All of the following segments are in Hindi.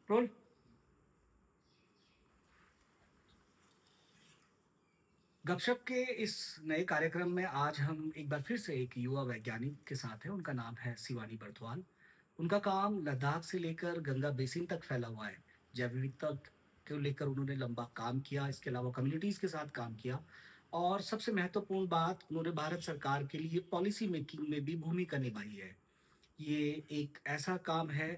रोल। गपशप के इस नए कार्यक्रम में आज हम एक बार फिर से एक युवा वैज्ञानिक के साथ हैं। उनका नाम है शिवानी बर्थवाल। उनका काम लद्दाख से लेकर गंगा बेसिन तक फैला हुआ है। जैव विविधता को लेकर उन्होंने लंबा काम किया, इसके अलावा कम्युनिटीज़ के साथ काम किया और सबसे महत्वपूर्ण बात, उन्होंने भारत सरकार के लिए पॉलिसी मेकिंग में भी भूमिका निभाई है। ये एक ऐसा काम है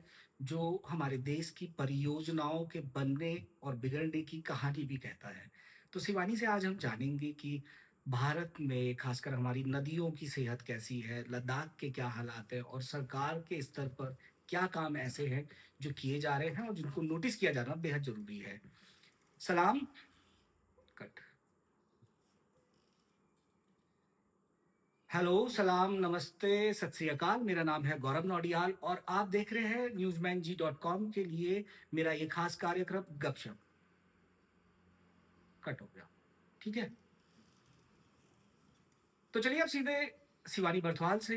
जो हमारे देश की परियोजनाओं के बनने और बिगड़ने की कहानी भी कहता है। तो शिवानी से आज हम जानेंगे कि भारत में खासकर हमारी नदियों की सेहत कैसी है, लद्दाख के क्या हालात हैं और सरकार के स्तर पर क्या काम ऐसे हैं जो किए जा रहे हैं और जिनको नोटिस किया जाना बेहद ज़रूरी है। सलाम। कट। हेलो, सलाम, नमस्ते, सत श्री अकाल। मेरा नाम है गौरव नौडियाल और आप देख रहे हैं newsmanji.com के लिए मेरा ये खास कार्यक्रम गपशप। कट हो गया। ठीक है। तो चलिए अब सीधे शिवानी बर्थवाल से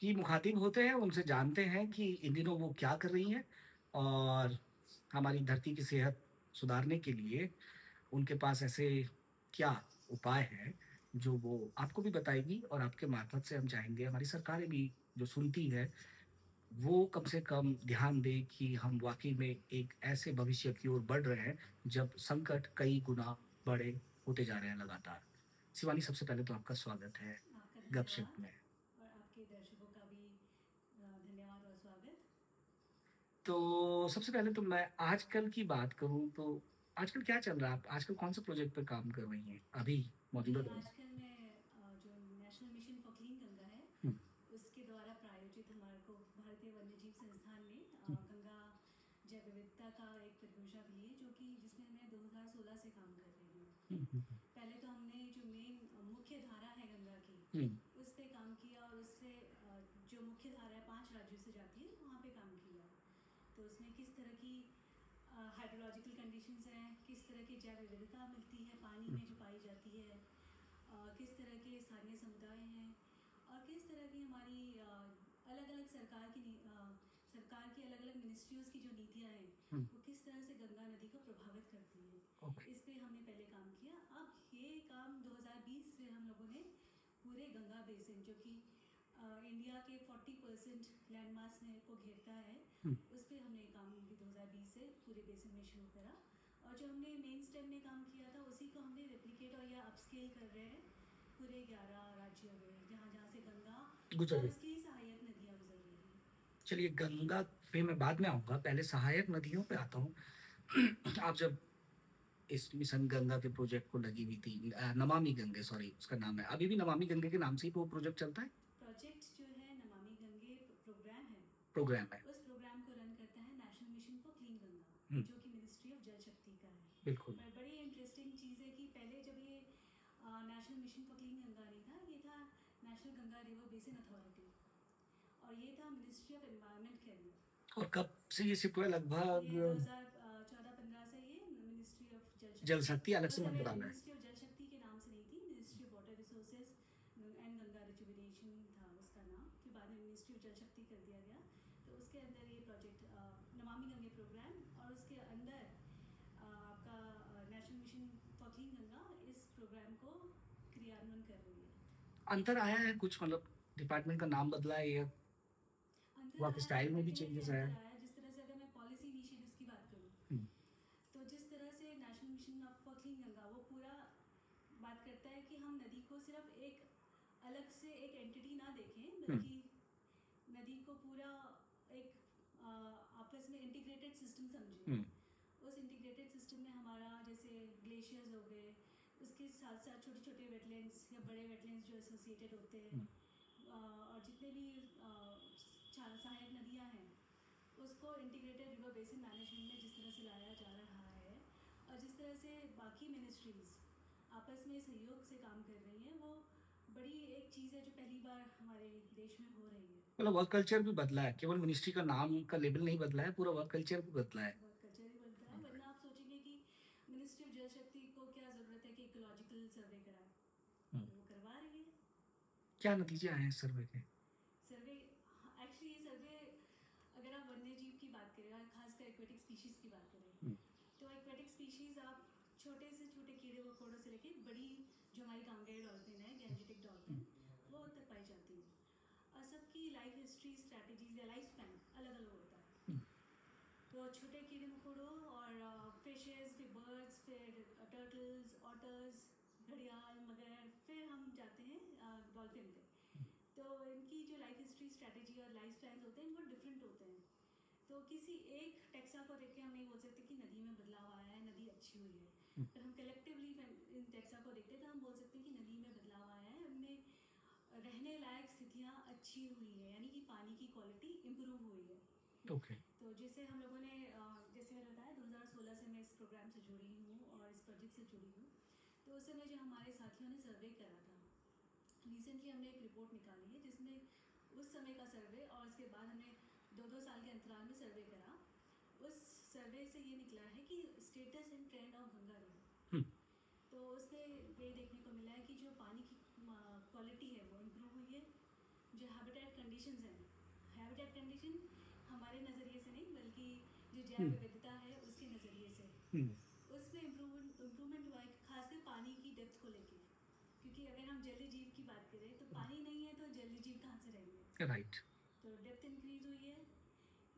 ही मुखातिब होते हैं, उनसे जानते हैं कि इन दिनों वो क्या कर रही हैं और हमारी धरती की सेहत सुधारने के लिए उनके पास ऐसे क्या उपाय हैं जो वो आपको भी बताएगी और आपके मार्फत से हम चाहेंगे हमारी सरकारें भी जो सुनती है वो कम से कम ध्यान दें कि हम वाक़ई में एक ऐसे भविष्य की ओर बढ़ रहे हैं, जब संकट कई गुना बड़े होते जा रहे हैं लगातार। शिवानी, सबसे पहले तो आपका स्वागत है आपका गपशप धन्यवाद में। और आपके दर्शकों का भी धन्यवाद और स्वागत। तो सबसे पहले तो मैं आजकल की बात करूँ तो आजकल क्या चल रहा है? आप आजकल कौन-से प्रोजेक्ट पे काम कर रही हैं? अभी अभी मौजूदा दौर में? आजकल मैं जो national mission for clean Ganga है हुँ, उसके द्वारा प्रायोजित हमारे को भारतीय वन्यजीव संस्थान ने हुँ, गंगा जैव विविधता का एक परियोजना भी ली है जो कि जिसमें मैं 2016 से काम कर रही हूँ। हुँ, हुँ, पहले तो हमने जो मेन मुख्य धारा है गंगा की हुँ, उस पे काम किया और उससे जो मुख्य धारा है 5 राज्यों से जाती है वहाँ पे काम किया। तो उसमें किस तरह की हाइड्रोलॉजिकल कंडीशंस हैं, किस तरह की जैव विविधता मिलती है पानी हुँ, में जो पाई जाती है, किस तरह के स्थानीय समुदाय हैं और किस तरह की हमारी अलग अलग सरकार की अलग अलग मिनिस्ट्रीज़ की जो नीतियाँ हैं हुँ, वो किस तरह से गंगा नदी को प्रभावित करती हैं, ओके। इस पे हमने पहले काम किया। अब ये काम 2020 से हम लोगों ने पूरे गंगा बेसिन जो कि इंडिया के 40% लैंड मास में को घेरता है हुँ। उस पर हमने काम भी 2020 से पूरे बेसिन में शुरू करा और जो हमने मेन स्टेम में काम किया था उसी को हमने रेप्लिकेट और या अपस्केल कर रहे हैं पूरे 11 राज्यों में जहाँ जहाँ से गंगा गुज़र और गई। उसकी सहायक नदियाँ गुजर रही हैं। चलिए, गंगा पे मैं बाद में आऊँगा, पहले सहायक नदियों पे आता हूँ। आप जब इस मिशन गंगा के प्रोजेक्ट को लगी हुई थी, नमामि गंगे, सॉरी उसका नाम है, अभी भी नमामि गंगे के नाम से ही वो प्रोजेक्ट चलता है? प्रोजेक्ट जो है नमामि गंगे प्रोग्राम है, प्रोग्राम है। उस प्रोग्राम को रन करता है national mission for clean Ganga hmm, जो कि मिनिस्ट्री ऑफ जल शक्ति का है। बिल्कुल। पर बड़ी इंटरेस्टिंग चीज़ है कि पहले जब ये national mission for clean Ganga नहीं था, ये था national Ganga river basin authority और ये था मिनिस्ट्री ऑफ एनवायरनमेंट के अंदर। और कब से ये शिफ्ट हुआ? ये लगभग 2014-15 से ये मिनिस्ट्री ऑफ जल जल शक्ति, शक्ति अलग उस से समय मंत्रालय है। मिनिस्ट्री ऑफ जल शक्ति के नाम से नहीं थी, ministry of water resources and Ganga rejuvenation था उसका नाम, फिर बाद में मिनिस्ट्री ऑफ जल शक्ति कर दिया गया। तो उसके अंदर ये प्रोजेक्ट नमामि गंगे प्रोग्राम और उसके अंदर आपका national mission for clean Ganga इस प्रोग्राम को क्रियान्वयन कर रही है। अंतर आया है कुछ, मतलब डिपार्टमेंट का नाम बदला है या अंतर वर्क आया है, स्टाइल में भी डेफिनेटली चेंजेस आया अंतर है? आया है। जिस तरह से अगर मैं पॉलिसी इनिशिएटिव्स की बात करूँ हुँ, तो जिस तरह से national mission for clean Ganga वो पूरा बात करता है कि हम नदी को सिर्फ एक अलग से एक एंटिटी ना देखें हुँ, बल्कि नदी को पूरा एक आपस में इंटीग्रेटेड सिस्टम हुँ, समझें। उस इंटीग्रेटेड सिस्टम में हमारा जैसे ग्लेशियर्स हो गए, उसके साथ साथ छोटे छोटे वेटलैंड्स या बड़े वेटलैंड्स जो एसोसिएटेड होते हैं, हुँ। और जितने भी सहायक नदियाँ हैं उसको इंटीग्रेटेड रिवर बेसिन मैनेजमेंट में जिस तरह से लाया जा रहा है और जिस तरह से बाकी मिनिस्ट्रीज़ आपस में सहयोग से काम कर रही हैं, वो बड़ी एक चीज़ है जो पहली बार हमारे देश में हो रही है। मतलब वर्क कल्चर भी बदला है, केवल मिनिस्ट्री का नाम का लेबल नहीं बदला है, पूरा वर्क कल्चर भी बदला है। बहुत कल्चर ही बनता है, ओके। वरना आप सोचेंगे कि मिनिस्ट्री ऑफ जल शक्ति को क्या ज़रूरत है कि इकोलॉजिकल सर्वे कराए, हुँ। तो वो करवा रही है क्या नतीजे आए हैं इस सर्वे के? सर्वे। एक्चुअली ये सर्वे अगर आप वन्य जीव की बात करें, खासकर एक्वेटिक स्पीशीज़ की बात करें हुँ, तो एक्वेटिक स्पीशीज़ आप छोटे से छोटे कीड़े मकोड़ों से लेके बड़ी जो हमारी गांगेय डॉल्फिन है गैंजेटिक हुँ, डॉल्फिन वो तक पाई जाती है और सबकी लाइफ हिस्ट्री स्ट्रैटेजीज या लाइफ स्पैन अलग अलग होता है हुँ, तो छोटे कीड़े मकोड़ों और फिशेस फिर बर्ड्स फिर टर्टल्स ऑटर्स घड़ियाल मगर फिर हम जाते हैं डॉल्फिन पे तो इनकी जो लाइफ हिस्ट्री स्ट्रैटेजी और लाइफ स्पैन होते हैं वो डिफरेंट होते हैं तो किसी एक टेक्सा को देख के हम नहीं बोल सकते कि नदी में बदलाव आया है नदी अच्छी हुई है हुँ, पर हम कलेक्टिवली इन टेक्सा को देखते हैं तो हम बोल सकते हैं कि नदी में बदलाव आया है उनमें रहने लायक स्थितियाँ अच्छी हुई है यानी कि पानी की क्वालिटी इम्प्रूव हुई है ओके, तो जैसे हम लोगों ने जैसे मैंने बताया 2016 से मैं इस प्रोग्राम से जुड़ी हूँ और इस प्रोजेक्ट से जुड़ी हूँ तो उस समय जो हमारे साथियों ने सर्वे करा था रिसेंटली हमने एक रिपोर्ट निकाली है जिसमें उस समय का सर्वे और उसके बाद हमने 2-2 साल के अंतराल में सर्वे करा उस सर्वे से ये निकला है कि status and trend of Ganga river hmm, तो उसमें ये देखने को मिला है कि जो पानी की क्वालिटी है वो इम्प्रूव हुई है जो हैबिटेट कंडीशंस हैं हैबिटेट कंडीशन हमारे नज़रिए से नहीं बल्कि जो जैव हुँ, विविधता है उसके नज़रिए से हुँ, उसमें इम्प्रूवमेंट हुआ है खासकर पानी की डेप्थ को लेके क्योंकि अगर हम जलीय जीव की बात करें तो पानी नहीं है तो जलीय जीव कहाँ से रहेंगे राइट, तो डेप्थ इंक्रीज हुई है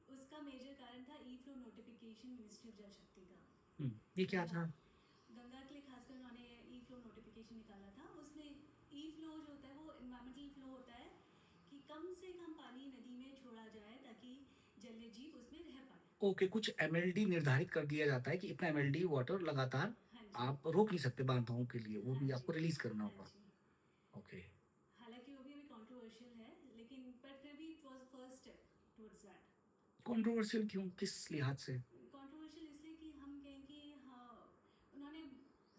उसका मेजर कारण था ई फ्लो नोटिफिकेशन मिनिस्ट्री ऑफ जल शक्ति का हुँ, ये क्या गंगा था? गंगा के लिए खासकर उन्होंने ई फ्लो नोटिफिकेशन निकाला था उसमें ई फ्लो जो होता है वो इन्वायरमेंटल फ्लो होता है कि कम से कम पानी नदी में छोड़ा जाए ताकि जलीय जीव उसमें रह पाए ओके, कुछ एमएलडी निर्धारित कर दिया जाता है कि इतना एमएलडी वाटर लगातार हाँ जी आप रोक नहीं सकते बांधों के लिए, वो हाँ भी जी आपको रिलीज़ करना हाँ होगा। जी ओके, हालांकि वो भी अभी कंट्रोवर्शियल है लेकिन बट फिर भी it was first step towards that controversial क्यों? किस लिहाज से? कंट्रोवर्शियल इसलिए कि हम कहें कि हाँ उन्होंने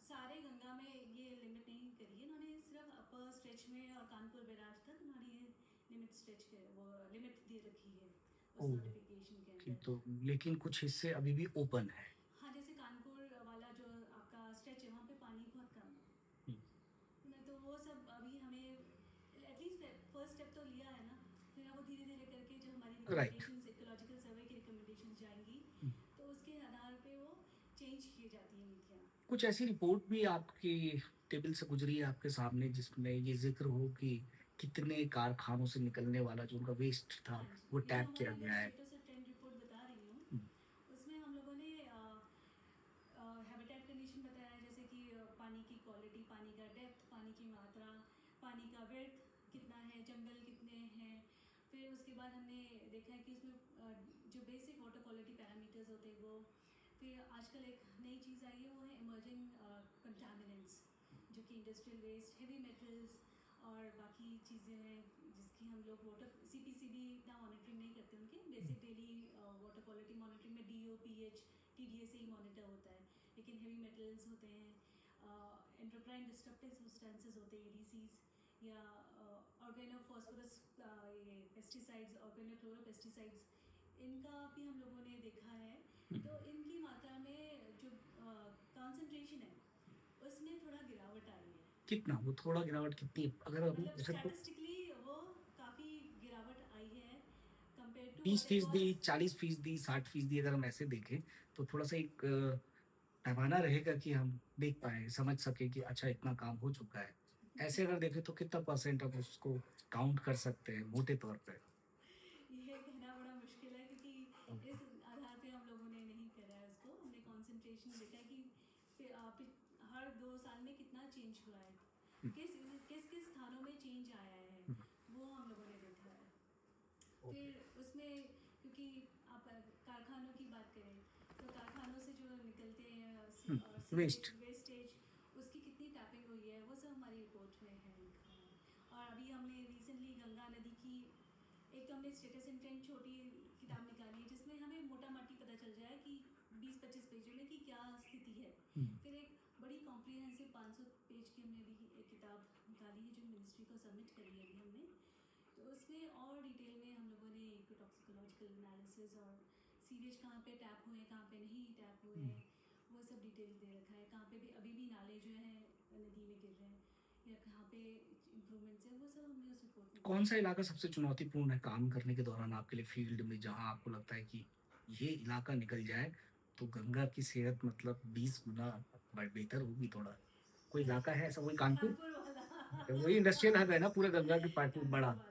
सारे गंगा में ये लिमिट नहीं करी है उन्होंने सिर्फ अपर स्ट्रेच में और कानपुर बैराज तक उन्होंने ये लिमिट स्ट्रेच कर वो लिमिट दे रखी है उस ओह! नोटिफिकेशन के कि अंदर तो लेकिन कुछ हिस्से अभी भी ओपन है। हाँ जैसे कानपुर वाला जो आपका स्ट्रेच है वहाँ पे पानी बहुत कम हुँ, है ना तो वो सब अभी हमें एटलीस्ट फर्स्ट स्टेप तो लिया है ना फिर वो धीरे धीरे करके जो हमारी राइट। रिकमेंडेशंस इकोलॉजिकल सर्वे की रिकमेंडेशंस जाएंगी हुँ, तो उसके आधार पे वो चेंज की जाती है नीतियाँ कुछ ऐसी रिपोर्ट भी आपकी टेबल से गुज़री है आपके सामने जिसमें ये ज़िक्र हो कि कितने कारखानों से निकलने वाला जो उनका वेस्ट था, हाँ वो जी ये जो टैप किया हमारा मैं गया है? स्टेटस और ट्रेंड रिपोर्ट बता रही हूँ हुँ, उसमें हम लोगों ने हैबिटेट कंडीशन बताया है जैसे कि पानी की क्वालिटी पानी का डेप्थ पानी की मात्रा पानी का विड्थ कितना है जंगल कितने हैं फिर उसके बाद हमने देखा है कि उसमें जो बेसिक वाटर क्वालिटी पैरामीटर्स होते हैं वो फिर आजकल एक नई चीज़ आई है वो है इमर्जिंग कंटामिनेंट्स जो कि इंडस्ट्रियल वेस्ट हेवी मेटल्स और बाकी चीज़ें हैं जिसकी हम लोग वाटर सीपीसीबी इतना मॉनिटरिंग नहीं करते उनके basic daily water quality monitoring में डीओ पीएच टीडीए से ही मॉनिटर होता है लेकिन हेवी मेटल्स होते हैं एंटरप्राइन डिस्ट्रप्टिव सब्सटेंसेस होते हैं एडीसीज या ऑर्गेनो फॉस्फोरस ये पेस्टिसाइड्स ऑर्गेनो क्लोरो पेस्टिसाइड्स इनका भी हम लोगों ने देखा है हुँ, तो इनकी मात्रा में जो कंसंट्रेशन है उसमें थोड़ा गिरावट आई है कितना? वो थोड़ा गिरावट कितनी? अगर हम मतलब सिर्फ़ स्टैटिस्टिकली वो काफ़ी गिरावट आई है compare to what it 20% was 40% 60% अगर हम ऐसे देखें, तो थोड़ा-सा एक पैमाना रहेगा कि हम देख पाएँ, समझ सकें कि अच्छा इतना काम हो चुका है। ऐसे अगर देखें तो कितना परसेंट आप उसको काउंट कर सकते हैं मोटे तौर पे? ये कहना बड़ा मुश्किल है क्योंकि हुँ, इस आधार पे हम लोगों ने नहीं करा है उसको हमने कंसंट्रेशन देखा है कि हर 2 साल में कितना चेंज हुआ है हुँ, किस किस किस स्थानों में चेंज आया है हुँ, वो हम लोगों ने देखा है ओके। फिर उसमें क्योंकि आप कारखानों की बात करें तो कारखानों से जो निकलते हैं हुँ, सीवेज वेस्ट वेस्टेज उसकी कितनी टैपिंग हुई है वो सब हमारी रिपोर्ट में है लिखा है और अभी हमने रिसेंटली गंगा नदी की एक तो हमने स्टेटस एंड ट्रेंड छोटी किताब निकाली है जिसमें हमें मोटा माटी पता चल जाए कि 20-25 पेजों में कि क्या स्थिति है हुँ, फिर एक बड़ी कॉम्प्रिहेंसिव 500 पेज की हमने अभी एक किताब निकाली है जो मिनिस्ट्री को सबमिट करी है अभी हमने तो उसमें और डिटेल में हम लोगों ने एक टॉक्सिकोलॉजिकल एनालिसिस और सीवेज कहाँ पे टैप हुए हैं कहाँ पे नहीं टैप हुए हुँ। हैं वो सब डिटेल दे रखा है कहाँ पे भी अभी भी नाले जो हैं नदी में गिर रहे हैं या कहाँ पे इम्प्रूवमेंट्स है वो सब हमने उस रिपोर्ट में करा कौन-सा है इलाका सबसे चुनौतीपूर्ण है काम करने के दौरान आपके लिए फील्ड में जहाँ आपको लगता है कि ये इलाका निकल जाए तो गंगा की सेहत मतलब 20 गुना बेहतर होगी थोड़ा। कोई इलाका है ऐसा, वही कानपुर? कानपुर वाला वही इंडस्ट्रियल हब है ना पूरा गंगा के पार्ट में कानपुर बड़ा। वाला।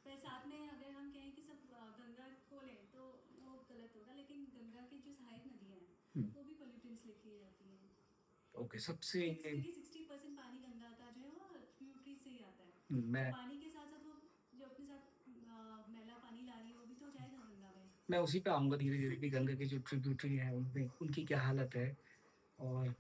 पर साथ में अगर हम कहें कि सब गंगा को लें तो वो गलत होगा, लेकिन गंगा की जो सहायक नदियाँ हम्म, हैं वो भी पोल्यूटेंट्स लेके जाती हैं। ओके सबसे क्योंकि 60% पानी गंगा का जो है वो ट्रिब्यूटरी से ही आता है। तो मैं पानी के साथ साथ वो जो अपने साथ मैला पानी ला रही है वो भी तो जाएगा गंगा में। मैं उसी पे आऊंगा धीरे धीरे कि गंगा की जो ट्रिब्यूटरी है उनमें उनकी क्या हालत है। और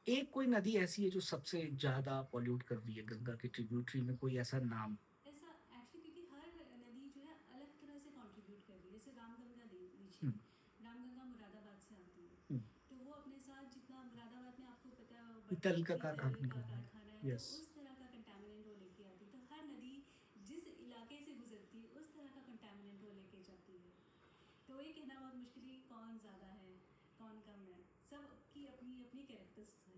एक कोई नदी ऐसी है जो सबसे ज्यादा पॉल्यूट कर रही है गंगा की ट्रिब्यूटरी में, कोई ऐसा नाम? ऐसा एक्चुअली क्योंकि हर नदी जो है अलग तरह से कंट्रीब्यूट कर रही है। जैसे रामगंगा लीजिए, हम्म, रामगंगा मुरादाबाद से आती है, हम्म, तो वो अपने साथ जितना मुरादाबाद में आपको पता है पीतल का पीतल कारखाना का है। कारखाना है, तो यस। उस तरह का कंटामिनेंट वो लेके आती है। तो हर नदी जिस इलाके से गुजरती है उस तरह का कंटामिनेंट वो लेके जाती है। तो ये कहना बहुत मुश्किल है कौन ज़्यादा है कौन कम है, सबकी अपनी अपनी कैरेक्टर्स हैं।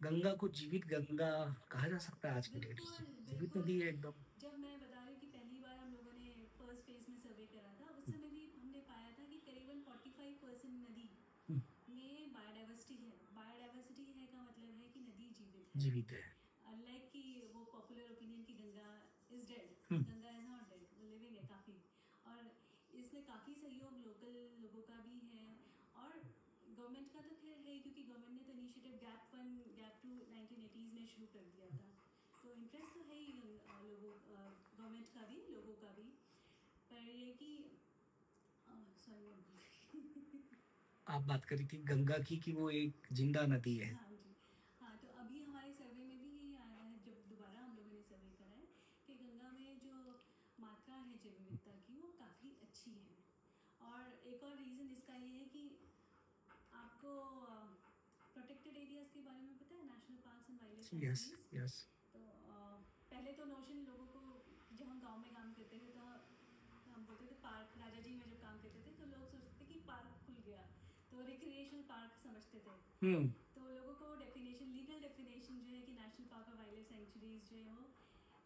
गंगा को जीवित गंगा कहा जा सकता है आज की डेट में। बिल्कुल जीवित बिल्कुल। नदी है एकदम। जब मैं बता रही हूँ कि पहली बार हम लोगों ने फर्स्ट फेज में सर्वे करा था, उस समय भी हमने पाया था कि करीबन 45% नदी हम्म, में बायोडाइवर्सिटी है। बायोडाइवर्सिटी है का मतलब है कि नदी जीवित है। जीवित है। अनलाइक कि वो पॉपुलर ओपिनियन की Ganga is dead, hmm, Ganga is not dead, वो लिविंग है काफ़ी। और इसमें काफ़ी सहयोग लोकल लोगों का भी है, और गवर्नमेंट का तो खैर है ही, क्योंकि गवर्नमेंट ने तो इनिशिएटिव गैप 1 गैप 2 1980s में शुरू कर दिया था। तो इंटरेस्ट तो है ही लोगों गवर्नमेंट का भी लोगों का भी। पर ये कि सॉरी आप बात करी थी गंगा की कि वो एक जिंदा नदी है। हाँ जी। हाँ, तो अभी हमारे सर्वे में भी यही आया है, जब दोबारा हम लोगों ने सर्वे करा है, कि गंगा में जो मात्रा है जैव विविधता की वो काफ़ी अच्छी है। और एक और रीज़न इसका ये है कि आपको प्रोटेक्टेड एरियाज़ के बारे में पता है, national parks and wildlife yes, sanctuaries. Yes. तो पहले तो नोशन लोगों को, जब हम गांव में काम करते थे तो हम बोलते थे पार्क, राजा जी में जब काम करते थे तो लोग सोचते थे कि पार्क खुल गया तो रिक्रिएशनल पार्क समझते थे। हम्म, तो लोगों को डेफिनेशन, लीगल डेफिनेशन जो है कि नेशनल पार्क और वाइल्ड लाइफ सेंचुरीज जो है वो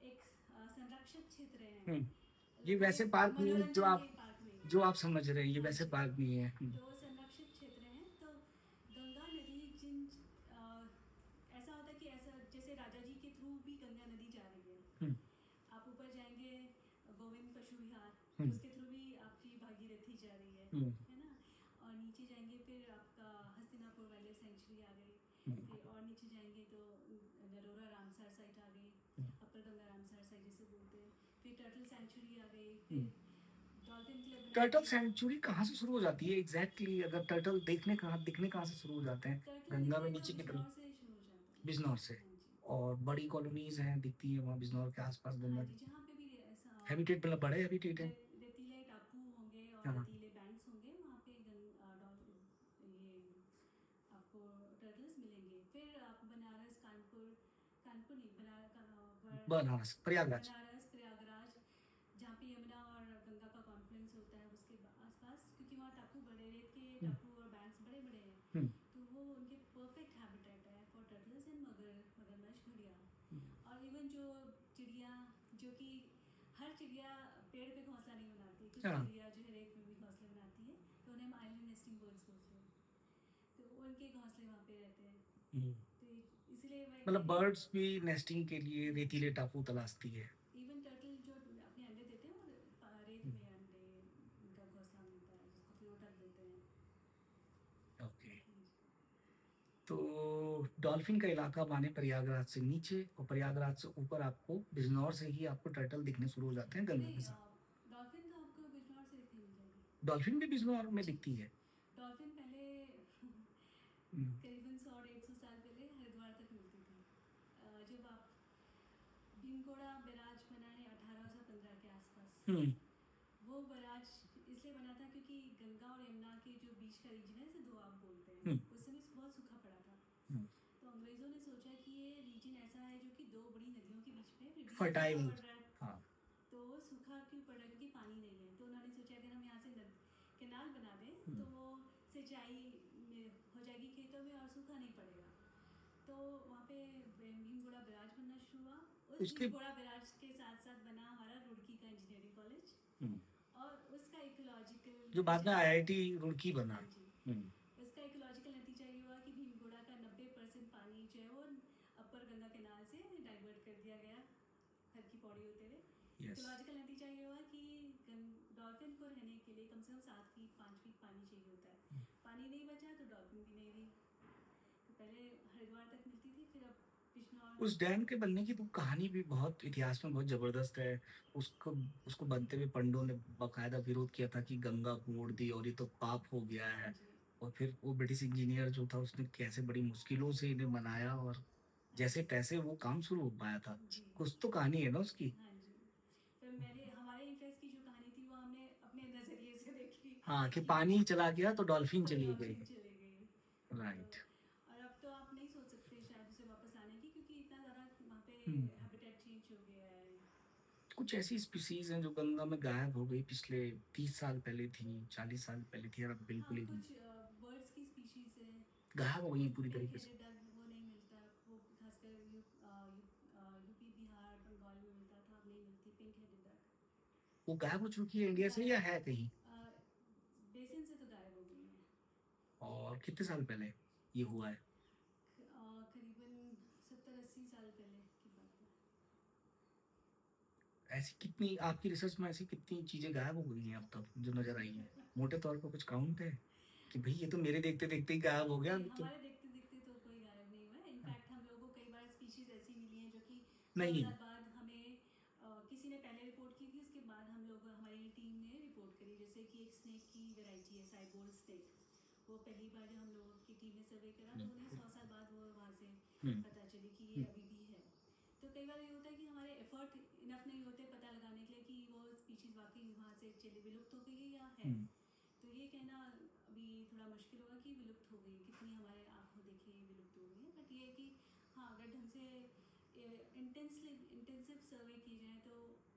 एक संरक्षित क्षेत्र हैं, हम्म। ये लोगों के वैसे पार्क नहीं है मनोरंजन के पार्क नहीं है। जो आप समझ रहे हैं, ये हाँ वैसे जी। पार्क नहीं है। तो संरक्षित क्षेत्र हैं। तो गंगा नदी जिन ऐसा होता है कि ऐसा जैसे राजा जी के थ्रू भी गंगा नदी जा रही है। हम्म, आप ऊपर जाएंगे गोविंद पशु विहार, हम्म, उसके थ्रू भी आपकी भागीरथी जा रही हम्म, है ना। और नीचे जाएंगे फिर आपका हस्तिनापुर वाइल्ड लाइफ सेंचुरी आ गई। हम्म, फिर और नीचे जाएंगे तो नरोरा रामसर साइट आ गई, हम्म, अपर गंगा रामसर साइट जिसे बोलते हैं। फिर टर्टल सेंचुरी आ गई, हम्म। फिर डॉल्फिन क्लब बना टर्टल दी। सेंचुरी कहाँ से शुरू हो जाती है एग्जैक्टली exactly, अगर टर्टल देखने कहाँ दिखने कहाँ से शुरू हो जाते हैं? टर्टल गंगा में दिखने तो नीचे की तरफ? बिजनौर से शुरू हो जाता है। बिजनौर से? हाँ जी। और बड़ी कॉलोनीज हैं दिखती है वहाँ बिजनौर के आसपास हाँ गंगा जी, की? जहाँ पे भी ऐसा हैबिटेट मतलब बड़े हैबिटेट है? रेतीले टापू होंगे और हाँ। रेतीले बैंक्स होंगे, वहाँ पे ये आपको टर्टल्स मिलेंगे। फिर आप बनारस, कानपुर, कानपुर नहीं, बनारस प्रयागराज। बनारस प्रयागराज, जहाँ पे यमुना और गंगा का कॉन्फ्लुएंस होता है उसके आसपास, क्योंकि वहाँ टापू बड़े, रेत के हम्म, टापू और बैंक्स बड़े बड़े हैं। हम्म, तो वो उनके परफेक्ट हैबिटेट है फॉर टर्टल्स एंड मगरमच्छ, घड़ियाल। हम्म। और इवन जो चिड़िया, जो कि हर चिड़िया पेड़ पे घोंसला नहीं बनाती, कुछ हाँ। चिड़िया जो है रेत में भी घोंसले बनाती है, तो उन्हें हम आइलैंड नेस्टिंग बर्ड्स बोलते हैं। तो उनके घोंसले वहाँ पे रहते हैं। हम्म। तो इसलिए मैं मतलब बर्ड्स भी नेस्टिंग के लिए रेतीले टापू तलाशती है। इवन टर्टल जो अपने अंडे देते हैं वो रेत हम्म, में अंडे, उनका घोंसला मिलता है जिसको फिर वो ढक देते हैं। ओके। हाँ जी। तो डॉल्फिन का इलाका माने प्रयागराज से नीचे और प्रयागराज से ऊपर आपको बिजनौर से ही आपको टर्टल दिखने शुरू हो जाते हैं गंगा के नहीं, साथ। डॉल्फिन तो आपको बिजनौर से दिखने मिल जाएगी। डॉल्फिन भी बिजनौर में दिखती है? डॉल्फिन पहले हम्म, करीबन 100-150 साल पहले हरिद्वार तक मिलती थी। जब आप भीमगोड़ा बैराज बना है 1815 के आसपास, हम्म, वो बैराज इसलिए बना था क्योंकि गंगा और यमुना के जो बीच का रीजन है, इसे दोआब बोलते हैं, हम्म, उस समय बहुत सूखा पड़ा था। हम्म। तो अंग्रेज़ों ने सोचा कि ये रीजन ऐसा है जो कि दो बड़ी नदियों के बीच में है, फिर भी ये सूखा फर्टाइल। पड़ रहा है। हाँ। तो वो सूखा क्यों पड़ रहा है, क्योंकि पानी नहीं है। तो उन्होंने सोचा अगर हम यहाँ से कैनाल बना दें हम्म, तो वो सिंचाई हो जाएगी खेतों में और सूखा नहीं पड़ेगा। तो वहाँ पे भीमगोड़ा बैराज बनना शुरू हुआ। उस उसके भीमगोड़ा बैराज के साथ साथ बना हमारा रुड़की का इंजीनियरिंग कॉलेज, हम्म, और उसका इकोलॉजिकल जो बाद में नतीजा, आईआईटी रुड़की बना। हाँ जी, हम्म, इसका इकोलॉजिकल नतीजा ये हुआ कि भीमगोड़ा का 90% पानी जो है वो अपर गंगा कैनाल से डाइवर्ट कर दिया गया हर की पौड़ी होते हुए। यस। इकोलॉजिकल नतीजा ये हुआ कि डॉल्फिन को रहने के लिए कम से कम 7 फीट 5 फीट पानी चाहिए होता है। पानी नहीं बचा तो डॉल्फिन भी नहीं रही। तो पहले हरिद्वार तक मिलती थी, फिर अब बिजनौर। उस डैम के बनने की तो कहानी भी बहुत इतिहास में बहुत जबरदस्त है। उसको उसको बनते हुए पंडों ने बाकायदा विरोध किया था कि गंगा मोड़ दी और ये तो पाप हो गया हाँ है। जी, और फिर वो ब्रिटिश इंजीनियर जो था उसने कैसे बड़ी मुश्किलों से इन्हें बनाया और हाँ जैसे जी, तैसे वो काम शुरू हो पाया था। जी, कुछ तो कहानी है ना उसकी। हाँ जी। फिर मेरे हमारे इंटरेस्ट की जो कहानी थी वो हमने अपने नज़रिए से देखी हाँ, कि कि पानी चला गया तो डॉल्फिन और चली गई। डॉल्फिन चले गई। तो राइट। और अब तो आप नहीं सोच सकते शायद उसे वापस लाने की, क्योंकि इतना ज़्यादा वहाँ पे हम्म। हैबिटेट चेंज हो गया है। कुछ ऐसी स्पीसीज हैं जो गंगा में गायब हो गई, पिछले 30 साल पहले थी, 40 साल पहले थी, और अब हाँ, बिल्कुल ही नहीं। कुछ बर्ड्स की स्पीशीज़ हैं। गायब हो गई हैं पूरी पिंक तरीके से। हेडेड डक वो नहीं मिलता, वो खासकर यूपी बिहार बंगाल में मिलता था, अब नहीं मिलती पिंक हेडेड डक। वो गायब हो चुकी है इंडिया से या है कहीं? बेसिन से तो गायब हो गई हैं। और कितने साल पहले ये हुआ है? करीबन 70-80 साल पहले की बात है। ऐसी कितनी आपकी रिसर्च में ऐसी कितनी चीजें गायब हो गई हैं अब तक जो नजर आई हैं? मोटे तौर पर कुछ काउंट है कि भाई ये तो मेरे देखते देखते ही गायब हो गया नहीं, अभी तो? हमारे देखते देखते तो कोई गायब नहीं हुआ है। इनफैक्ट हम लोगों को कई बार स्पीशीज़ ऐसी मिली हैं जो कि 100 साल नहीं। बाद हमें किसी ने पहले रिपोर्ट की थी, उसके बाद हम लोग हमारी टीम ने रिपोर्ट करी। जैसे कि एक स्नेक की वैरायटी है साइबोल स्नेक, वो पहली बार जब हम लोगों की टीम ने सर्वे करा तो उन्हें 100 साल बाद वो वहाँ से हम्म। पता चली कि ये हम्म। अभी भी है। तो कई बार ये होता है कि हमारे एफर्ट इनफ नहीं होते पता लगाने के लिए कि वो स्पीशीज़ वाकई वहाँ से चली विलुप्त हो गई है या है। हम्म। तो ये कहना अभी थोड़ा मुश्किल होगा कि विलुप्त हो गई, कितनी हमारे आंखों देखे विलुप्त हो गई है। बट ये है कि हाँ, अगर ढंग से इंटेंसिव सर्वे की जाए तो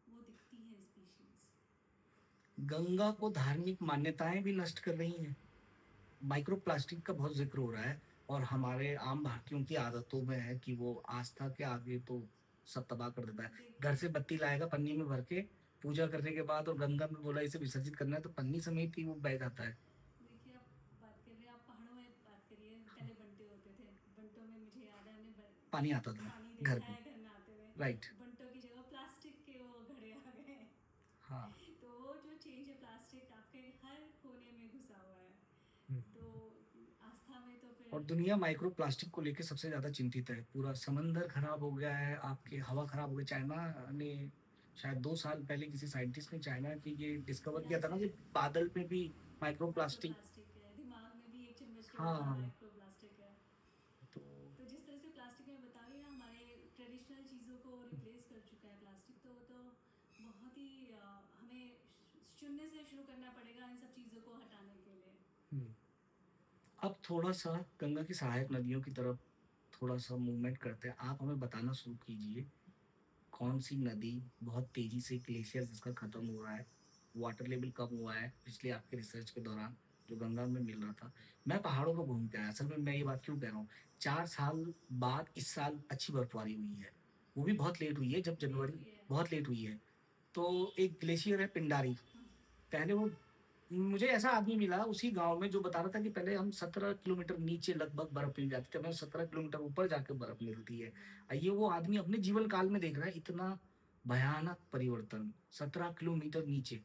वो दिखती है स्पीशीज़। गंगा को धार्मिक मान्यताएं भी नष्ट कर रही हैं। माइक्रो प्लास्टिक का बहुत जिक्र हो रहा है और हमारे आम भारतीयों की आदतों में है कि वो आस्था के आगे तो सब तबाह कर देता है। घर देखिए, से बत्ती लाएगा पन्नी में भर के, पूजा करने के बाद, और गंगा में बोला इसे विसर्जित करना है तो पन्नी समेत ही वो बह जाता है। देखिए आप बात कर रहे हैं, आप पहाड़ों में बात करिए। पहले बंटे होते थे, बंटों में मुझे याद है हमने पानी आता था पानी घर देखा में। है घर में आते हुए। राइट। बंटों की जगह प्लास्टिक के वो घड़े आ गए हैं। हाँ। तो वो जो चेंज है, प्लास्टिक आपके हर कोने में घुसा हुआ है। हम्म। तो आस्था में तो और फिर दुनिया माइक्रो प्लास्टिक को लेकर सबसे ज्यादा चिंतित है। पूरा समंदर खराब हो गया है, आपकी हवा खराब हो गई। चाइना ने शायद 2 साल पहले किसी साइंटिस्ट ने चाइना की ये डिस्कवर किया ध्यान था से ना कि बादल में भी माइक्रो माइक्रो प्लास्टिक। प्लास्टिक है, दिमाग में भी एक चम्मच के बराबर हाँ। माइक्रो प्लास्टिक है। तो तो जिस तरह से प्लास्टिक में बता रही ना हमारे ट्रेडिशनल चीज़ों को रिप्लेस कर चुका है प्लास्टिक, तो वो तो बहुत ही हमें शून्य से शुरू करना पड़ेगा इन सब चीज़ों को हटाने के लिए। हम्म, अब थोड़ा सा गंगा की सहायक नदियों की तरफ थोड़ा सा मूवमेंट करते हैं। आप हमें बताना शुरू कीजिए कौन सी नदी बहुत तेजी से ग्लेशियर जिसका खत्म हो रहा है, वाटर लेवल कम हुआ है पिछले आपके रिसर्च के दौरान जो गंगा में मिल रहा था। मैं पहाड़ों को घूम के आया। असल में मैं ये बात क्यों कह रहा हूँ, 4 साल बाद इस साल अच्छी बर्फबारी हुई है। वो भी बहुत लेट हुई है, जब लेट जनवरी। हुई है। बहुत लेट हुई है। तो एक ग्लेशियर है पिंडारी। हाँ, पहले वो, मुझे ऐसा आदमी मिला उसी गांव में जो बता रहा था कि पहले हम 17 किलोमीटर नीचे लगभग बर्फ मिल जाती थी, हमें 17 किलोमीटर ऊपर जाके बर्फ मिलती है। ये वो आदमी अपने जीवन काल में देख रहा है इतना भयानक परिवर्तन। 17 किलोमीटर नीचे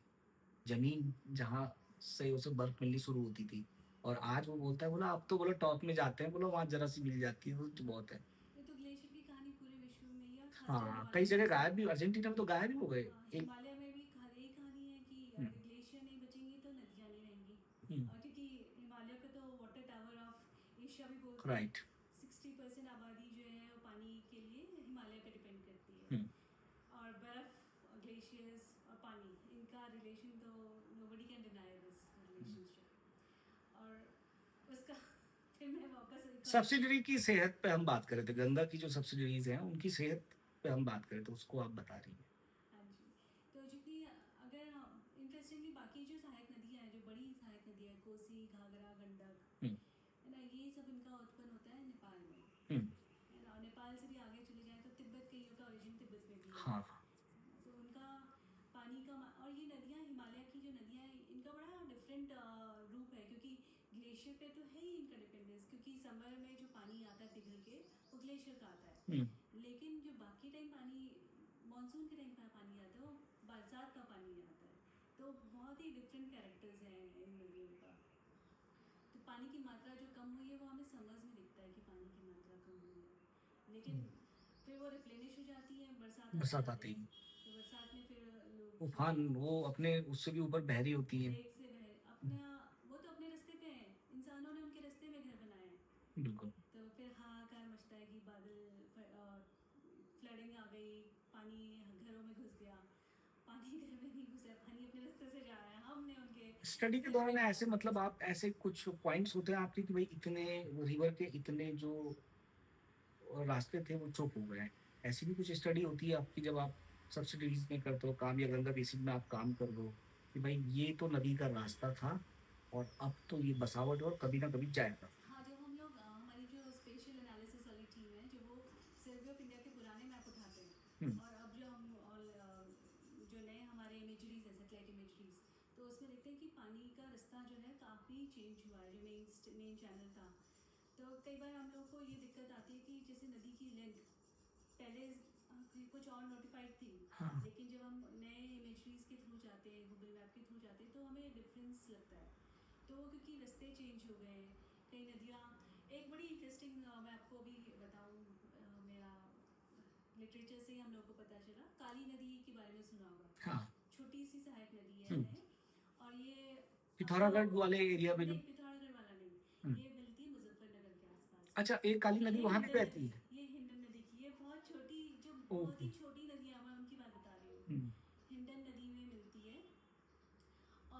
जमीन जहाँ से उसे बर्फ मिलनी शुरू होती थी, और आज वो बोलता है, बोला अब तो बोला टॉप में जाते हैं, बोला वहां जरा सी मिल जाती है तो बहुत है। ये तो ग्लेशियर की कहानी पूरे विश्व में ही है, और खासकर हाँ, कई हिमालय जगह में तो। गायब भी, अर्जेंटीना में तो गायब ही हो गए। हाँ, एक। हिमालय में भी यही कहानी है कि हम्म। अगर ग्लेशियर नहीं बचेंगी तो नदियाँ नहीं रहेंगी। हम्म। क्योंकि हिमालय को तो वाटर टावर ऑफ एशिया भी बोलते हैं। राइट। 60% आबादी जो है वो पानी के लिए हिमालय पे डिपेंड करती है। हम्म। और बर्फ़, ग्लेशियर्स और पानी, इनका रिलेशन तो nobody can deny this relationship. और उसका फिर मैं वापस एक और। सब्सिडरी की सेहत पे हम बात कर रहे थे, गंगा की जो सब्सिडरीज हैं उनकी सेहत पे हम बात कर रहे थे, उसको आप बता रही हैं। हाँ जी। तो जितनी अगर इंटरेस्टिंगली बाकी जो सहायक नदियाँ हैं, जो बड़ी सहायक नदियाँ हैं, कोसी, घाघरा, गंडक, हम्म। है ना, ये सब इनका उत्पन्न होता है नेपाल में। हम्म। है ना, नेपाल से भी आगे चले जाएँ तो तिब्बत, कईयों का ओरिजिन तिब्बत में भी है। हाँ। तो उनका पानी का और ये नदियाँ, हिमालय की जो नदियाँ हैं, इनका बड़ा डिफरेंट ग्लेशियर पे तो है ही इनका डिपेंडेंस, क्योंकि समर में जो पानी आता है पिघल के वो ग्लेशियर का आता है। लेकिन जो बाकी टाइम पानी, मानसून के टाइम का पानी आता है वो बरसात का पानी आता है। तो बहुत ही डिफरेंट कैरेक्टर्स हैं इन नदियों का। तो पानी की मात्रा जो कम हुई है वो हमें समझ में दिखता है कि पानी की मात्रा कम हुई है, लेकिन फिर वो रिप्लेनिश हो जाती है बरसात आते बरसात आते। आते ही तो बरसात में फिर लोग उफान वो अपने उससे भी ऊपर बहरी होती है। लेक से बह अपना, वो तो अपने रास्ते पे हैं, इंसानों ने उनके रास्ते में घर बनाए हैं। बिल्कुल। तो फिर हाहाकार मचता है कि बादल, फ्लडिंग आ गई, पानी घरों में घुस गया। पानी घर में नहीं घुसा, पानी अपने रास्ते से जा रहा है, हमने उनके स्टडी के घर दौरान में ऐसे मतलब आप ऐसे कुछ पॉइंट्स होते हैं आपके कि भाई इतने रिवर के इतने जो रास्ते थे वो चोक हो गए हैं। ऐसी भी कुछ स्टडी होती है आपकी जब आप सब्सिडीज में करते हो काम या गंगा बेसिन में आप काम कर रहे हो कि भाई ये तो नदी का रास्ता था और अब तो ये बसावट और कभी ना कभी जाएगा। हाँ, जब हम लोग हमारी जो स्पेशल एनालिसिस वाली टीम है, जब वो सर्वे ऑफ इंडिया के पुराने मैप उठाते हैं हम्म। और अब जो हम जो नए हमारे इमेजरीज है, सेटेलाइट इमेजरीज, तो उसमें देखते हैं कि पानी का रास्ता जो है काफ़ी चेंज हुआ है। जो मेन चैनल था, तो कई बार हम लोग को ये दिक्कत आती है कि जैसे नदी की लेंथ पहले कुछ और नोटिफाइड थी, हाँ। लेकिन जब हम नए इमेजरीज के थ्रू जाते हैं, गूगल मैप के थ्रू जाते हैं, तो हमें डिफरेंस लगता है। तो क्योंकि रास्ते चेंज हो गए हैं, कई नदियाँ, एक बड़ी इंटरेस्टिंग, मैं आपको अभी बताऊँ, मेरा लिटरेचर से ही हम लोग को पता चला, काली नदी के बारे में सुना होगा। हाँ। छोटी सी सहायक नदी हम्म। है और ये अपने पिथौरागढ़ वाले एरिया में जो नहीं, पिथौरागढ़ वाला नहीं, हम्म। ये मिलती है मुजफ्फरनगर के आसपास। अच्छा एक काली नदी ये वहां भी हिंडन बहती नदी, है। ये हिंडन नदी की, ये बहुत छोटी, जो बहुत ओके। ही छोटी नदियाँ, मैं उनकी बात बता रही हूँ। हम्म। हिंडन नदी में मिलती है।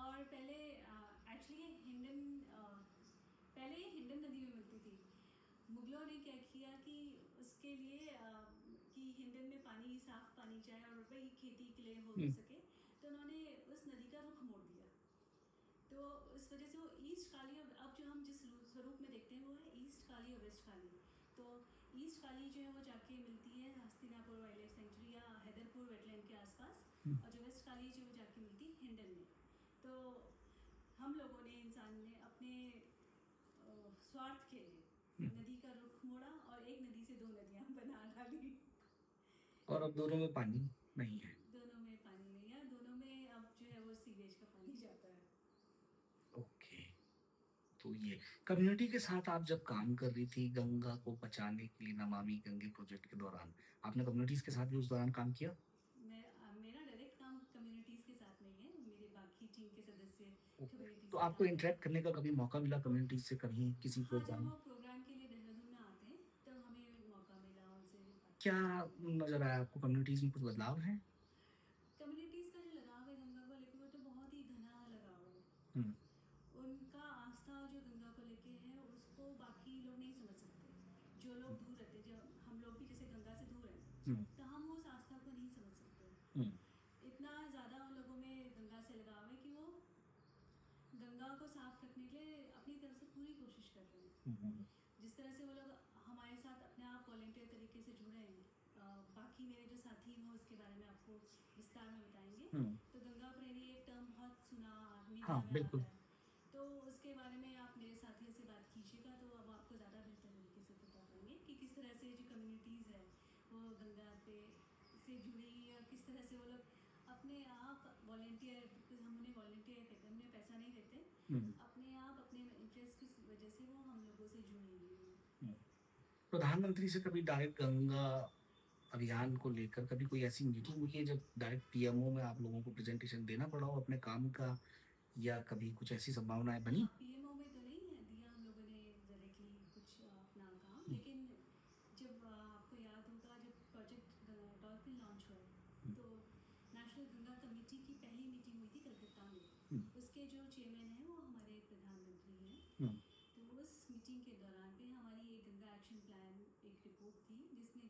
और पहले एक्चुअली हिंडन, पहले ये हिंडन नदी में मिलती थी। मुगलों ने क्या किया कि उसके लिए कि हिंडन में पानी, साफ पानी चाहे और वही खेती के लिए हो हम्म। सके, तो उन्होंने उस नदी का रुख मोड़ दिया। तो इस वजह से वो ईस्ट काली, अब जो हम जिस स्वरूप में देखते हैं वो है ईस्ट काली और वेस्ट काली। तो ईस्ट काली जो है वो जाके मिलती है हस्तिनापुर वाइल्ड लाइफ सेंचुरी या हैदरपुर वेटलैंड के आसपास, हम्म। और जो वेस्ट काली जो वो जाके मिलती है हिंडन में। तो हम लोगों ने, इंसान ने अपने स्वार्थ के लिए हम्म। नदी का रुख मोड़ा और एक नदी से दो नदियाँ बना डाली। और अब दोनों में पानी नहीं है। दोनों में पानी नहीं है, दोनों में अब जो है वो सीवेज का पानी जाता है। ओके। तो ये कम्युनिटी के साथ आप जब काम कर रही थी गंगा को बचाने के लिए नमामि गंगे प्रोजेक्ट के दौरान आपने कम्युनिटीज के साथ भी उस दौरान काम किया। मेरा डायरेक्ट काम कम्युनिटीज़ के साथ नहीं है, मेरे बाकी टीम के सदस्य ओके। कम्युनिटी तो से आपको काम करते इंटरेक्ट हैं। करने का कभी मौका मिला कम्युनिटीज से कभी किसी हाँ, जब प्रोग्राम। वो प्रोग्राम के लिए देहरादून में आते हैं तब हमें मौका मिला उनसे क्या बातचीत करने का। नजर आया आपको कम्युनिटीज में कुछ बदलाव है। कम्युनिटीज़ का जो लगाव है गंगा को लेकर, वो तो बहुत ही घना लगाव है। हम्म। उनका आस्था जो गंगा को लेके है उसको बाकी लोग नहीं समझ सकते। जो लोग दूर रहते हैं, जब हम लोग भी जैसे गंगा से दूर हैं, हम्म। तो हम उस आस्था को नहीं समझ सकते। हम्म। इतना ज़्यादा उन लोगों में गंगा से लगाव है कि वो गंगा को साफ रखने के लिए अपनी तरफ से पूरी कोशिश कर रहे हैं। हम्म। जिस तरह से वो लोग हमारे साथ अपने आप वॉलेंटियर तरीके से जुड़े हैं, बाकी मेरे जो साथी हैं वो उसके बारे में आपको विस्तार में बताएंगे। हम्म। तो गंगा प्रेमी एक टर्म बहुत सुना, हाँ मीडिया में आता बिल्कुल। है, तो उसके बारे में आप मेरे साथियों से बात कीजिएगा, तो अब आपको ज़्यादा बेहतर तरीके से बता पाएंगे कि किस तरह से जो कम्युनिटीज़ है वो गंगा पे से जुड़ी, या किस तरह से वो लोग अपने आप वॉलेंटियर, हम उन्हें वॉलेंटियर कहते हैं, उन्हें पैसा नहीं देते, हम्म। अपने आप अपने इंटरेस्ट की वजह से वो हम लोगों से जुड़ी हुई हैं। हम्म। प्रधानमंत्री से कभी डायरेक्ट गंगा अभियान को लेकर कभी कोई ऐसी मीटिंग हुई है जब डायरेक्ट पीएमओ में आप लोगों को प्रेजेंटेशन देना पड़ा हो अपने काम का या कभी कुछ ऐसी संभावनाएं बनी। हाँ, पीएमओ में तो नहीं है दिया हम लोगों ने डायरेक्टली कुछ अपना काम, हम्म। लेकिन जब आपको याद होगा जब प्रोजेक्ट डॉल्फिन लॉन्च हुआ हम्म। तो नेशनल गंगा कमेटी की पहली मीटिंग हुई थी कलकत्ता में। हम्म। उसके जो चेयरमैन हैं वो हमारे प्रधानमंत्री हैं। हम्म। तो उस मीटिंग के दौरान पे हमारी एक गंगा एक्शन प्लान, एक रिपोर्ट थी जिसमें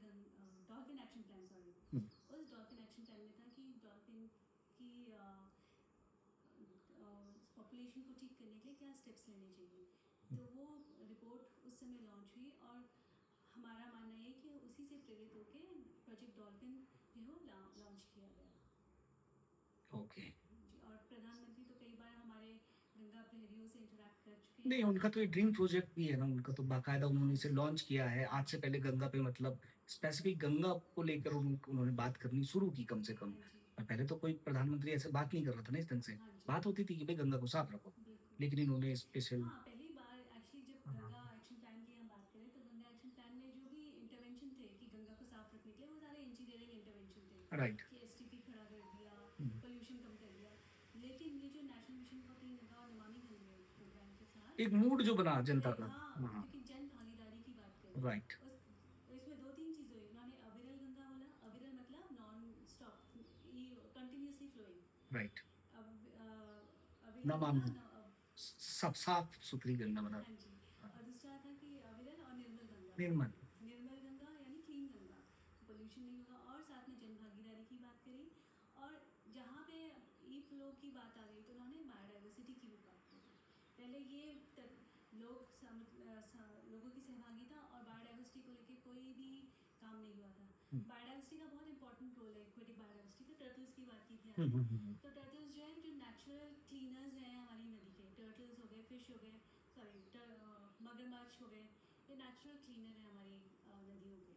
डॉल्फिन एक्शन प्लान, सॉरी, हम्म। उस डॉल्फिन एक्शन प्लान में था कि डॉल्फिन की पॉपुलेशन को ठीक करने के लिए क्या स्टेप्स लेने चाहिए। तो वो रिपोर्ट उस समय लॉन्च हुई और हमारा मानना है कि उसी से प्रेरित होकर प्रोजेक्ट डॉल्फिन जो है वो लॉन्च किया गया। ओके। जी, और प्रधानमंत्री तो कई बार हमारे गंगा प्रहरियों से इंटरेक्ट कर चुके हैं। नहीं, उनका तो ये ड्रीम प्रोजेक्ट भी है ना, उनका तो बाकायदा उन्होंने इसे लॉन्च किया है। आज से पहले गंगा पे मतलब स्पेसिफिक गंगा को लेकर उन्होंने बात करनी शुरू की कम से कम। हाँ जी, और पहले तो कोई प्रधानमंत्री ऐसे बात नहीं कर रहा था ना इस ढंग से। हाँ जी, बात होती थी कि भाई गंगा को साफ रखो। बिल्कुल। लेकिन इन्होंने स्पेशल हाँ, पहली बार एक्चुअली जब गंगा एक्शन प्लान की हम बात करें तो गंगा एक्शन प्लान में जो भी इंटरवेंशन थे कि गंगा को साफ रखने के लिए, वो सारे इंजीनियरिंग इंटरवेंशन थे राइट। कि एसटीपी खड़ा कर दिया, हुँ। पोल्यूशन कम कर दिया। लेकिन ये जो national mission for clean Ganga और नमामि गंगे प्रोग्राम के एक साथ मूड जो बना जनता का। हाँ, हाँ, क्योंकि जन भागीदारी की बात करें, राइट, उस इसमें दो तीन चीज़ हुई। उन्होंने अविरल गंगा बोला, अविरल मतलब non stop, continuously flowing. Right. अविरल बोला नमामि सब साफ-सुथरी गंगा बना। हाँ जी। हाँ, और दूसरा था कि अविरल और निर्मल गंगा। निर्मल। निर्मल गंगा यानी क्लीन गंगा, पोल्यूशन नहीं होगा, और साथ में जन भागीदारी की बात करी। और जहाँ पे ई फ्लो की बात आ गई तो उन्होंने बायोडाइवर्सिटी की भी बात करी। पहले ये लोगों की सहभागिता और बायोडाइवर्सिटी को लेके कोई भी काम नहीं हुआ था। हुँ। बायोडाइवर्सिटी का बहुत इंपॉर्टेंट रोल है, एक्वेटिक बायोडाइवर्सिटी का। टर्टल्स की बात की थी हुँ, आपने, हुँ, हुँ, हुँ। तो टर्टल्स जो है जो नेचुरल क्लीनर्स हैं हमारी नदी के, टर्टल्स हो गए, फिश हो गए, सॉरी मगरमच्छ हो गए, ये नेचुरल क्लीनर है हमारी नदियों के।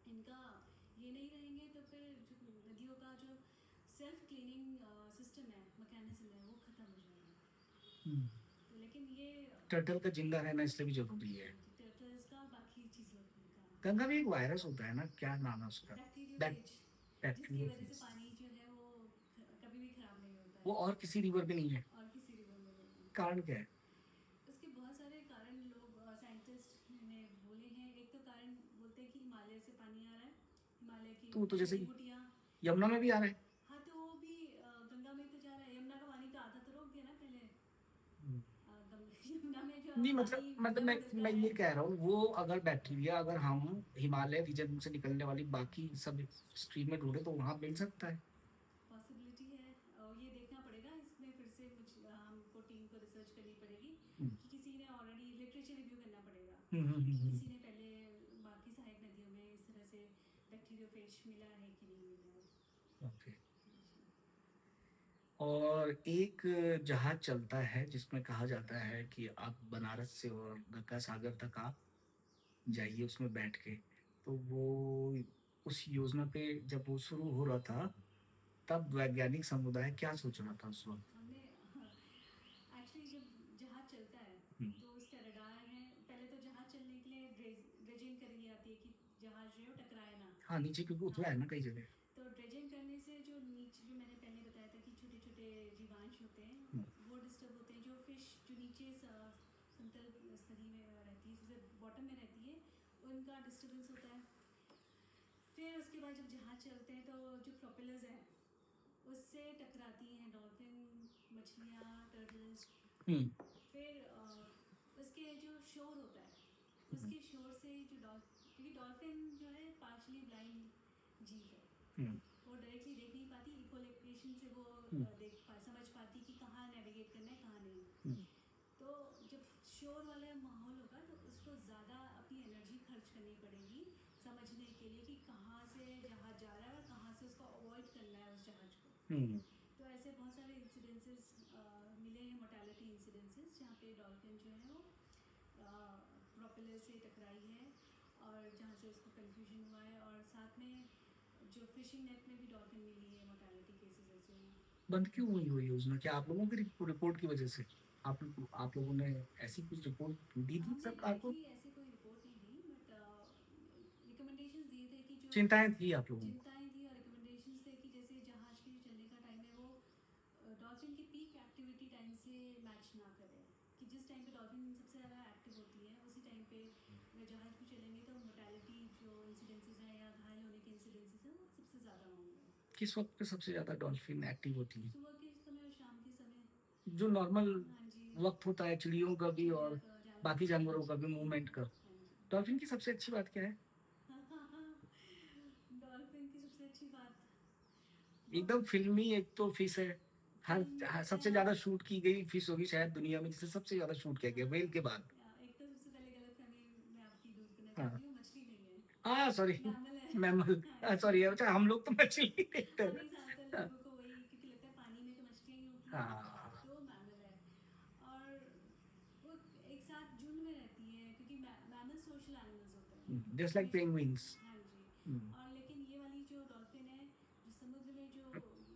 इनका ये नहीं रहेंगे तो फिर जो नदियों का जो सेल्फ क्लीनिंग सिस्टम है, मैकेनिज्म है, वो ख़त्म हो जाएगा। हुँ। तो लेकिन ये टर्टल का ज़िंदा रहना इसलिए भी ज़रूरी है। टर्टल्स का और बाकी चीज़ों का गंगा में एक वायरस होता है ना, क्या नाम है उसका? बैक बैक्टीरियोफेज, जिसकी वजह से बैक्टीरियोफेज। पानी जो है वो कभी भी ख़राब नहीं होता वो है, और किसी रिवर में नहीं है। और किसी रिवर में नहीं है। कारण क्या है? उसके बहुत सारे कारण लोग साइंटिस्ट ने बोले हैं। एक तो कारण बोलते हैं कि हिमालय से पानी आ रहा है, हिमालय की तो वो तो जैसे जड़ी कि बूटियाँ। यमुना में भी आ रहा है। हाँ, तो वो भी गंगा में तो जा रहा है। यमुना का पानी तो आधा तो रोक दिया ना पहले। हुँ। यमुना में जो नहीं पानी मतलब गंगा मैं में मिलता मैं है। ये कह रहा हूँ, वो अगर बैक्टीरिया अगर हम हिमालय रीजन से निकलने वाली बाकी सब स्ट्रीम में ढूँढे तो वहाँ मिल सकता है। पॉसिबिलिटी है, और ये देखना पड़ेगा। इसमें फिर से हमको टीम को रिसर्च करनी पड़ेगी हुँ। कि किसी ने ऑलरेडी लिटरेचर रिव्यू करना पड़ेगा हुँ, हुँ, हुँ, कि हुँ। किसी ने पहले बाकी सहायक नदियों में इस तरह से बैक्टीरियोफेज मिला है कि नहीं मिला है। ओके। और एक जहाज चलता है जिसमें कहा जाता है कि आप बनारस से और गंगा सागर तक आप जाइए उसमें बैठ के। तो वो उस योजना पे जब वो शुरू हो रहा था, तब वैज्ञानिक समुदाय क्या सोच रहा था उस वक़्त? हमने एक्चुअली जब जहाज़ चलता है हुँ। तो उसका रडार है। पहले तो जहाज़ चलने के लिए ड्रेजिंग करी जाती है कि जहाज़ जो है वो टकराए ना। हाँ, नीचे क्योंकि उतला है हाँ, ना कई जगह। तो ड्रेजिंग करने से जो नीचे, जो मैंने पहले बताया था कि छोटे छोटे जीवांश होते हैं, हुँ, वो डिस्टर्ब होते हैं। जो फिश जो नीचे समतल स्थिति में रहती है, सबसे बॉटम में रहती है, उनका डिस्टर्बेंस होता है। फिर उसके बाद जब जहाज़ चलते हैं तो जो प्रोपेलर्स हैं उससे टकराती हैं डॉल्फिन, मछलियाँ, टर्टल्स। हुँ, फिर उसके जो शोर होता है, हुँ, उसके शोर से जो क्योंकि डॉल्फिन जो है पार्शली ब्लाइंड जीव है, हुँ, वो डायरेक्टली देख नहीं पाती। इकोलोकेशन से वो हुँ, समझ पाती कि कहाँ नेविगेट करना है, कहाँ नहीं। हुँ, तो जब शोर वाला माहौल होगा तो उसको ज़्यादा अपनी एनर्जी खर्च करनी पड़ेगी समझने के लिए कि कहाँ से जहाज़ जा रहा है और कहाँ से उसको अवॉइड करना है उस जहाज़ को। हुँ। तो ऐसे बहुत सारे इंसिडेंसेस मिले हैं, मोर्टेलिटी इंसिडेंसेस, जहाँ पे डॉल्फिन जो है वो प्रोपेलर से टकराई है और जहाँ से उसको कंफ्यूजन हुआ है। और साथ में जो फिशिंग नेट में भी डॉल्फिन मिली है, मोर्टेलिटी केसेस ऐसे हुए हैं। बंद क्यों हुई वो योजना? क्या आप लोगों की रिपोर्ट की वजह से? आप लोगों ने ऐसी कुछ रिपोर्ट दी थी हमने सरकार को? डायरेक्टली ऐसी कोई रिपोर्ट नहीं दी, बट रिकमेंडेशंस दिए थे कि जो चिंताएँ थी आप लोगों को? चिंताएं थी, और रिकमेंडेशंस थे कि जैसे जहाज के जो चलने का टाइम है वो डॉल्फिन की पीक एक्टिविटी टाइम से मैच ना करे। कि जिस टाइम पे डॉल्फिन सबसे ज़्यादा एक्टिव होती है उसी टाइम पे अगर जहाज भी चलेंगे तो मोर्टेलिटी जो इंसिडेंसेस हैं या घायल होने के इंसिडेंसेस हैं वो सबसे ज़्यादा होंगे। किस वक़्त पे सबसे ज़्यादा डॉल्फिन एक्टिव होती है? सुबह के समय और शाम के समय। जो नॉर्मल हाँ जी, वक़्त होता है चिड़ियों का भी चिड़िया और का, जानवरों बाकी का, हाँ जानवरों का जी, भी मूवमेंट का। हाँ जी। डॉल्फिन की सबसे अच्छी बात क्या है? डॉल्फिन की सबसे अच्छी बात, वो एकदम फ़िल्मी एक तो फ़िश है। हर फिल्म ह है। सबसे ज़्यादा शूट की गई फ़िश होगी शायद दुनिया में जिसे सबसे ज़्यादा शूट किया गया व्हेल के बाद। एक तो सबसे पहले गलतफहमी मैं आपकी दूर करना हाँ। चाहती हूँ, मछली नहीं है, सॉरी मैमल है। मैमल हाँ जी। सॉरी अच्छा हम लोग तो मछली देखते हाँ, हैं नहीं, ज़्यादातर ना। लोगों को वही, क्योंकि लगता है पानी में तो मछलियाँ ही होती हैं, हाँ, तो मैमल है। सोशल एनिमल्स होते हैं। जस्ट लाइक हमेशा पेंगुइन्स। हाँ जी। हम्म। और लेकिन ये वाली जो डॉल्फिन है, जो समुद्र में जो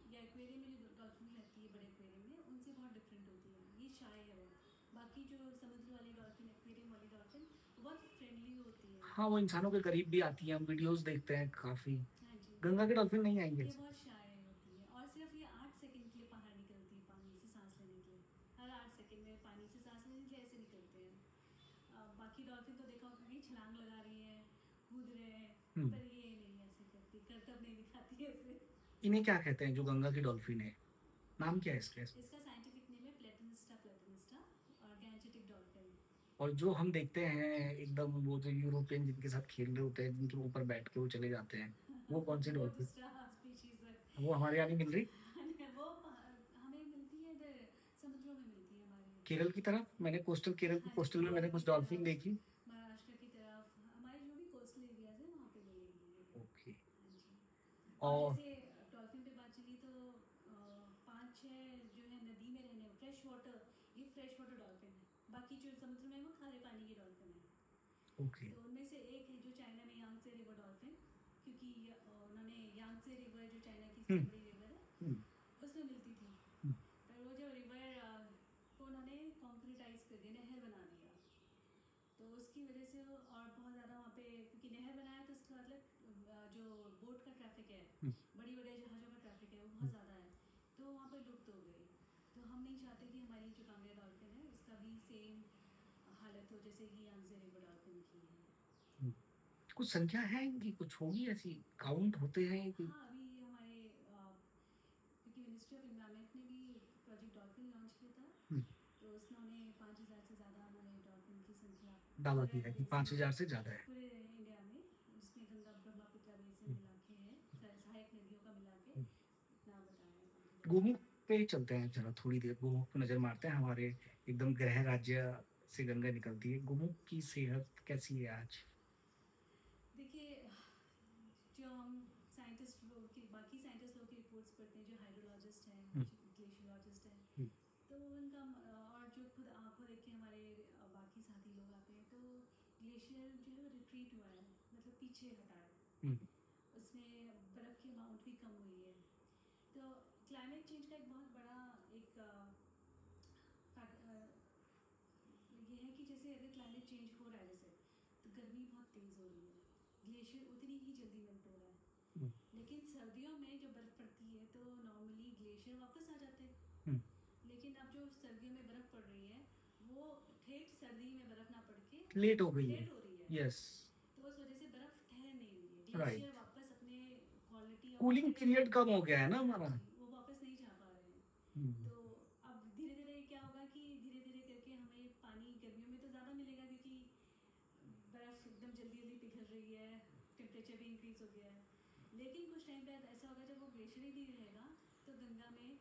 या एक्वेरियम में जो डॉल्फिन रहती है बड़े एक्वेरियम में, उनसे बहुत डिफरेंट होती है। ये शाय है वो। बाकी जो समुद्र वाली डॉल्फिन, एक्वेरियम वाली डॉल्फिन, वो बहुत फ्रेंडली होती है। हाँ, वो इंसानों के करीब भी आती है, हम वीडियोस देखते हैं काफी। हाँ जी। गंगा के डॉल्फिन नहीं आएंगे ये ऐसे। बहुत शाय होती है और सिर्फ ये 8 सेकंड के लिए बाहर निकलती है पानी से सांस लेने के लिए। हर 8 सेकंड में पानी से सांस लेने के लिए ऐसे निकलते हैं। बाकी डॉल्फिन तो देखा होगा कि छलांग लगा रही है, कूद रहे हैं, हम्म। पर ये नहीं ऐसे करती, करतब नहीं दिखाती ऐसे। इन्हें क्या कहते हैं जो गंगा की डॉल्फिन है? नाम क्या है इसका? इसका साइंटिफिक नेम है प्लेटनिस्टा प्लेटनिस्टा और गैंजेटिक डॉल्फिन। और जो हम देखते हैं एकदम, वो जो यूरोपियन जिनके साथ खेल रहे होते हैं, जिनके ऊपर बैठ के वो चले जाते हैं, वो कौन सी वो डॉल्फिन? दूसरा स्पीशीज है। वो हमारे यहाँ नहीं मिल रही? वो हमें मिलती है इधर, समुद्रों में मिलती है हमारे। केरल की तरफ मैंने कोस्टल, केरल की हाँ जी, कोस्टल में मैंने केरल की कुछ डॉल्फिन तरफ, देखी। महाराष्ट्र की तरफ, हमारे जो भी कोस्टल एरियाज है वहाँ पे मिलेगी ये। ओके। हाँ जी। और और जैसे डॉल्फिन पे बात चली तो 5-6 जो है नदी में रहने फ्रेश वाटर, ये फ्रेश वाटर डॉल्फिन है। बाकी जो समुद्र में है वो खारे पानी की डॉल्फिन है। ओके। तो उनमें से एक है जो चाइना में यांगसे रिवर डॉल्फिन, क्योंकि उन्होंने यांगसे रिवर जो चाइना की सबसे हम्म। बड़ी रिवर है हम्म। उसमें मिलती थी। हम्म। पर वो जो रिवर को उन्होंने कॉन्क्रीटाइज कर दिया, नहर बना दिया। तो उसकी वजह से और बहुत ज़्यादा वहाँ पे, क्योंकि नहर बनाया तो उसका मतलब जो बोट का ट्रैफिक है, हम्म। बड़ी बड़े जहाज़ों का ट्रैफिक है वो बहुत हम्म। ज़्यादा है, तो वहाँ पे लुप्त हो गई। तो हम नहीं चाहते कि हमारी जो कांगड़ा डॉल्फिन है उसका भी सेम हालत हो जैसे कि यांगजे रिवर डॉल्फिन की है। हम्म। कुछ संख्या है इनकी, कुछ होगी ऐसी, काउंट होते हैं कि? हाँ, अभी हमारे क्योंकि मिनिस्ट्री ऑफ इन्वायरमेंट ने भी प्रोजेक्ट डॉल्फिन लॉन्च किया था, हम्म। तो उसने 5,000 से ज़्यादा हमारे डॉल्फिन की संख्या दावा पूरे किया है कि बेसिन 5,000 से ज्यादा है। पूरे इंडिया में, जिसमें गंगा ब्रह्मपुत्र बेसिन हम्म। मिला के है, सहायक नदियों का मिला के हम्म। इतना बताया है 5,000 से गोमुख ज़्यादा। पे चलते हैं जरा, थोड़ी देर गोमुख पे नजर मारते हैं। हमारे एकदम गृह राज्य से गंगा निकलती है। गोमुख की सेहत कैसी है आज? देखिए, जो हम साइंटिस्ट लोग की, बाकी साइंटिस्ट लोग की रिपोर्ट्स पढ़ते हैं, जो हाइड्रोलॉजिस्ट हैं, हम्म। ग्लेशियोलॉजिस्ट हैं, हम्म। तो उनका और जो खुद आंखों देख के हमारे बाकी साथी लोग आते हैं, तो ग्लेशियर जो है वो रिट्रीट हुआ है, मतलब पीछे हटा है। हम्म। उसमें बर्फ़ की अमाउंट भी कम हुई है। तो क्लाइमेट चेंज का एक बहुत बड़ा एक ये है कि जैसे अगर क्लाइमेट चेंज हो रहा है जैसे, तो गर्मी बहुत तेज़ हो रही है, ग्लेशियर उतनी ही जल्दी मेल्ट हो रहा है। हम्म। लेकिन सर्दियों में जो बर्फ़ पड़ती है तो नॉर्मली ग्लेशियर वापस आ जाते हैं। हम्म। लेकिन अब जो सर्दियों में बर्फ़ पड़ रही है वो ठेठ सर्दी में बर्फ़ ना पड़ के लेट हो गई है। लेट हो रही है, यस। तो उस वजह से बर्फ़ ठहर नहीं रही है, ग्लेशियर राइट। वापस अपने quality of cooling ice period में, कम हो गया है ना हाँ हमारा। जी, वो वापस नहीं जा पा रहे हैं। हम्म। तो अब धीरे धीरे क्या होगा कि धीरे धीरे करके हमें पानी गर्मियों में तो ज़्यादा मिलेगा, क्योंकि बर्फ़ एकदम जल्दी जल्दी पिघल रही है, टेम्परेचर भी इंक्रीज़ हो गया है। लेकिन कुछ टाइम बाद ऐसा होगा जब वो ग्लेशियर ही नहीं रहेगा, तो गंगा में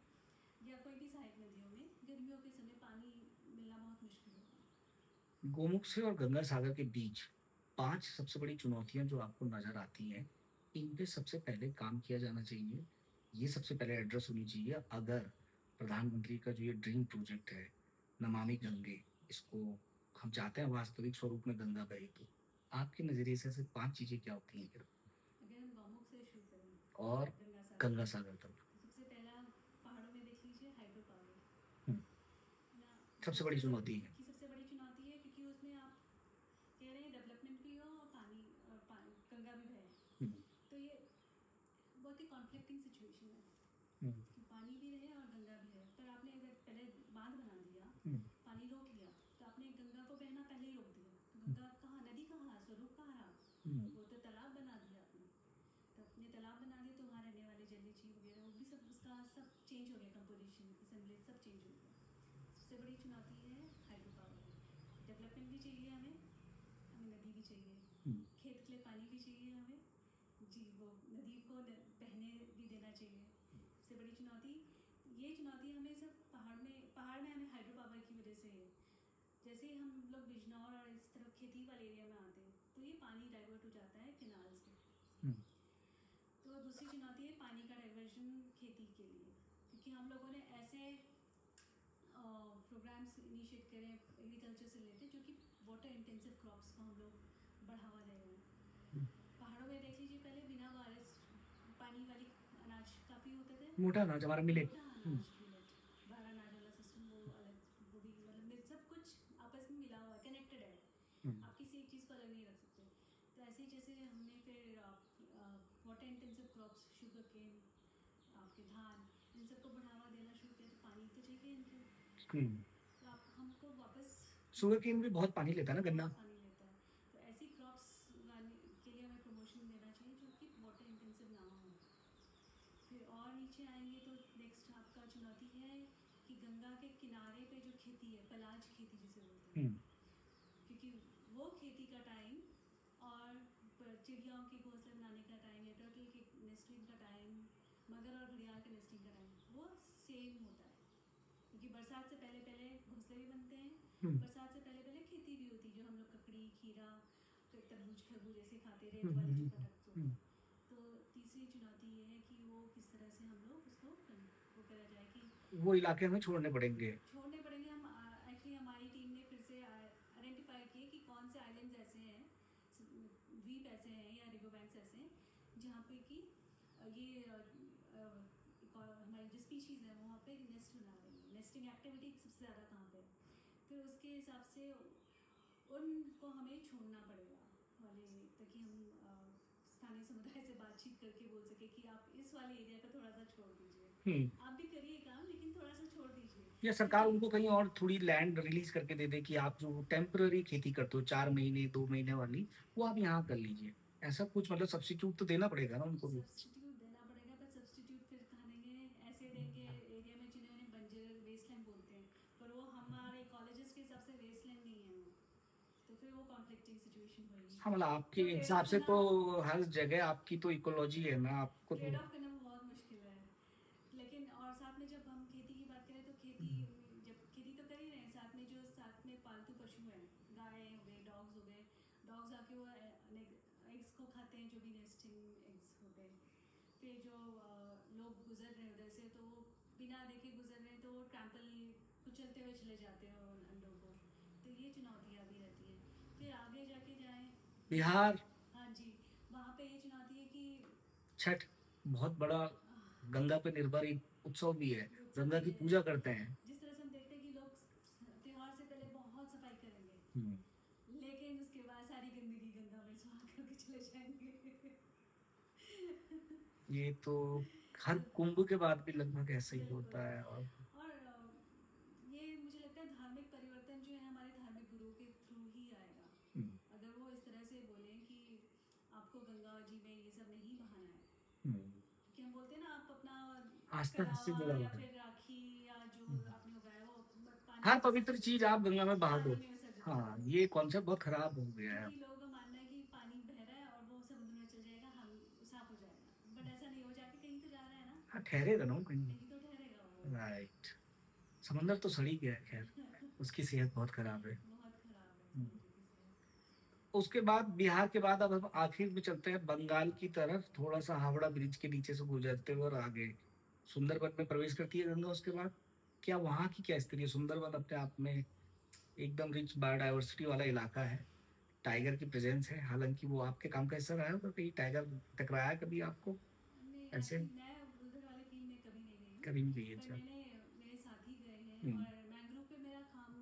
या कोई भी सहायक नदियों में गर्मियों के समय पानी मिलना बहुत मुश्किल होगा। गोमुख से और गंगा सागर के बीच 5 सबसे बड़ी चुनौतियां जो आपको नजर आती हैं, इन पे सबसे पहले काम किया जाना चाहिए। ये सबसे पहले एड्रेस होनी चाहिए अगर प्रधानमंत्री का जो ये ड्रीम प्रोजेक्ट है, नमामि गंगे, इसको हम चाहते हैं वास्तविक स्वरूप में गंगा बहे, तो आपके नजरिए से ऐसे 5 चीजें क्या होती हैं फिर? अगर हम गौमुख से शुरू करें और गंगा सागर गंगा तक, सागर तक। तो सबसे पहला पहाड़ों में देख लीजिए हाइड्रो पावर हम्म। ना, सबसे बड़ी जैसे चुनौती है। कि सबसे बड़ी चुनौती है, क्योंकि उसमें आप कह रहे हैं डेवलपमेंट भी हो और पानी गंगा भी बहे, हम्म। तो ये बहुत ही कॉन्फ्लिक्टिंग सिचुएशन है हम्म। कि पानी भी रहे और गंगा भी रहे। पर आपने अगर पहले बांध बना दिया, हम्म। पानी रोक लिया, तो आपने गंगा को बहना पहले ही रोक दिया, तो गंगा कहाँ, नदी कहाँ, स्वरूप कहाँ रहा? हम्म। वो तो तालाब बना दिया आपने। तो अपने तालाब बना दिए तो वहाँ रहने वाले जलीय जीव वगैरह वो भी सब, उसका सब चेंज हो गया, कंपोजिशन असेंबलेज सब चेंज हो गया। सबसे बड़ी चुनौती है हाइड्रो पावर। डेवलपमेंट भी चाहिए हमें, हमें नदी भी चाहिए, हम्म। खेत के लिए पानी भी चाहिए हमें, जी वो नदी को बहने भी देना चाहिए। सबसे बड़ी चुनौती, ये चुनौती हमें सब पहाड़ में हमें हाइड्रो पावर की वजह से है। जैसे ही हम लोग बिजनौर और इस तरफ खेती वाले एरिया में आते हैं, तो ये पानी डाइवर्ट हो जाता है केनाल से। हम्म। तो दूसरी चुनौती है पानी का डाइवर्जन खेती के लिए, क्योंकि हम लोगों ने ऐसे प्रोग्राम्स इनिशिएट करें एग्रीकल्चर से रिलेटेड जो कि वाटर इंटेंसिव क्रॉप्स को हम लोग बढ़ावा दे रहे हैं। हम्म, पहाड़ों में देख लीजिए, पहले बिना बारिश पानी वाली अनाज काफ़ी होते थे। मोटा अनाज हमारा मिलेट। मोटा अनाज मिलेट, बारह अनाज वाला सिस्टम, वो अलग, वो भी मतलब सब कुछ आपस में मिला हुआ है, कनेक्टेड है। हम्म, आप किसी एक चीज़ को अलग नहीं रख सकते। तो ऐसे ही जैसे हमने फिर water intensive crops, sugarcane, आपके धान, इन सबको बढ़ावा देना शुरू किया, तो पानी तो चाहिए इनको। हम्म। तो आप हमको वापस शुगर केन भी बहुत पानी लेता है ना, गन्ना। बहुत पानी लेता है। तो ऐसी क्रॉप्स उगाने के लिए हमें प्रमोशन देना चाहिए जो कि वाटर इंटेंसिव ना हो। फिर और नीचे आएंगे तो नेक्स्ट आपका चुनौती है कि गंगा के किनारे पे जो खेती है, पलाज खेती जिसे बोलते हैं, हम्म, क्योंकि वो खेती का टाइम और चिड़ियाओं के घोंसले बनाने का टाइम या टर्टल के नेस्टिंग का टाइम, मगर और घड़ियाल के नेस्टिंग का टाइम वो सेम होता है। क्योंकि बरसात से पहले पहले घोंसले भी बनते हैं, हम्म, बरसात से पहले पहले खेती भी होती है, जो हम लोग ककड़ी, खीरा, तरबूज, खरबूज ऐसे खाते, हम्म, रेत वाले जो प्रोडक्ट्स होते हम्म। हैं। तो तीसरी चुनौती ये है कि वो किस तरह से हम लोग उसको वो करा जाए कि वो इलाके हमें छोड़ने पड़ेंगे। छोड़ने पड़ेंगे। हम एक्चुअली हमारी टीम ने फिर से आइडेंटिफाई किए कि कौन से आइलैंड्स ऐसे हैं, द्वीप ऐसे हैं या रिवर बैंक्स ऐसे हैं जहाँ पे कि ये हमारी जो स्पीशीज़ है वहाँ पे नेस्ट बना रही है, नेस्टिंग एक्टिविटी सबसे ज़्यादा कहाँ पे है। फिर उसके हिसाब से उनको हमें छोड़ना पड़ेगा वाले, ताकि हम स्थानीय समुदाय से बातचीत करके बोल सके कि आप इस वाले एरिया का थोड़ा सा छोड़ दीजिए, हम्म। आप भी करिए काम लेकिन थोड़ा सा छोड़ दीजिए। या सरकार क्योंकि उनको कहीं और थोड़ी लैंड रिलीज करके दे दे कि आप जो टेम्पररी खेती करते हो 4 महीने 2 महीने वाली, वो आप यहाँ कर लीजिए। ऐसा कुछ मतलब सब्स्टिट्यूट तो देना पड़ेगा ना उनको भी। सब्सटीट्यूट देना पड़ेगा, पर सब्सटीट्यूट फिर कहाँ देंगे? ऐसे देंगे एरिया में जिन्हें बंजर वेस्टलैंड बोलते हैं, पर वो हमारे कॉलेजेस के हिसाब से वेस्टलैंड नहीं है वो। तो फिर वो कॉन्फ्लिक्टिंग सिचुएशन होगी। हाँ मतलब आपके तो ट्रेड हिसाब ऑफ से करना, तो हर जगह आपकी तो इकोलॉजी है ना, आपको तो। ट्रेड ऑफ करना बहुत मुश्किल है। लेकिन और साथ में जब हम खेती की बात करें तो खेती, जब खेती तो कर ही रहे हैं, साथ में जो साथ में पालतू पशु हैं, गाय हो गए, डॉग्स हो गए, डॉग्स आके वो एग्स को खाते हैं, जो भी नेस्टिंग एग्स हो गए। फिर जो लोग गुजर रहे हैं उधर से, तो वो बिना देखे गुजर रहे हैं, तो वो ट्रैम्पल कुचलते हुए चले जाते हैं उन अंडों को। तो ये चुनौतियाँ भी रहती हैं। फिर आगे जाके जाएँ, बिहार हाँ जी, वहाँ पे ये चुनौती है कि छठ बहुत बड़ा गंगा पे निर्भर एक उत्सव भी है। उत्सव गंगा भी की है। पूजा करते हैं। जिस तरह से हम देखते हैं कि लोग त्योहार से पहले बहुत सफाई करेंगे, हम्म। लेकिन उसके बाद सारी गंदगी गंगा में सुहा करके चले जाएंगे। ये तो हर तो कुंभ के बाद भी लगभग ऐसा ही बिल्कुल। होता है। और और ये मुझे लगता है धार्मिक परिवर्तन जो है हमारे धार्मिक गुरुओं के थ्रू ही आएगा। हम्म, अगर वो इस तरह से बोलें कि आपको गंगा जी में ये सब नहीं बहाना है, हम्म। कि हम बोलते हैं ना, आप अपना आस्था से कलावा जुड़ा या हुआ है। फिर राखी या जो हम्म। आपने उगाया वो पानी हर में पवित्र चीज आप गंगा में बहा दो। पानी में विसर्जित कर हाँ, दो। ये कॉन्सेप्ट बहुत खराब हो गया है। क्योंकि लोगों का मानना है कि पानी बह रहा है और वो समुद्र में चल जाएगा, हम साफ हो जाएगा, बट ऐसा नहीं हो, जाके कहीं तो जा रहा है ना, हाँ, ठहरेगा ना वो कहीं। कहीं तो ठहरेगा वो। राइट। समंदर तो सड़ ही गया है, खैर उसकी सेहत बहुत खराब है। बहुत खराब है हम्म। समुद्र की सेहत। उसके बाद बिहार के बाद अब हम आखिर में चलते हैं बंगाल की तरफ, थोड़ा सा हावड़ा ब्रिज के नीचे से गुजरते हुए और आगे सुंदरबन में प्रवेश करती है गंगा। उसके बाद क्या वहाँ की क्या स्थिति है? सुंदरबन अपने आप में एकदम रिच बायोडाइवर्सिटी वाला इलाका है। टाइगर की प्रेजेंस है, हालांकि वो आपके काम का हिस्सा रहा होगा, कहीं टाइगर टकराया कभी आपको? नहीं, ऐसे एक्चुअली मैं उधर वाले फील्ड में कभी नहीं गई हूँ, कभी नहीं गई है? पर अच्छा। मैंने, मेरे साथी गए हैं, हम्म, और मैंग्रोव पे मेरा काम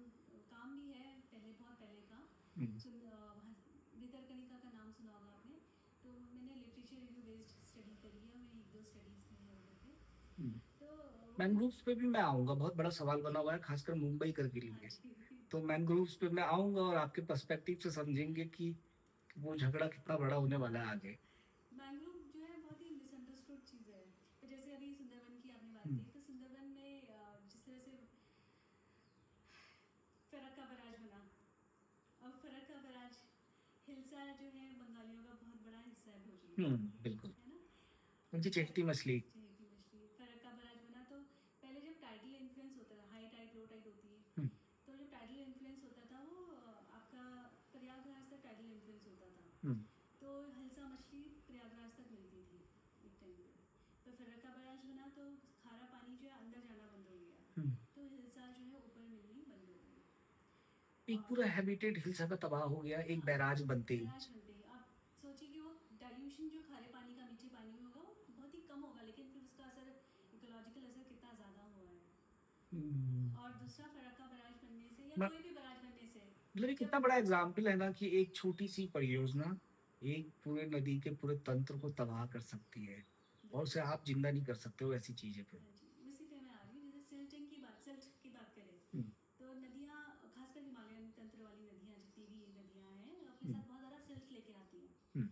काम भी है, पहले बहुत पहले का। हम्म, वहाँ भितरकनिका का नाम सुना होगा आपने। तो मैंने लिटरेचर रिव्यू बेस्ड स्टडी करी है, मेरी एक दो स्टडीज़ की है उधर पे। हम्म। तो मैनग्रोव्स पे भी मैं आऊंगा, बहुत बड़ा सवाल बना हुआ है खासकर मुंबई कर के हाँ लिए। जी। तो मैनग्रोव्स पे मैं आऊंगा और आपके पर्सपेक्टिव से समझेंगे कि वो झगड़ा कितना बड़ा होने वाला है आगे। मैंग्रोव जो है बहुत ही मिसअंडरस्टूड चीज़ है। तो जैसे अभी सुंदरबन की आपने बात हम्म, की, तो सुंदरबन में जिस तरह से फरक्का बराज बना, अब फरक्का बराज, हिल्सा जो है बंगालियों का बहुत बड़ा हिस्सा है भोजली का, बिल्कुल। है ना। उनकी चेहती मछली। चहेती मछली, फरक्का बराज बना, तो पहले जब टाइडल इन्फ्लुएंस होता था, हाई टाइड लो टाइड होती है, हम्म, तो जब टाइडल इन्फ्लुएंस होता था वो आपका प्रयागराज तक टाइडल इन्फ्लुएंस होता था। हम्म, तो हल्सा मछली प्रयागराज तक मिलती थी एक टाइम पे। तो फरक्का बराज बना तो खारा पानी जो है अंदर जाना बंद हो गया, हम्म, तो हिल्सा जो है ऊपर मिलनी बंद हो गई। एक पूरा हैबिटेट हिल्स अगर तबाह हो गया एक हाँ, बैराज बनते ही। बैराज बनते ही आप सोचिए कि वो डाइल्यूशन जो खारे पानी का मीठे पानी में होगा वो बहुत ही कम होगा, लेकिन फिर उसका असर, इकोलॉजिकल असर कितना ज़्यादा हुआ है। हम्म, और दूसरा फराक्का बराज बनने से या म- कोई भी बराज बनने से, मतलब एक कितना जब बड़ा एग्जाम्पल है ना कि एक छोटी सी परियोजना एक पूरे नदी के पूरे तंत्र को तबाह कर सकती है और उसे बिल्कुल, आप जिंदा नहीं कर सकते हो ऐसी चीजें पे। हाँ जी, उसी पे मैं आ रही हूँ। जैसे सिल्ट की बात करें, हम्म, तो नदियाँ, खासकर हिमालयन तंत्र वाली नदियाँ, जितनी भी नदियाँ हैं, अपने हम्म, साथ बहुत ज़्यादा सिल्ट लेके आती हैं। हम्म,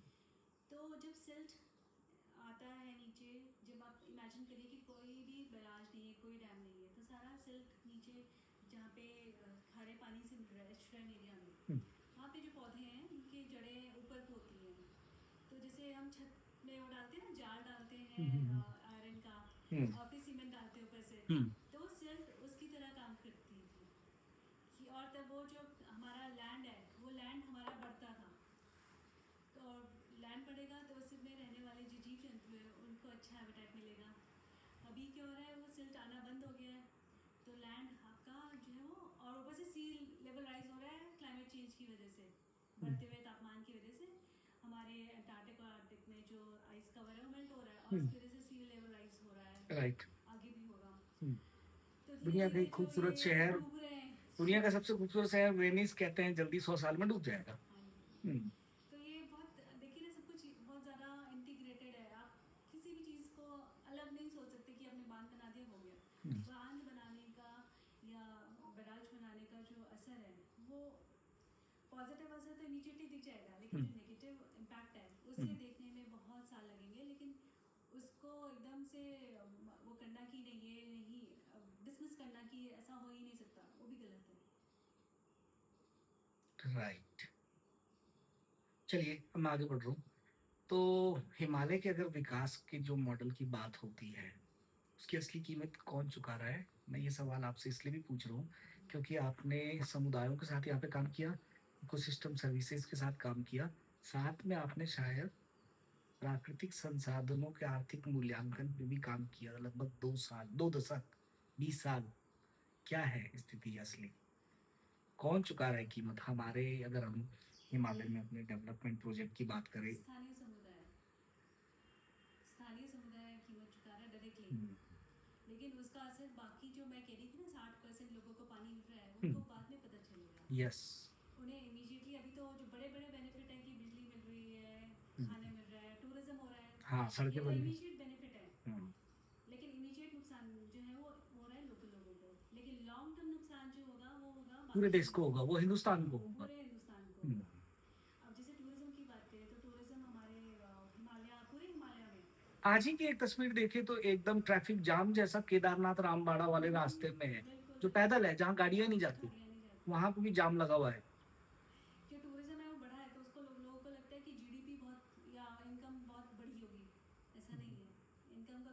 तो जब सिल्ट आता है नीचे, जब आप इमेजिन करिए कि कोई भी बैराज नहीं है, कोई डैम नहीं है, तो सारा सिल्ट नीचे, जहाँ पे खारे पानी से रेस्टोरेंट एरिया में, हम्म, वहाँ पे जो पौधे हैं उनकी जड़ें ऊपर को होती हैं। तो जैसे हम छत में वो डालते हैं ना, जाल डालते हैं हम्म, आयरन का, हम्म, और फिर सीमेंट डालते हैं ऊपर से, हम्म, तो सिल्ट उसकी तरह काम करती थी और तब वो जो हमारा लैंड है, वो लैंड हमारा बढ़ता था। तो लैंड बढ़ेगा तो उसमें रहने वाले जो जीव जंतु हैं उनको अच्छा हैबिटेट मिलेगा। अभी क्या हो रहा है, वो सिल्ट आना बंद हो गया है, तो लैंड आपका जो है वो, और ऊपर से सी लेवल राइज हो रहा है क्लाइमेट चेंज की वजह से, हम्म, बढ़ते हुए तापमान की वजह से। हमारे अंटार्कटिक और आर्कटिक में जो आइस कवर है वो मेल्ट हो रहा है, और हम्म, उसकी वजह से सी लेवल राइज हो रहा है, राइट। आगे भी होगा। हम्म, तो धीरे दुनिया का धीरे एक जो खूबसूरत ये शहर, डूब रहे हैं। दुनिया का सबसे खूबसूरत शहर वेनिस कहते हैं जल्दी 100 साल में डूब जाएगा। हाँ जी। हम्म, तो ये बहुत, देखिए ना, सब कुछ बहुत ज़्यादा इंटीग्रेटेड है। आप किसी भी चीज़ को अलग नहीं सोच सकते कि आपने बांध बना दिया, हो गया। हम्म, बांध बनाने का या बैराज बनाने का जो असर है, वो पॉजिटिव असर तो इमीडिएटली दिख जाएगा, लेकिन हम्म, जो नेगेटिव इम्पैक्ट है उसे हम्म, देखने में बहुत साल लगेंगे। लेकिन उसको एकदम से वो करना कि नहीं, ये नहीं, डिसमिस करना कि ऐसा हो ही नहीं सकता, वो भी गलत है। राइट। चलिए अब मैं आगे बढ़ रहा हूँ। तो हिमालय के अगर विकास के जो मॉडल की बात होती है उसकी असली कीमत कौन चुका रहा है? मैं ये सवाल आपसे इसलिए भी पूछ रहा हूँ क्योंकि आपने समुदायों के साथ यहाँ पे काम किया, इकोसिस्टम सर्विसेज के साथ काम किया, साथ में आपने शायद प्राकृतिक संसाधनों के आर्थिक मूल्यांकन पे भी काम किया, लगभग 2 साल, 2 दशक, 20 साल। क्या है स्थिति असली? कौन चुका रहा है कीमत हमारे, अगर हम हिमालय में अपने डेवलपमेंट प्रोजेक्ट की बात करें? स्थानीय समुदाय, स्थानीय समुदाय कीमत चुका रहा है डायरेक्टली। हम्म, लेकिन उसका असर बाकी, जो मैं कह रही थी ना, 60% लोगों को पानी मिल रहा है, उनको बाद में पता चलेगा। यस। उन्हें इमीडिएटली अभी तो जो बड़े बड़े बेनिफिट है कि बिजली मिल रही है, खाने मिल रहा है, टूरिज्म हो रहा है, हाँ, ये सड़कें तो बन गई। इमीडिएट बेनिफिट है। हम्म, लेकिन इमीडिएट नुकसान जो है वो हो रहा है लोकल लोगों को, लेकिन लॉन्ग टर्म नुकसान जो होगा वो होगा पूरे बाकी देश को होगा, वो हिंदुस्तान को होगा। पूरे हिंदुस्तान को हम्म। होगा। अब जैसे टूरिज्म की बात करें, तो टूरिज्म हमारे हिमालय, पूरे हिमालय में। आज ही की एक तस्वीर देखे तो एकदम ट्रैफिक जाम जैसा केदारनाथ रामबाड़ा वाले रास्ते में है, बिल्कुल जो बिल्कुल। पैदल है, जहाँ गाड़ियां नहीं जाती, गाड़ियाँ नहीं जाती। वहां पे भी जाम लगा हुआ है। जो टूरिज्म है वो बढ़ा है, तो उसको लोगों को लगता है कि जीडीपी बहुत या इनकम बहुत बड़ी होगी। ऐसा नहीं है। इनकम का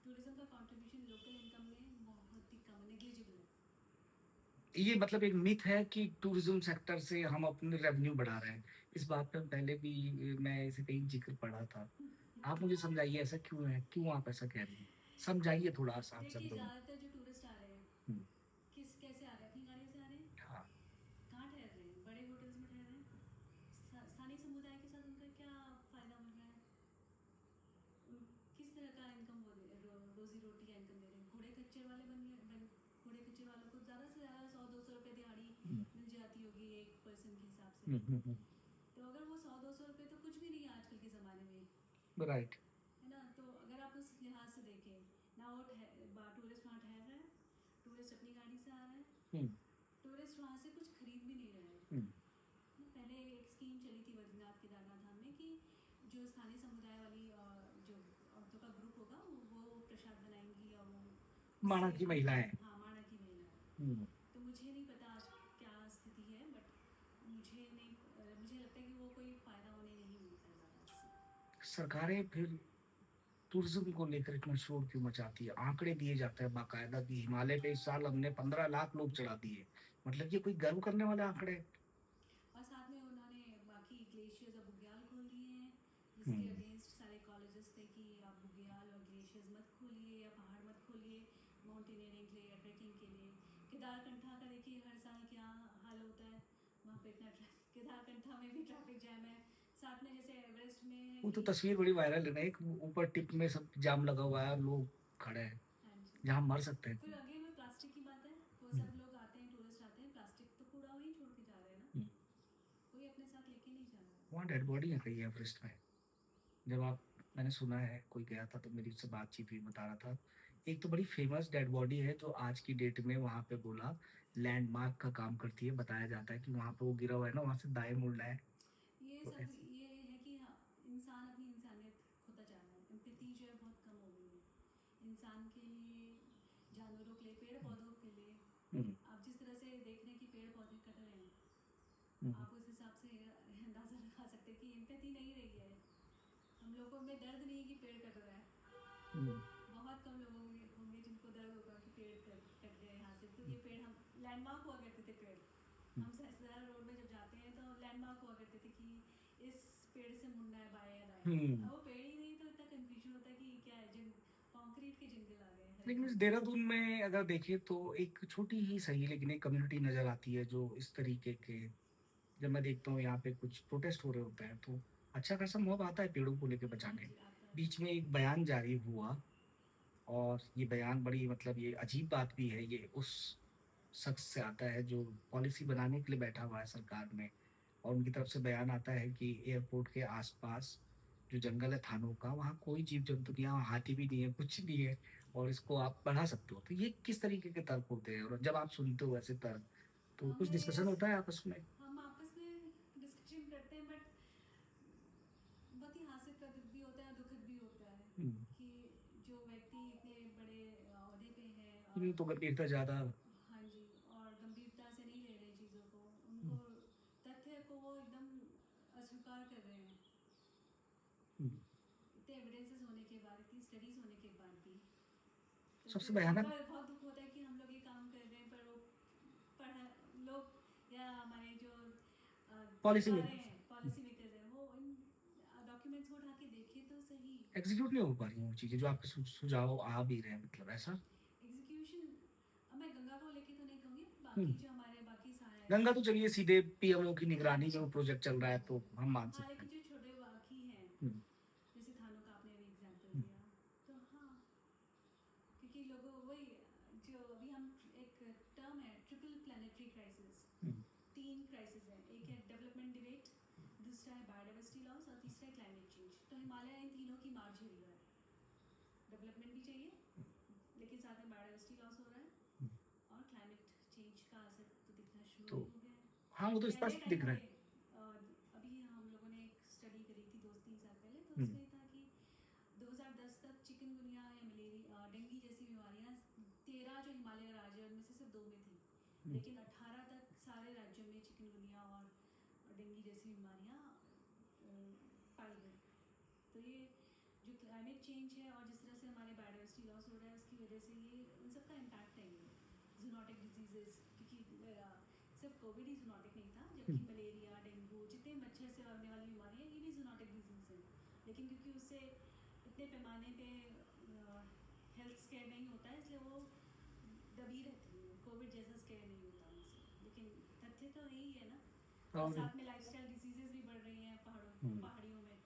टूरिज्म का कंट्रीब्यूशन लोकल इनकम में बहुत ही कम, नेग्लिजिबल है। ये मतलब एक मिथ है कि टूरिज्म सेक्टर से हम अपने रेवेन्यू बढ़ा रहे हैं। इस बात पे पहले भी मैं इसे कहीं जिक्र पढ़ा था। आप मुझे समझाइए ऐसा क्यों है, क्यों आप ऐसा कह रही हैं? समझाइए थोड़ा आसान देखिए, शब्दों में। ज़्यादातर जो टूरिस्ट आ रहे हैं, हम्म, कैसे आ रहे हैं, अपनी गाड़ियों से आ रहे हैं। हाँ। कहाँ ठहर रहे हैं? बड़े होटल्स में ठहर रहे हैं। स्थानीय समुदाय के साथ उनका क्या फ़ायदा मिल रहा है? किस तरह का इनकम वो रोजी रोटी का इनकम दे रहे हैं? घोड़े खच्चर वाले घोड़े खच्चर वालों को ज़्यादा से ज़्यादा 100-200 रुपये दिहाड़ी हम्म, मिल जाती होगी एक पर्सन के हिसाब से। हम्म, हम्म, तो अगर वो 100-200 रुपये तो कुछ भी नहीं है आजकल के ज़माने में, राइट। है ना। तो अगर आप उस लिहाज से देखें ना, वो टूरिस्ट वहाँ ठहर रहा है, टूरिस्ट अपनी गाड़ी से आ रहा है, हम्म, टूरिस्ट वहाँ से कुछ खरीद भी नहीं रहा है। हम्म, पहले एक स्कीम चली थी बद्रीनाथ केदारनाथ धाम में कि जो स्थानीय समुदाय वाली जो औरतों का ग्रुप होगा वो प्रसाद बनाएंगी, और वो माणा उससे की महिलाएं। हाँ, माणा की महिला। हम्म, तो मुझे नहीं पता आज क्या स्थिति है, बट मुझे लगता है कि वो कोई फ़ायदा उन्हें नहीं मिलता ज़्यादा इससे। सरकारें फिर टूरिज्म को लेकर इतना शोर क्यों मचाती है? आंकड़े दिए जाते हैं बाकायदा कि हिमालय पे इस साल हमने 15 लाख लोग चढ़ा दिए। मतलब ये कोई गर्व करने वाले आंकड़े हैं? और साथ में उन्होंने बाकी ग्लेशियर्स और बुग्याल खोल दिए हैं, जिसके हम्म, अगेंस्ट सारे कॉलेजेस थे कि आप बुग्याल और ग्लेशियर्स मत खोलिए या पहाड़ मत खोलिए माउंटेनियरिंग के लिए या ट्रैकिंग के लिए। केदारकंठा का देखिए हर साल क्या हाल होता है वहाँ पे इतना ट्रैफिक, केदारकंठा में भी ट्रैफिक जैम है, साथ में जैसे एवरेस्ट में है वो तो कि तस्वीर बड़ी वायरल है ना, एक ऊपर टिप में सब जाम लगा हुआ है और लोग खड़े हैं हाँ जी। जहाँ मर सकते हैं। फिर अगेन में प्लास्टिक की बात है, वो हम्म, सब लोग आते हैं, टूरिस्ट आते हैं, प्लास्टिक तो कूड़ा वहीं छोड़ के जा रहे हैं ना, हम्म। कोई अपने साथ लेके नहीं जा रहा है। वहाँ डेड बॉडी है कहीं एवरेस्ट में। जब आप मैंने सुना है, कोई गया था तो मेरी उससे बातचीत हुई, बता रहा था एक तो बड़ी फेमस डेड बॉडी है जो आज की डेट में वहाँ पे बोला लैंडमार्क का काम करती है। बताया जाता है कि वहाँ पे वो गिरा हुआ है ना, वहाँ से दाएं मुड़ना है। ये तो सब ऐसे ये है कि हाँ, इंसान अपनी इंसानियत खोता जा रहा है, एम्पैथी जो है बहुत कम हो गई है इंसान के लिए, जानवरों के लिए, पेड़ पौधों के लिए। हम्म, आप जिस तरह से देख रहे हैं कि पेड़ पौधे कट रहे हैं, हम्म, आप उस हिसाब से अंदाज़ा लगा सकते हैं कि एम्पैथी नहीं रही है, हम लोगों में दर्द नहीं है कि पेड़ कट रहा है। हम्म, बहुत कम लोग होंगे जिनको दर्द होगा कि पेड़ कट गए यहाँ से, तो ये पेड़ हम लैंडमार्क हुआ करते थे पेड़, हम्म, हम सहस्त्रधारा रोड में जब जाते हैं तो लैंडमार्क हुआ करते थे कि इस पेड़ से मुड़ना है बाएं या दाएं, हम्म। अब वो पेड़ ही नहीं तो इतना कंफ्यूजन होता है कि क्या है, कंक्रीट के जंगल आ गए हरे लेकिन इस भरे। देहरादून में अगर देखें तो एक छोटी ही सही लेकिन एक कम्युनिटी नजर आती है जो इस तरीके के, जब मैं देखता हूँ यहाँ पे कुछ प्रोटेस्ट हो रहे होते हैं तो अच्छा खासा मोह आता है पेड़ों को लेके हाँ बचाने। जी, आता है। बीच में एक बयान जारी हुआ और ये बयान बड़ी मतलब ये अजीब बात भी है, ये उस शख्स से आता है जो पॉलिसी बनाने के लिए बैठा हुआ है सरकार में। और उनकी तरफ से बयान आता है कि एयरपोर्ट के आसपास जो जंगल है थानों का, वहाँ कोई जीव जंतु नहीं है, वहाँ हाथी भी नहीं है, कुछ नहीं है, और इसको आप बढ़ा सकते हो। तो ये किस तरीके के तर्क होते हैं, और जब आप सुनते हो ऐसे तर्क तो कुछ हमें डिस्कशन होता है आपस में? हम आपस में डिस्कशन करते हैं, बट बहुत ही हास्यप्रद भी होता है, दुखद भी होता है हम्म, कि जो व्यक्ति इतने बड़े अहदे पे हैं ये और तो गंभीरता ज्यादा। हाँ जी, और गंभीरता से नहीं ले रहे चीज़ों को, हम्म, उनको तथ्य को वो एकदम अस्वीकार कर रहे हैं, हम्म। इतने एविडेंसेस होने के बाद, इतनी स्टडीज़ होने के बाद भी। तो सबसे फिर कई भयानक। बार बहुत दुख होता है कि हम लोग ये काम कर रहे हैं पर वो पढ़ा लोग या हमारे जो पॉलिसी सरकारें मेकर्स हैं, पॉलिसी मेकर्स हैं, वो इन डॉक्यूमेंट्स को उठा के देखें तो सही। एग्जीक्यूट नहीं हो पा रही हैं वो चीजें जो आपके सुझाव आ भी रहे हैं, मतलब ऐसा। एग्जीक्यूशन, अब मैं गंगा को लेके तो नहीं कहूँगी, बाकी हम्म। जो हमारे बाकी सहायक गंगा तो चलिए सीधे पीएमओ की हाँ निगरानी में जी, वो प्रोजेक्ट चल रहा हाँ है जी, तो हम मान हाँ, सकते लेकिन हैं। जो छोटे बाकी हैं, हम्म, जैसे थानों का आपने अभी एग्जांपल हम्म, दिया, तो हाँ, क्योंकि लोगों वही जो अभी हम एक टर्म है ट्रिपल प्लानिटरी क्राइसिस, हम्म, तीन क्राइसिस हैं, एक है डेवलपमेंट डिबेट, दूसरा है बायोडाइवर्सिटी लॉस और तीसरा है क्लाइमेट चेंज। तो हिमालय इन तीनों की मार झेल रहा है, डेवलपमेंट भी चाहिए लेकिन साथ में बायोडाइवर्सिटी लॉस हो रहा है हम्म। और क्लाइमेट चेंज का असर तो दिखना शुरू तो ही हो गया है। हाँ, वो तो पहले स्पष्ट टाइम दिख रहा पे है। अभी हम लोगों ने एक स्टडी करी थी 2-3 साल पहले, तो हम्म, उसमें था कि 2010 तक चिकनगुनिया या मलेरिया डेंगू जैसी बीमारियां 13 जो हिमालय राज्य हैं उनमें से सिर्फ 2 में थी, हम्म। लेकिन 18 तक सारे राज्यों में चिकनगुनिया और डेंगू जैसी बीमारियां पाई गई। तो ये जो क्लाइमेट चेंज है और जिस तरह से हमारे बायोडाइवर्सिटी लॉस हो रहा है उसकी वजह से ये उन सब का इम्पैक्ट है, ये जूनोटिक डिजीजेस, क्योंकि सिर्फ कोविड ही जूनोटिक नहीं था, जबकि हम्म, मलेरिया डेंगू जितने मच्छर से होने वाली बीमारियाँ ये भी जूनोटिक डिजीज हैं, लेकिन क्योंकि उससे इतने पैमाने पे हेल्थ स्केयर नहीं होता है इसलिए वो दबी रहती है, कोविड जैसा स्केयर नहीं होता उनसे, लेकिन तथ्य तो यही है ना। और और साथ में लाइफस्टाइल डिजीजेस भी बढ़ रही हैं हम्म, पहाड़ियों में,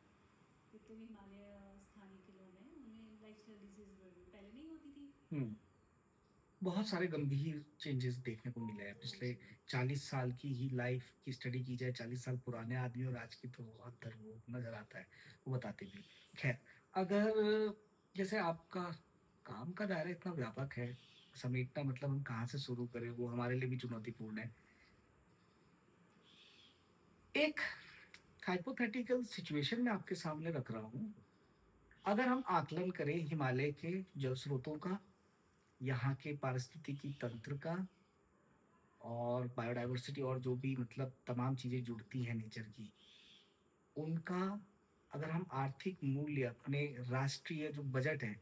जितने भी हिमालय स्थानीय के लोग हैं उनमें लाइफस्टाइल डिजीज बढ़ रही, पहले नहीं होती थी। हम्म। बहुत सारे गंभीर चेंजेस देखने को मिले हैं हाँ पिछले जी। 40 साल की ही लाइफ की स्टडी की जाए, 40 साल पुराने आदमी और आज की, तो अंतर वो नजर आता है, वो बताते भी। खैर, अगर जैसे आपका काम का दायरा इतना व्यापक है, समेटना मतलब हम कहाँ से शुरू करें वो हमारे लिए भी चुनौतीपूर्ण है। एक हाइपोथेटिकल सिचुएशन में आपके सामने रख रहा हूँ। अगर हम आकलन करें हिमालय के जल स्रोतों का, यहाँ के पारिस्थितिकी तंत्र का, और बायोडायवर्सिटी और जो भी मतलब तमाम चीजें जुड़ती हैं नेचर की, उनका अगर हम आर्थिक मूल्य अपने राष्ट्रीय जो बजट है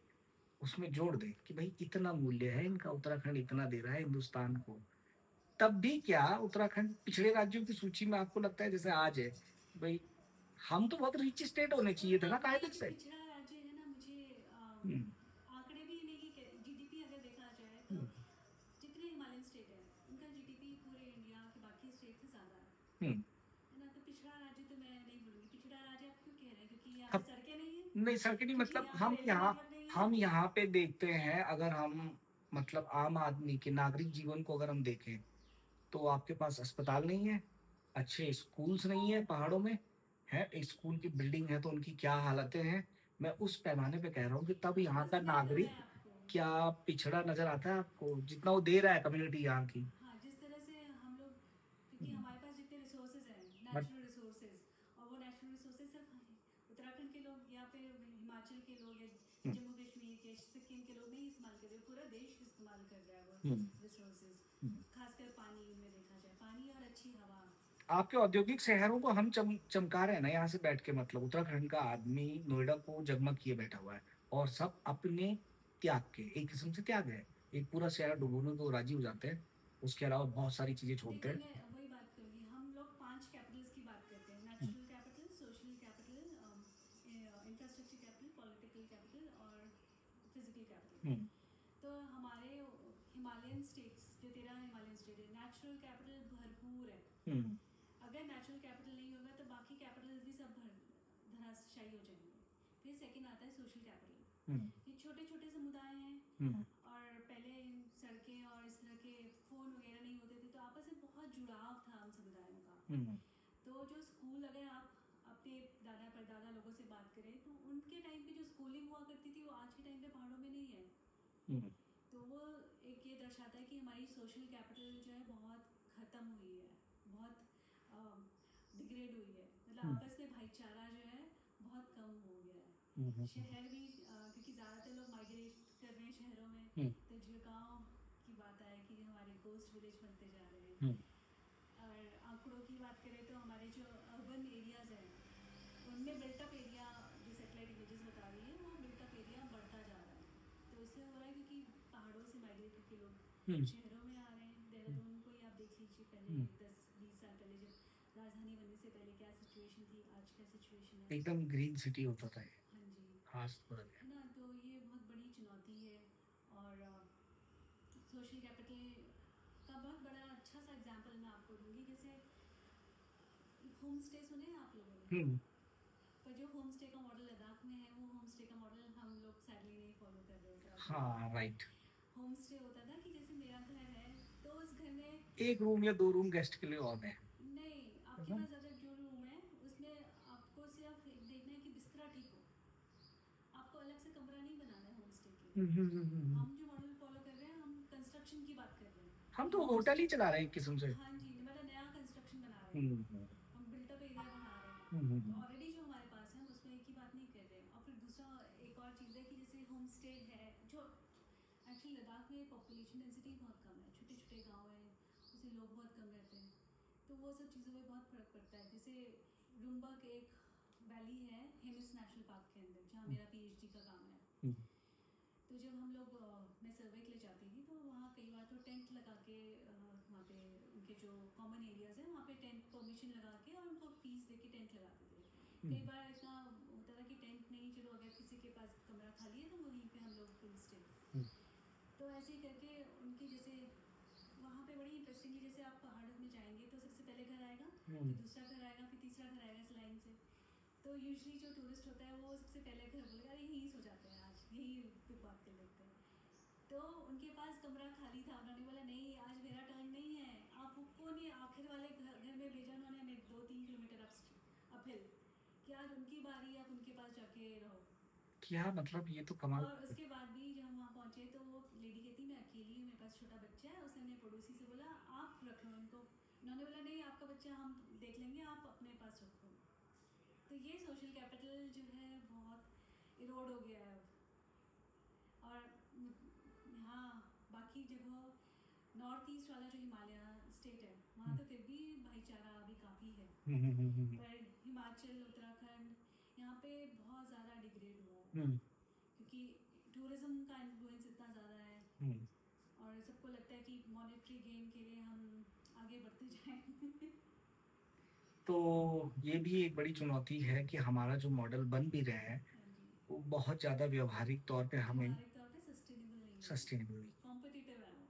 उसमें जोड़ दें कि भाई इतना मूल्य है इनका, उत्तराखंड इतना दे रहा है हिंदुस्तान को, तब भी क्या उत्तराखंड पिछड़े राज्यों की सूची में आपको लगता है जैसे आज है? भाई हम तो बहुत रिच स्टेट होने चाहिए थे ना ये कायदे जो से। पिछड़ा राज्य है ना, मुझे हम्म, आंकड़े भी नहीं कि जीडीपी अगर देखा जाए तो हम्म, जितने हिमालयन स्टेट है उनका जीडीपी पूरे इंडिया के बाकी विड्थ ज़्यादा हम्म। है ना? तो पिछड़ा राज्य तो मैं नहीं बोलूँगी, पिछड़ा राज्य आप क्यों कह रहे हैं? क्योंकि यहाँ पे अब सड़कें नहीं हैं? नहीं सर की नहीं, क्योंकि मतलब यहाँ पे रेलवे नेटवर्क नहीं है? हम यहाँ पे देखते हैं, अगर हम मतलब आम आदमी के नागरिक जीवन को अगर हम देखें, तो आपके पास अस्पताल नहीं है, अच्छे स्कूल्स नहीं है पहाड़ों में, है स्कूल की बिल्डिंग है तो उनकी क्या हालतें हैं। मैं उस पैमाने पे कह रहा हूँ कि तब यहाँ का इसलिए तो मैं नागरिक आपको क्या पिछड़ा नजर आता है आपको, जितना वो दे रहा है कम्युनिटी यहाँ की। हाँ, जिस तरह से हम लोग, क्योंकि हम्म, हमारे पास जितने रिसोर्सेज हैं, बट नेचुरल रिसोर्सेज, और वो नेचुरल रिसोर्सेज सिर्फ उत्तराखंड के लोग या फिर हिमाचल के लोग या हम्म, जम्मू कश्मीर के, सिक्किम के लोग नहीं इस्तेमाल कर रहे, पूरा देश इस्तेमाल कर रहा है वो हम्म, रिसोर्सेज। हम्म। खासकर पानी में देखा जाए, पानी और अच्छी हवा। आपके औद्योगिक शहरों को हम चमका रहे हैं ना यहाँ से बैठ के, मतलब उत्तराखंड का आदमी नोएडा को जगमग किए बैठा हुआ है, और सब अपने त्याग के, एक किस्म से त्याग है, एक पूरा शहर डुबोने को राजी हो जाते हैं, उसके अलावा बहुत सारी चीजें छोड़ते देखिए, हैं। मैं वही बात करूँगी, हम लोग 5 कैपिटल्स की बात करते हैं, hmm, natural capital, social capital, infrastructure capital, political capital और फिजिकल कैपिटल। हम्म, तो हमारे हिमालयन स्टेट्स, जो 13 हिमालयन स्टेट है, नेचुरल कैपिटल भरपूर है। हम्म, अगर नेचुरल कैपिटल नहीं होगा तो बाकी कैपिटल्स भी सब धराशायी हो जाएंगे। फिर सेकंड आता है सोशल कैपिटल। हम्म, ये छोटे छोटे समुदाय हैं, हम्म, और पहले सड़कें और इस तरह के फ़ोन वगैरह नहीं होते थे, तो आपस में बहुत जुड़ाव था उन समुदायों का। हम्म, तो जो स्कूल, अगर आप अपने दादा परदादा लोगों से बात करें तो उनके टाइम पे जो स्कूलिंग हुआ करती थी वो आज के टाइम पे पहाड़ों में नहीं है। हम्म, तो वो एक ये दर्शाता है कि हमारी सोशल कैपिटल जो है बहुत ख़त्म हुई है, बहुत डिग्रेड हुई है, मतलब हम्म, आपस में भाईचारा जो है बहुत कम हो गया है। हम्म, शहर भी क्योंकि ज़्यादातर लोग माइग्रेट कर रहे हैं शहरों में, हम्म, तो जो गांव की बात आए कि हमारे गोस्ट विलेज बनते जा रहे हैं। हम्म, और आंकड़ों की बात करें तो हमारे जो अर्बन एरियाज़ हैं उनमें बिल्टअप एरिया, जो सेटेलाइट इमेजेस बता रही है, वो बिल्टअप एरिया बढ़ता जा रहा है। तो इससे हो रहा है क्योंकि पहाड़ों से माइग्रेट करके लोग हम्म, शहरों में आ रहे हैं। हम्म, देहरादून को ही आप देख लीजिए, पहले हम्म। 10-20 साल पहले जब राजधानी बनने से पहले क्या सिचुएशन थी, आज क्या सिचुएशन है। एकदम ग्रीन सिटी होता था ये, हाँ जी, आज तो बदल गया। है ना? तो ये बहुत बड़ी चुनौती है। और सोशल कैपिटल का बहुत बड़ा अच्छा सा एग्जांपल मैं आपको दूंगी, जैसे होम स्टे सुने हैं आप लोगों ने? हम्म, पर जो होम स्टे का मॉडल लद्दाख में है, वो होम स्टे का मॉडल हम लोग सैडली नहीं फॉलो कर रहे उत्तराखंड हाँ में। राइट। होम स्टे होता था कि जैसे मेरा घर है तो उस घर में, एक रूम या दो रूम गेस्ट के लिए और है नहीं, है आपके ना? पास ज़्यादा जो रूम है उसमें आपको सिर्फ एक देखना है कि बिस्तरा ठीक हो, आपको अलग से कमरा नहीं बनाना है होम स्टे के हम्म, लिए। हम्म, हम्म, हम जो मॉडल फॉलो कर रहे हैं, हम कंस्ट्रक्शन की बात कर रहे हैं हम कि तो होम होटल ही स्टे, चला रहे हैं एक किस्म से। हाँ जी, मतलब नया कंस्ट्रक्शन बना रहे हैं, हम्म, हम बिल्टअप एरिया बना रहे हैं। हम्म, तो ऑलरेडी जो हमारे पास है हम उसमें एक ही बात नहीं कर रहे हैं। और फिर दूसरा एक और चीज़ है कि जैसे होम स्टे है, जो एक्चुअली लद्दाख में पॉपुलेशन डेंसिटी बहुत कम है, छोटे छोटे गांव हैं, उससे लोग बहुत कम रहते हैं, तो वो सब चीज़ों में बहुत फ़र्क पड़ता है। जैसे रुम्बक एक वैली है हेमिस नेशनल पार्क के अंदर, जहाँ मेरा पीएचडी का काम है। हम्म, तो जब हम लोग मैं सर्वे के लिए जाती थी तो वहाँ कई बार तो टेंट लगा के, वहाँ पे उनके जो कॉमन एरियाज़ हैं वहाँ पे टेंट परमिशन लगा के और उनको फीस दे के टेंट लगाते थे। कई हम्म, बार इतना होता था कि टेंट नहीं, चलो अगर किसी के पास कमरा खाली है तो वहीं पे हम लोग फुल स्टे। हम्म, तो ऐसे ही करके उनकी, जैसे वहाँ पे बड़ी इंटरेस्टिंगली, जैसे आप पहाड़ में जाएंगे तो सबसे पहले घर आएगा, हम्म, फिर दूसरा घर आएगा, फिर तीसरा घर आएगा इस लाइन से। तो यूजली जो टूरिस्ट होता है वो सबसे पहले घर बोलेगा अरे यहीं सो जाते हैं, आज यहीं पे बात कर लेते हैं। तो उनके पास कमरा खाली था, उन्होंने बोला नहीं आज मेरा टर्न नहीं है, आपको ने आखिर वाले घर में भेजा उन्होंने हमें 2-3 किलोमीटर अपहिल, कि आज उनकी बारी, आप उनके पास जाके रहो। क्या मतलब, ये तो कमाल। और उसके बाद भी जब हम वहाँ पहुँचे तो वो लेडी कहती मैं अकेली हूँ, मेरे पास छोटा बच्चा है, उसने अपने पड़ोसी से बोला आप रख लो इनको, उन्होंने बोला नहीं आपका बच्चा हम देख लेंगे, आप अपने पास रखो। तो ये सोशल कैपिटल जो है बहुत इरोड हो गया है अब। और हाँ, बाकी जगह नॉर्थ ईस्ट वाला जो हिमालय स्टेट है वहाँ हम्म, तो फिर भी भाईचारा अभी काफ़ी है, हम्म, हम्म, पर हिमाचल उत्तराखंड यहाँ पे बहुत ज़्यादा डिग्रेड हुआ है, हम्म, क्योंकि टूरिज्म का इन्फ्लुएंस इतना ज़्यादा है हम्म। और सबको लगता है कि मॉनेटरी गेन के लिए हम आगे बढ़ते जाएं। तो ये भी एक बड़ी चुनौती है कि हमारा जो मॉडल बन भी रहे हैं हाँ जी, वो बहुत ज्यादा व्यवहारिक तौर पे हमें व्यवहारिक तौर पे सस्टेनेबल नहीं है, सस्टेनेबल नहीं कॉम्पिटिटिव है वो।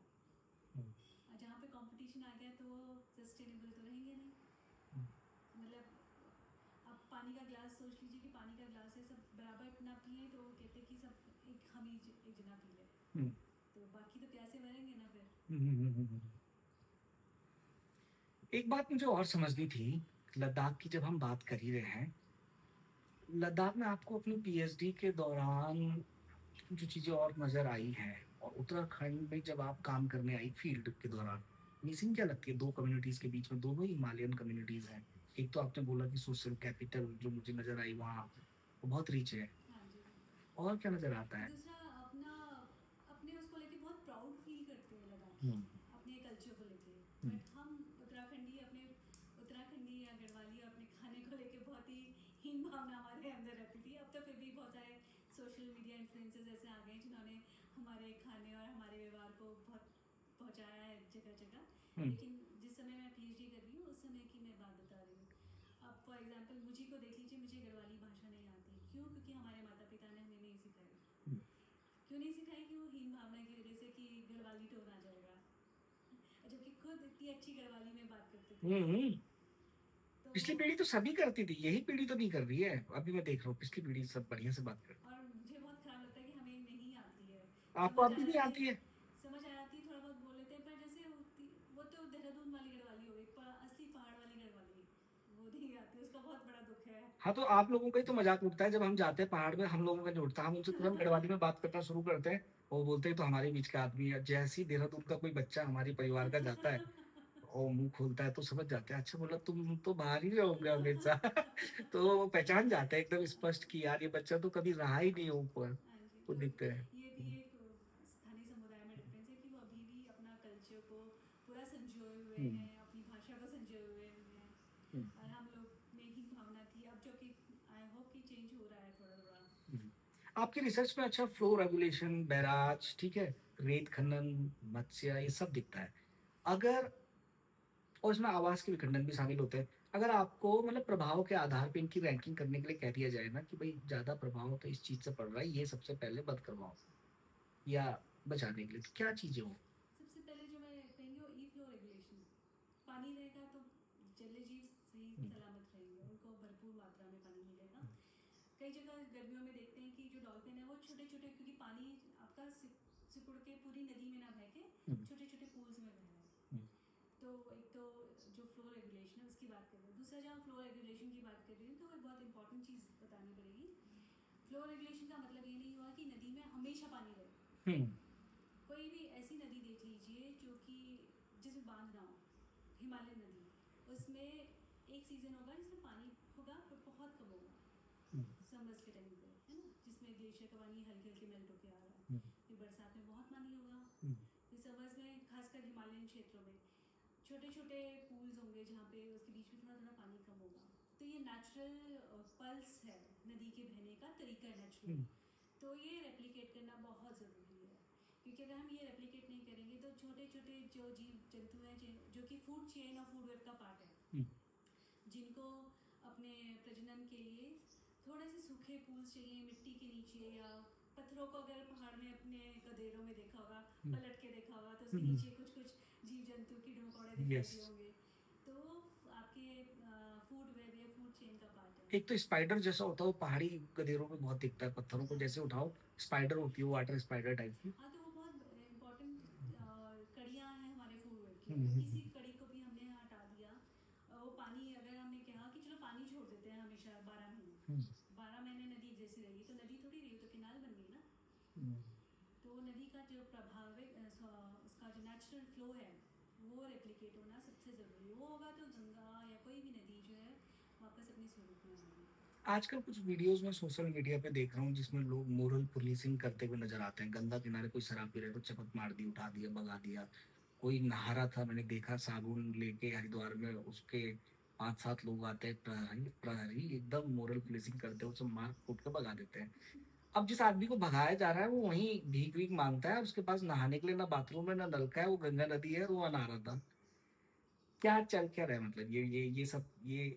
है। और जहाँ पे कंपटीशन आ गया तो वो सस्टेनेबल तो रह ही पानी का ग्लास सोच लीजिए कि पानी का ग्लास है, सब बराबर ना पिए तो वो कहते हैं कि सब एक हम ही एक जना पी ले, हम्म, तो बाकी तो प्यासे मरेंगे ना फिर। हम्म, एक बात मुझे और समझनी थी, लद्दाख की जब हम बात कर ही रहे हैं, लद्दाख में आपको अपनी पीएचडी के दौरान जो चीज़ें और नज़र आई हैं और उत्तराखंड में जब आप काम करने आई फील्ड के दौरान, मिसिंग क्या लगती है 2 कम्युनिटीज़ के बीच में? दोनों ही हिमालयन कम्युनिटीज़ हैं। एक तो आपने बोला कि सोशल कैपिटल जो मुझे नज़र आई वहाँ, वो बहुत रिच है। हाँ जी। और क्या नज़र आता है? दूसरा अपना अपने उसको लेके बहुत प्राउड फील करते हैं लद्दाखी, हुँ, अपने कल्चर को लेके। हुँ, बट हम उत्तराखंडी अपने उत्तराखंडी या गढ़वाली अपने खाने को लेके बहुत ही हीन भावना हमारे अंदर रहती थी। अब तो फिर भी बहुत सारे सोशल मीडिया इन्फ्लुएंसर्स ऐसे आ गए हैं जिन्होंने हमारे खाने और हमारे व्यवहार को बहुत पहुंचाया है जगह जगह। हुँ, लेकिन जिस समय मैं पीएचडी कर रही हूँ उस समय की मैं बात बता रही हूँ। अब फॉर एग्जांपल मुझे को देख लीजिए, मुझे गढ़वाली भाषा नहीं आती। क्यों? क्योंकि हमारे माता पिता ने हमें नहीं सिखाई। हुँ, क्यों नहीं सिखाई? कि वो हीन भावना की वजह से कि गढ़वाली टोन आ जाएगा, जबकि खुद इतनी अच्छी गढ़वाली में बात करते थे। हुँ, हुँ। तो पिछली पीढ़ी तो सभी करती थी, यही पीढ़ी तो नहीं कर रही है। अभी मैं देख रहा हूँ पिछली पीढ़ी सब बढ़िया से बात करती और मुझे बहुत खराब लगता है कि हमें नहीं आती है। है। आपको समझ आ अभी भी जाती है, आती है? समझ आ जाती है, थोड़ा बहुत बोल लेते हैं, पर जैसे होती वो तो देहरादून वाली गढ़वाली हो गई, असली पहाड़ वाली गढ़वाली वो नहीं आती। उसका बहुत बड़ा दुख है। हाँ, तो आप लोगों का ही तो मज़ाक उड़ता है जब हम जाते हैं पहाड़ में, हम लोगों का नहीं उड़ता। हम उनसे तुरंत गढ़वाली में बात करना शुरू करते हैं, वो बोलते हैं, "ये तो हमारे बीच का आदमी है।" जैसे ही देहरादून का कोई बच्चा हमारे परिवार का जाता है और मुँह खोलता है तो समझ जाते हैं, अच्छा बोला तुम तो बाहर ही रहोगे हमेशा। तो वो पहचान जाते हैं एकदम स्पष्ट कि यार ये बच्चा तो कभी रहा ही नहीं है ऊपर, हाँ जी, वो तो दिखते हैं। ये भी एक स्थानीय समुदाय में डिफरेंस है कि वो अभी भी अपना कल्चर को पूरा संजोए हुए हुँ, हैं, अपनी भाषा को संजोए हुए हैं। हुँ, और हम लोग में ही भावना थी, अब जो कि आई होप कि चेंज हो रहा है थोड़ा थोड़ा। हुँ। आपकी रिसर्च में अच्छा फ्लो रेगुलेशन, बैराज, ठीक है, रेत खनन, मत्स्य ये सब दिखता है। अगर और इसमें आवाज़ के विखंडन भी शामिल होते हैं। अगर आपको मतलब प्रभाव के आधार पे इनकी रैंकिंग करने के लिए कह दिया जाए ना कि भई ज़्यादा प्रभाव तो इस चीज़ से पड़ रहा है, ये सबसे पहले बंद करवाओ या बचाने के लिए, तो क्या चीज़ें हों? सबसे पहले जो मैं कहेंगे वो ई फ्लो रेगुलेशन। पानी रहेगा तो जलीय जीव सही हुँ, सलामत रहेंगे, उनको भरपूर मात्रा में पानी मिलेगा। हुँ, कई जगह गर्मियों में देखते हैं कि जो डॉल्फिन है वो छोटे छोटे, क्योंकि पानी आपका सिकुड़ के पूरी नदी में ना बह के हुँ, छोटे छोटे पूल्स में बह रहा है। हुँ, तो एक तो जो फ्लो रेगुलेशन है उसकी बात कर रहे हैं। दूसरा, जहाँ फ्लो रेगुलेशन की बात कर रही हूँ तो एक बहुत इंपॉर्टेंट चीज़ बतानी पड़ेगी। फ्लो रेगुलेशन का मतलब ये नहीं हुआ कि नदी में हमेशा पानी रहे। हुँ, कोई भी ऐसी नदी देख लीजिए जो कि जिसमें बांध ना हो, हिमालयन नदी, उसमें एक सीज़न होगा जिसमें पानी होगा पर बहुत कम होगा। हुँ, समर्स के टाइम पे है ना, जिसमें ग्लेशियर का पानी हल्के हल्के मेल्ट होके आ रहा है। हुँ, फिर बरसात में बहुत पानी होगा। हुँ, फिर समर्स में खासकर हिमालयन क्षेत्रों में छोटे छोटे पूल्स होंगे जहाँ पे उसके बीच में थोड़ा थोड़ा पानी कम होगा। तो ये नेचुरल पल्स है, नदी के बहने का तरीका है नेचुरल। हुँ, तो ये रेप्लिकेट करना बहुत ज़रूरी है, क्योंकि अगर हम ये रेप्लिकेट नहीं करेंगे तो छोटे छोटे जो जीव जंतु हैं जो कि फूड चेन और फूड वेब का पार्ट है, हुँ, जिनको अपने प्रजनन के लिए थोड़े से सूखे पूल्स चाहिए मिट्टी के नीचे, या पत्थरों को अगर पहाड़ में अपने गधेरों में देखा होगा, हुँ, पलट के देखा होगा तो हुँ, उसके हुँ, नीचे कुछ कुछ जीव जंतु की ढोकौड़े दिखाई यस। दिए होंगे। तो वो आपके फूड वेब या फूड चेन का पार्ट है। एक तो स्पाइडर जैसा होता है, वो पहाड़ी गधेरों में बहुत दिखता है, पत्थरों को हाँ जैसे जी। उठाओ, स्पाइडर होती है वो, वाटर स्पाइडर टाइप की। हाँ, तो वो बहुत इम्पोर्टेंट कड़ियाँ हैं हमारे फूड वेब की। हुँ, अगर हुँ, किसी हुँ, कड़ी को भी हमने हटा दिया, वो पानी अगर हमने कहा कि चलो पानी छोड़ देते हैं हमेशा 12 महीने, हुँ, 12 महीने नदी एक जैसी रहेगी तो नदी थोड़ी रही, तो किनाल बन गई ना। हुँ। तो नदी का जो प्रभावित उसका जो नेचुरल फ्लो है वो रेप्लिकेट होना सबसे ज़रूरी है। वो होगा तो गंगा या कोई भी नदी जो है वापस अपनी स्वरूप में आएगी। आजकल कुछ वीडियोज़ में सोशल मीडिया पे देख रहा हूँ जिसमें लोग मोरल पुलिसिंग करते हुए नज़र आते हैं। गंगा किनारे कोई शराब पी रहा है तो चपत मार दी, उठा दिया, भगा दिया। कोई नहा रहा था, मैंने देखा साबुन लेके हरिद्वार में, उसके 5-7 लोग आते हैं, प्रहरी प्रहरी एकदम मोरल पुलिसिंग करते हैं, उसे मार-कूट के भगा देते हैं। अब जिस आदमी को भगाया जा रहा है वो वहीं भीख-वीख माँगता है, उसके पास नहाने के लिए ना बाथरूम है, ना नलका है, वो गंगा नदी है और वो वहाँ नहा रहा था। क्या चल क्या रहा है मतलब ये सब ये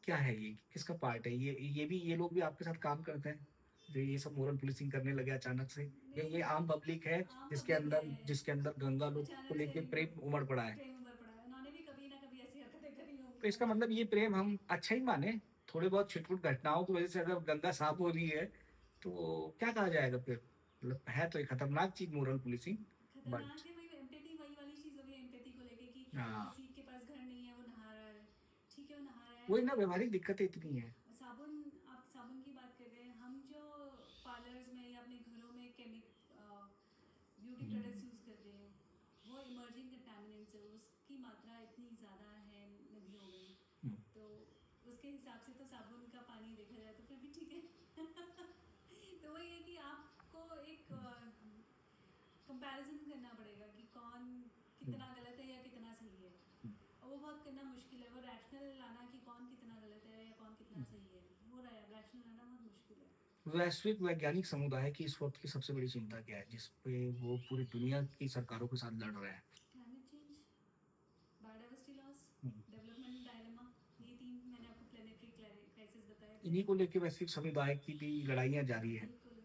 क्या है ये? किसका पार्ट है? ये भी ये लोग भी आपके साथ काम करते हैं? जो ये सब मोरल पुलिसिंग करने लगे अचानक से? या ये नहीं, आम पब्लिक है आम पब्लिक है, जिसके अंदर गंगा लोग को अचानक से लेके प्रेम उमड़ पड़ा है? प्रेम उमड़ पड़ा है। उन्होंने भी कभी ना कभी ऐसी हरकतें करी तो होंगी इसका और मतलब ये प्रेम हम अच्छा ही माने? थोड़े बहुत छिटपुट घटनाओं की वजह से अगर गंगा साफ हो रही है तो क्या कहा जाएगा फिर? मतलब है तो एक खतरनाक चीज मोरल पुलिसिंग, खतरनाक बट है, वही एम्पैथी, वही वाली चीज़ हो गई एम्पैथी को लेके कि हाँ, किसी के पास घर नहीं है, वो नहा रहा है, ठीक है वो नहा रहा वही है। ना, व्यवहारिक दिक्कतें इतनी है। साबुन, आप साबुन की बात कर रहे हैं, हम जो पार्लर्स में या अपने घरों में ब्यूटी प्रोडक्ट्स हम्म, यूज़ कर रहे हैं, वो इमर्जिंग कंटामिनेंट्स है, उसकी मात्रा इतनी ज़्यादा है नदियों में, हम्म, तो उसके हिसाब से तो साबुन का पानी देखा जाए तो फिर भी ठीक है। तो वही है कि आपको एक कंपैरिजन करना पड़ेगा कि कौन हम्म, कितना गलत है या कितना सही है, और वो बहुत करना मुश्किल है, वो रैशनल लाना कि कौन कितना गलत है या कौन कितना हम्म। सही है, वो रैशनल लाना बहुत मुश्किल है। वैश्विक वैज्ञानिक समुदाय की इस वक्त की सबसे बड़ी चिंता क्या है, जिसपे वो पूरी दुनिया की सरकारों के साथ लड़ रहे हैं? क्लाइमेट चेंज, बायोडाइवर्सिटी लॉस, हम्म। डेवलपमेंट डायलेमा, ये तीन मैंने आपको प्लानिटरी क्राइसिस बताए थे। इन्हीं को लेकर वैश्विक समुदाय की भी लड़ाइयां जारी है। बिल्कुल।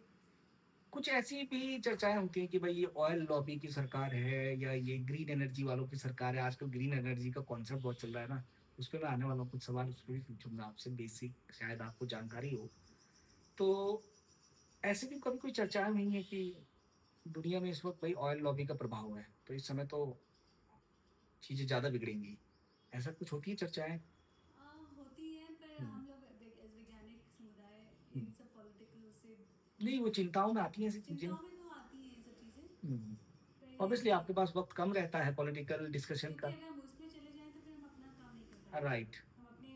कुछ ऐसी भी चर्चाएं होती हैं कि भाई ये ऑयल लॉबी की सरकार है या ये ग्रीन एनर्जी वालों की सरकार है। आजकल ग्रीन एनर्जी का कॉन्सेप्ट बहुत चल रहा है ना, उस पर मैं आने वाला हूँ, कुछ सवाल उस पर भी पूछूंगा आपसे, बेसिक शायद आपको जानकारी हो। तो ऐसे भी कभी कोई चर्चाएं हुई है कि दुनिया में इस वक्त भाई ऑयल लॉबी का प्रभाव है, तो इस समय तो चीजें ज्यादा बिगड़ेंगी, ऐसा कुछ होती है चर्चाएं? होती हैं, पर हम्म, हम लोग एज वैज्ञानिक समुदाय हम्म। इन सब पॉलिटिकल उससे नहीं, वो चिंताओं में आती हैं ऐसी चीजें। चिंताओं में तो आती हैं ये सब चीज़ें, पर ये है ऑब्वियसली कि आपके पास वक्त कम रहता है पॉलिटिकल डिस्कशन क्योंकि का। अगर हम उसमें चले जाएं तो फिर हम अपना काम नहीं कर पाएंगे, राइट। हम अपने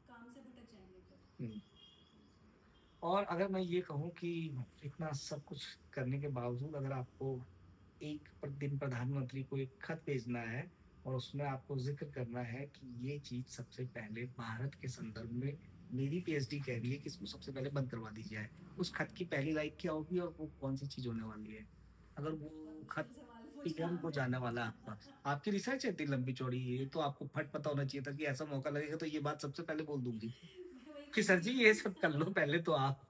काम से भटक जाएंगे फिर। और अगर मैं ये कहूँ कि इतना सब कुछ करने के बावजूद अगर आपको एक दिन प्रधानमंत्री को एक खत भेजना है और उसमें आपको जिक्र करना है कि ये चीज सबसे पहले भारत के संदर्भ में मेरी पीएचडी कह रही है कि इसको सबसे पहले बंद करवा दी जाए, उस खत की पहली लाइन क्या होगी और वो कौन सी चीज होने वाली है? अगर बहुत वो खत मुश्किल सवाल पूछा पीएम को आपने। जाने वाला है आपका, आपकी रिसर्च है इतनी लंबी चौड़ी, ये तो आपको फट पता होना चाहिए था कि ऐसा मौका लगेगा तो ये बात सबसे पहले बोल दूंगी मैं वही कि सर कहूँगी। जी ये सब कर लो पहले तो आप।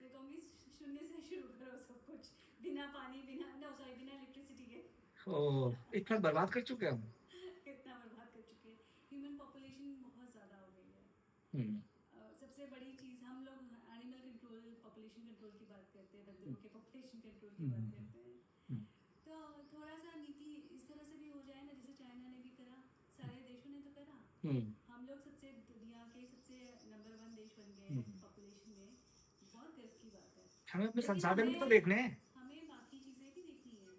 मैं कहूँगी शून्य से शुरू करो सब कुछ, बिना पानी, बिना नो सॉरी बिना इलेक्ट्रिसिटी के। ओ, इतना बर्बाद कर चुके हैं हम। कितना बर्बाद कर चुके हैं, ह्यूमन पॉपुलेशन बहुत ज़्यादा हो गई है। हम्म, सबसे बड़ी चीज़ हम लोग एनिमल कंट्रोल, पॉपुलेशन कंट्रोल की बात करते हैं, बंदरों के पॉपुलेशन कंट्रोल की बात हम्म, करते हैं, हम्म, तो थोड़ा सा नीति इस तरह से भी हो जाए ना, जैसे चाइना ने भी करा, सारे देशों ने तो करा, हम्म, हम लोग सबसे दुनिया के सबसे नंबर 1 देश बन गए हम्म। पॉपुलेशन में, बहुत गर्व की बात है। हमें अपने लेकिन संसाधन भी तो हमें देखने हैं। हमें बाकी चीज़ें भी देखनी है,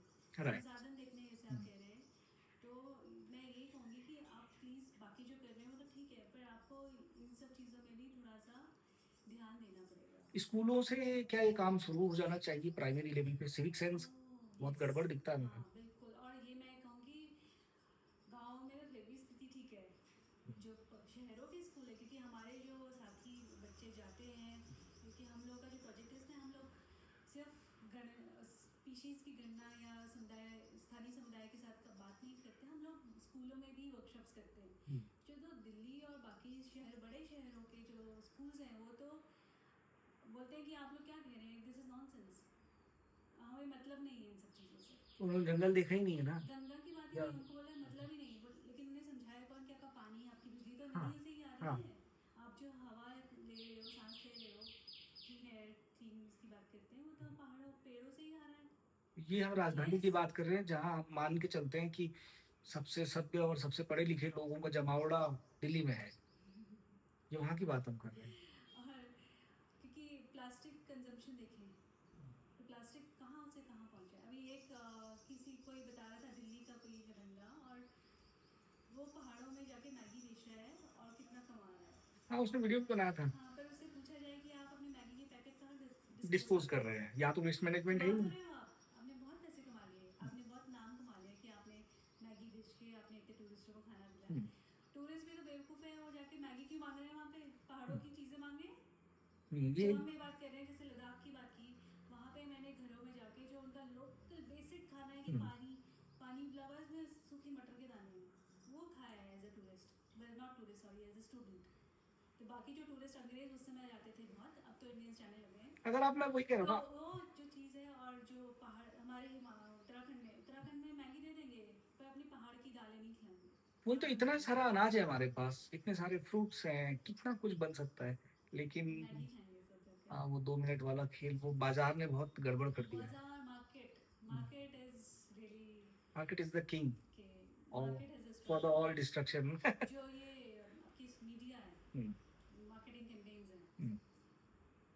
राइट। संसाधन देखने हैं, जैसे आप कह रहे हैं, तो मैं यही कहूँगी कि आप प्लीज़ बाकी जो कर रहे हैं वो तो ठीक है, पर आपको इन सब चीज़ों में भी थोड़ा सा ध्यान देना पड़ेगा। स्कूलों से क्या ये काम शुरू हो जाना चाहिए प्राइमरी लेवल पे? सिविक सेंस ओह बहुत यस। गड़बड़ दिखता है हाँ मुझे। बिल्कुल, और ये मैं कहूँगी गाँव में फिर भी स्थिति ठीक है, जो शहरों के स्कूल है, क्योंकि हमारे जो साथी बच्चे जाते हैं, क्योंकि हम लोग का जो प्रोजेक्ट है इसमें हम लोग सिर्फ गण स्पीशीज़ की गणना या समुदाय, स्थानीय समुदाय के साथ बात नहीं करते, हम लोग स्कूलों में भी वर्कशॉप्स करते हैं। हम्म, जो तो दिल्ली और बाकी शहर, बड़े शहरों के जो स्कूल्स हैं, वो तो बोलते हैं कि आप लोग क्या कह रहे हैं, दिस इज़ नॉनसेंस, हमें मतलब नहीं है इन सब चीज़ों से। उन्होंने जंगल देखा ही नहीं है ना। गंगा की बात ही या नहीं, हमको बोला मतलब ही नहीं, लेकिन उन्हें समझाया कौन कि आपका पानी, आपकी बिजली तो हाँ, नदियों से ही आ रही हाँ, है, आप जो हवा ले रहे हो, सांस ले रहे हो, क्लीन एयर, क्लीन की बात करते हैं, वो तो पहाड़ों पेड़ों से ही आ रहा है। ये हम राजधानी की यस। बात कर रहे हैं जहाँ हम मान के चलते हैं कि सबसे सभ्य और सबसे पढ़े लिखे लोगों का जमावड़ा दिल्ली में है, ये वहाँ की बात हम कर रहे हैं। और क्योंकि प्लास्टिक कंजम्पशन देखें, तो प्लास्टिक कहाँ से कहाँ पहुँचा है। अभी एक किसी कोई बता रहा था, दिल्ली का कोई है बंदा, और वो पहाड़ों में जाके मैगी बेच रहा है और कितना कमा रहा है। हाँ, उसने वीडियो भी बनाया था। हाँ, पर उससे पूछा जाए कि आप अपने मैगी के पैकेट कहाँ डिस्पोज डिस्पोज कर करते रहे हैं, हैं, या तो वेस्ट मैनेजमेंट है कमा ही तो नहीं। रहे हो आप, आपने बहुत पैसे कमा लिए, आपने बहुत नाम कमा लिया कि आपने मैगी बेच के आपने इतने टूरिस्टों को खाना दिलाया। हम्म, टूरिस्ट भी तो बेवकूफ़ है, वो जाके मैगी क्यों मांग रहे हैं वहाँ पे, पहाड़ों की चीज़ें मांगे। ये जब हम ये बात कर रहे हैं, जैसे लद्दाख की बात की, वहाँ पे मैंने घरों में जाके जो उनका लोकल बेसिक खाना है कि हम्म, पानी, पानी ब्लावर्स में सूखी मटर के दाने हैं, वो खाया है as a tourist, well not tourist sorry, as a student. तो बाकी जो टूरिस्ट अंग्रेज उस समय जाते थे बहुत, अब तो इंडियंस जाने लगे हैं, अगर आप, मैं वही कह रहा तो हूँ ना। वो जो चीज़ है, और जो पहाड़ हमारे उत्तराखंड में मैगी दे देंगे, पर अपनी पहाड़ की दालें नहीं खिलाएंगे। वो तो काम इतना करने सारा का। अनाज है हमारे पास, इतने सारे फ्रूट्स हैं, कितना कुछ बन सकता है। मैगी लेकिन खाएंगे सब करके। हाँ, वो 2 मिनट वाला खेल वो बाजार ने बहुत गड़बड़ कर दिया है। बाजार market, market is really market is the king के, और market has for the destroyed. All destruction. जो ये आपकी मीडिया है, मार्केटिंग कैंपेन्स हैं।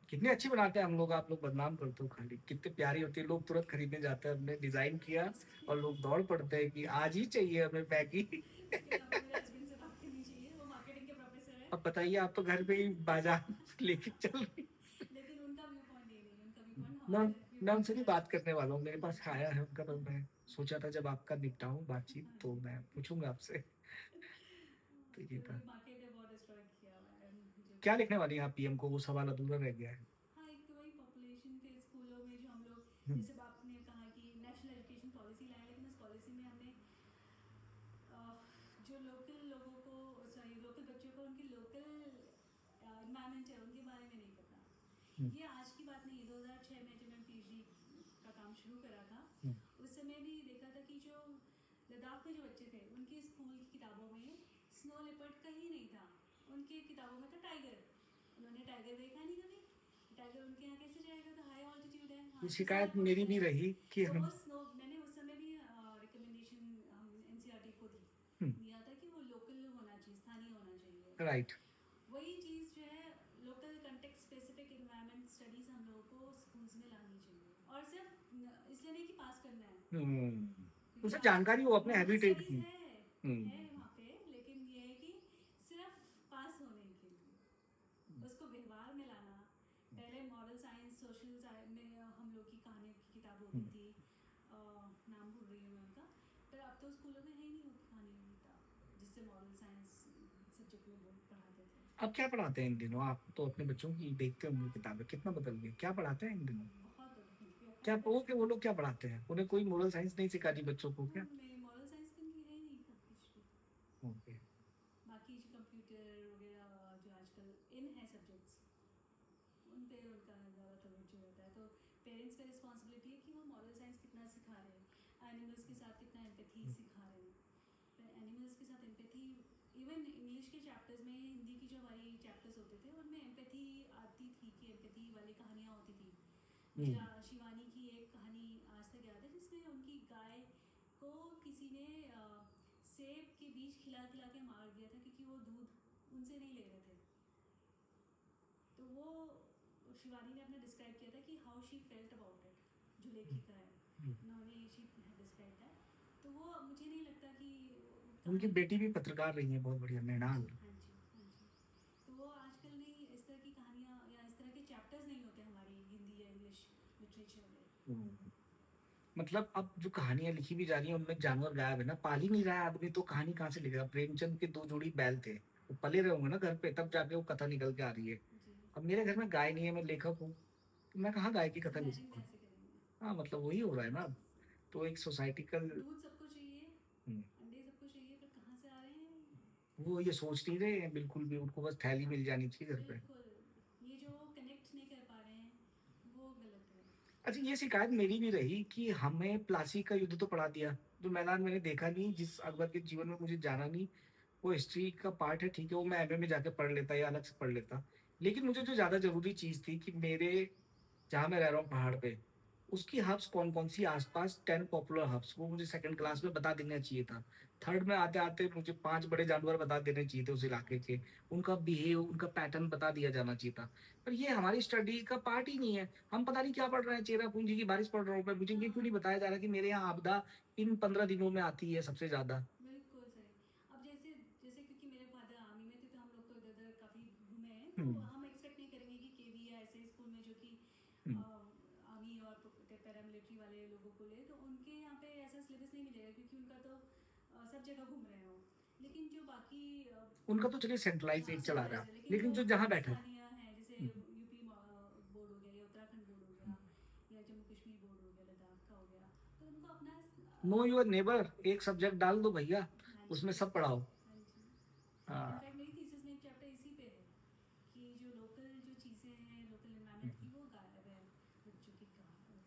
कितनी अच्छी बनाते हैं हम लोग, आप लोग बदनाम करते हो खाली। कितनी प्यारी होती है, लोग तुरंत खरीदने जाते हैं, हमने डिजाइन किया उसके और लोग दौड़ पड़ते हैं कि आज ही चाहिए हमें मैगी। उसके लिए आपको मेरे हस्बैंड से बात करनी चाहिए, वो मार्केटिंग के प्रोफेसर है। अब बताइए, आप तो घर पे ही बाजार लेके चल रही। लेकिन उनका व्यू पॉइंट ये नहीं है, उनका व्यू पॉइंट मैं हमारे व्यू मैं पॉइंट उनसे से भी अलग बात करने वाला हूँ, मेरे है। पास आया है उनका, तो मैं सोचा था जब आपका निपटाऊं बातचीत हाँ तो जी। मैं पूछूंगा आपसे। तो ये तो ये था। मार्केट है बहुत डिस्ट्रॉय किया हुआ है, जो क्या कि लिखने वाली हैं आप पीएम को, वो सवाल अधूरा रह गया है। हाँ, एक तो वही पॉपुलेशन के स्कूलों में जो हम लोग, हम्म, जैसे आपने कहा कि नेशनल एजुकेशन पॉलिसी लाए, लेकिन उस पॉलिसी में हमने जो लोकल लोगों को, सॉरी लोकल बच्चों को उनकी लोकल इन्वायरमेंट है उनके बारे में नहीं पता। हम्म, ये आज की बात नहीं है, 2006 में जब मैं पीएचडी का काम शुरू करा था, हम्म, उस समय भी देखा था कि जो लद्दाख में जो बच्चे थे उनके स्कूल की किताबों में स्नो लेपर्ड कहीं नहीं था, उनके किताबों में था टाइगर। उन्होंने टाइगर देखा नहीं कभी, टाइगर उनके यहाँ कैसे जाएगा, तो हाई ऑल्टीट्यूड है, ये हाँ शिकायत विशाल मेरी पर्वत भी है। रही कि तो हम। वो स्नो, मैंने उस समय भी रिकमेंडेशन एनसीईआरटी को दी, हम्म, दिया था कि वो लोकल होना चाहिए, स्थानीय होना चाहिए। राइट। वही चीज़ जो है, local context specific environment studies हम लोगों को स्कूल्स में लानी चाहिए, और सिर्फ इसलिए नहीं कि पास करना है, क्योंकि उसे आज जानकारी हो अपने मॉरल हैबिटेट स्टडीज़ की। है हम्म, वहाँ पे, लेकिन ये है कि सिर्फ पास होने के लिए उसको व्यवहार में लाना। पहले मॉरल साइंस, सोशल में हम लोग की कहानियों की किताब होती हम्म। थी, नाम भूल रही हूँ मैं उनका, पर अब तो स्कूलों में है ही नहीं वो कहानियों की किताब जिससे मॉरल साइंस सब्जेक्ट में वो पढ़ाते थे। अब क्या पढ़ाते हैं इन दिनों, आप तो अपने बच्चों की देखते होंगे किताबें, कितना बदल गई, क्या पढ़ाते हैं इन दिनों। बहुत बदल क्या गया वो लोग क्या पढ़ाते हैं, उन्हें कोई मोरल साइंस नहीं सिखाती बच्चों को क्या। नहीं, मॉरल साइंस की उनकी है ही नहीं कुछ भी। ओके। बाकी जो कंप्यूटर वगैरह जो आजकल इन है सब्जेक्ट्स, उन पे उनका ज़्यादा तवज्जो रहता है। तो पेरेंट्स का रिस्पॉन्सिबिलिटी है कि वो मॉरल साइंस कितना सिखा रहे हैं, एनिमल्स के साथ कितना एम्पैथी सिखा रहे हैं। एनिमल्स के साथ एम्पैथी, इवन इंग्लिश के चैप्टर्स में, हिंदी की जो हमारी चैप्टर्स होते थे उनमें एम्पैथी आती थी, कि एम्पैथी वाली कहानियाँ होती थी। मुझे हम्म, शिवानी की एक कहानी आज तक याद है, जिसमें उनकी गाय को किसी ने सेब के बीज खिला खिला के मार दिया था, क्योंकि वो दूध उनसे नहीं ले रहे थे। तो वो शिवानी ने अपना डिस्क्राइब किया था कि how she felt about it, जो लेखिका है हम्म। उन्होंने शी डिस्क्राइब है। तो वो मुझे नहीं लगता कि उनकी कहानी, बेटी भी पत्रकार रही है, बहुत बढ़िया, हाँ मृणाल। जी हाँ जी हाँ जी, तो वो आजकल नहीं, इस तरह की कहानियाँ या इस तरह के चैप्टर्स नहीं होते हमारी हिंदी या इंग्लिश लिटरेचर में। हम्म। मतलब अब जो कहानियां लिखी भी जा रही हैं उनमें जानवर गायब है ना, पाल ही नहीं रहा है आदमी, तो कहानी कहाँ से लिखेगा। प्रेमचंद के 2 जोड़ी बैल थे, वो पले रहे होंगे ना घर पे, तब जाके वो कथा निकल के आ रही है। जी, अब मेरे घर में गाय नहीं है, मैं लेखक हूँ, तो मैं कहाँ गाय की कथा लिख इमेजिन सकता हूँ। कैसे करेंगे। हाँ, मतलब वही हो रहा है ना। तो एक सोसाइटिकल। दूध सबको चाहिए, अंडे सबको चाहिए, पर कहाँ से आ रहे हैं। वो ये सोच नहीं रहे हैं बिल्कुल भी, उनको बस थैली मिल जानी चाहिए घर पे। बिल्कुल, ये जो कनेक्ट नहीं कर पा रहे हैं वो गलत है। अच्छा, ये शिकायत मेरी भी रही कि हमें प्लासी का युद्ध तो पढ़ा दिया, जो मैदान मैंने देखा नहीं, जिस अकबर के जीवन में मुझे जाना नहीं। वो हिस्ट्री का पार्ट है, ठीक है, वो मैं एमए में जाके पढ़ लेता या अलग से पढ़ लेता। लेकिन मुझे जो ज्यादा जरूरी चीज थी कि मेरे, जहाँ मैं रह रहा हूँ पहाड़ पे, उसकी हब्स कौन कौन सी आसपास 10 पॉपुलर हब्स, वो मुझे सेकंड क्लास में बता देना चाहिए था। थर्ड में आते आते मुझे 5 बड़े जानवर बता देने चाहिए थे उस हाँ इलाके जी। के। उनका बिहेव, उनका पैटर्न बता दिया जाना चाहिए था। पर ये हमारी स्टडी का पार्ट ही नहीं है। हम पता नहीं क्या पढ़ रहे हैं, चेरा पूंजी की बारिश पढ़ रहा हूँ मैं, मुझे ये क्यों हाँ, नहीं बताया जा रहा कि मेरे यहाँ आपदा इन 15 दिनों में आती है सबसे ज्यादा। बिल्कुल सही। अब जैसे जैसे क्योंकि मेरे फादर आर्मी में थे, तो हम लोग तो इधर उधर काफ़ी घूमे हैं, तो हम्म, हम एक्सपेक्ट नहीं करेंगे कि केवी या ऐसे स्कूल में जो कि हम्म, आर्मी और पैरामिलिट्री वाले लोगों को ले, तो उनके यहाँ पे ऐसा सिलेबस नहीं मिलेगा, क्योंकि उनका तो सब जगह घूम रहे हो। लेकिन जो बाकी उनका तो चलिए सेंट्रलाइज हाँ एक चला रहा सेंट्रलाइज है, है, लेकिन लेकिन जो जो जहाँ बैठा है। स्थानीय हैं, जैसे हम्म, यूपी बोर्ड हो गया या उत्तराखंड बोर्ड हो गया या जम्मू कश्मीर बोर्ड हो गया, लद्दाख का हो गया, तो उनको अपना नो योर नेबर एक सब्जेक्ट डाल दो भैया, हाँ जी उसमें सब पढ़ाओ। हाँ जी। हाँ। इनफैक्ट मेरी थीसिस में एक चैप्टर इसी पे है, कि जो लोकल जो चीज़ें हैं, लोकल इन्वायरमेंट की, हम्म। वो गायब है बच्चों की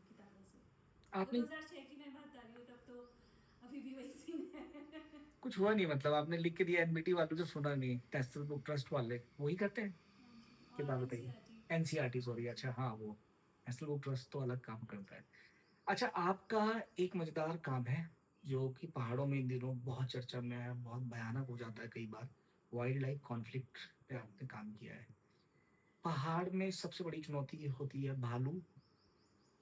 किताबों से। अगर आपने 2006 की मैं बात आ रही हूँ, तब तो अभी भी वही सीन है। कुछ हुआ नहीं, मतलब आपने लिख के दिया एनबीटी वालों से, सुना नहीं, नेशनल बुक ट्रस्ट वाले वही करते हैं? हाँ जी, कि और बात बताइए। एनसीईआरटी। एनसीईआरटी, हाँ सॉरी, जी। अच्छा हाँ, वो नेशनल बुक ट्रस्ट तो अलग काम करता है। अच्छा, आपका एक मजेदार काम है जो कि पहाड़ों में इन दिनों बहुत चर्चा में है, बहुत भयानक हो जाता है कई बार, वाइल्ड लाइफ कॉन्फ्लिक्ट पे आपने काम किया है। पहाड़ में सबसे बड़ी चुनौती ये होती है भालू,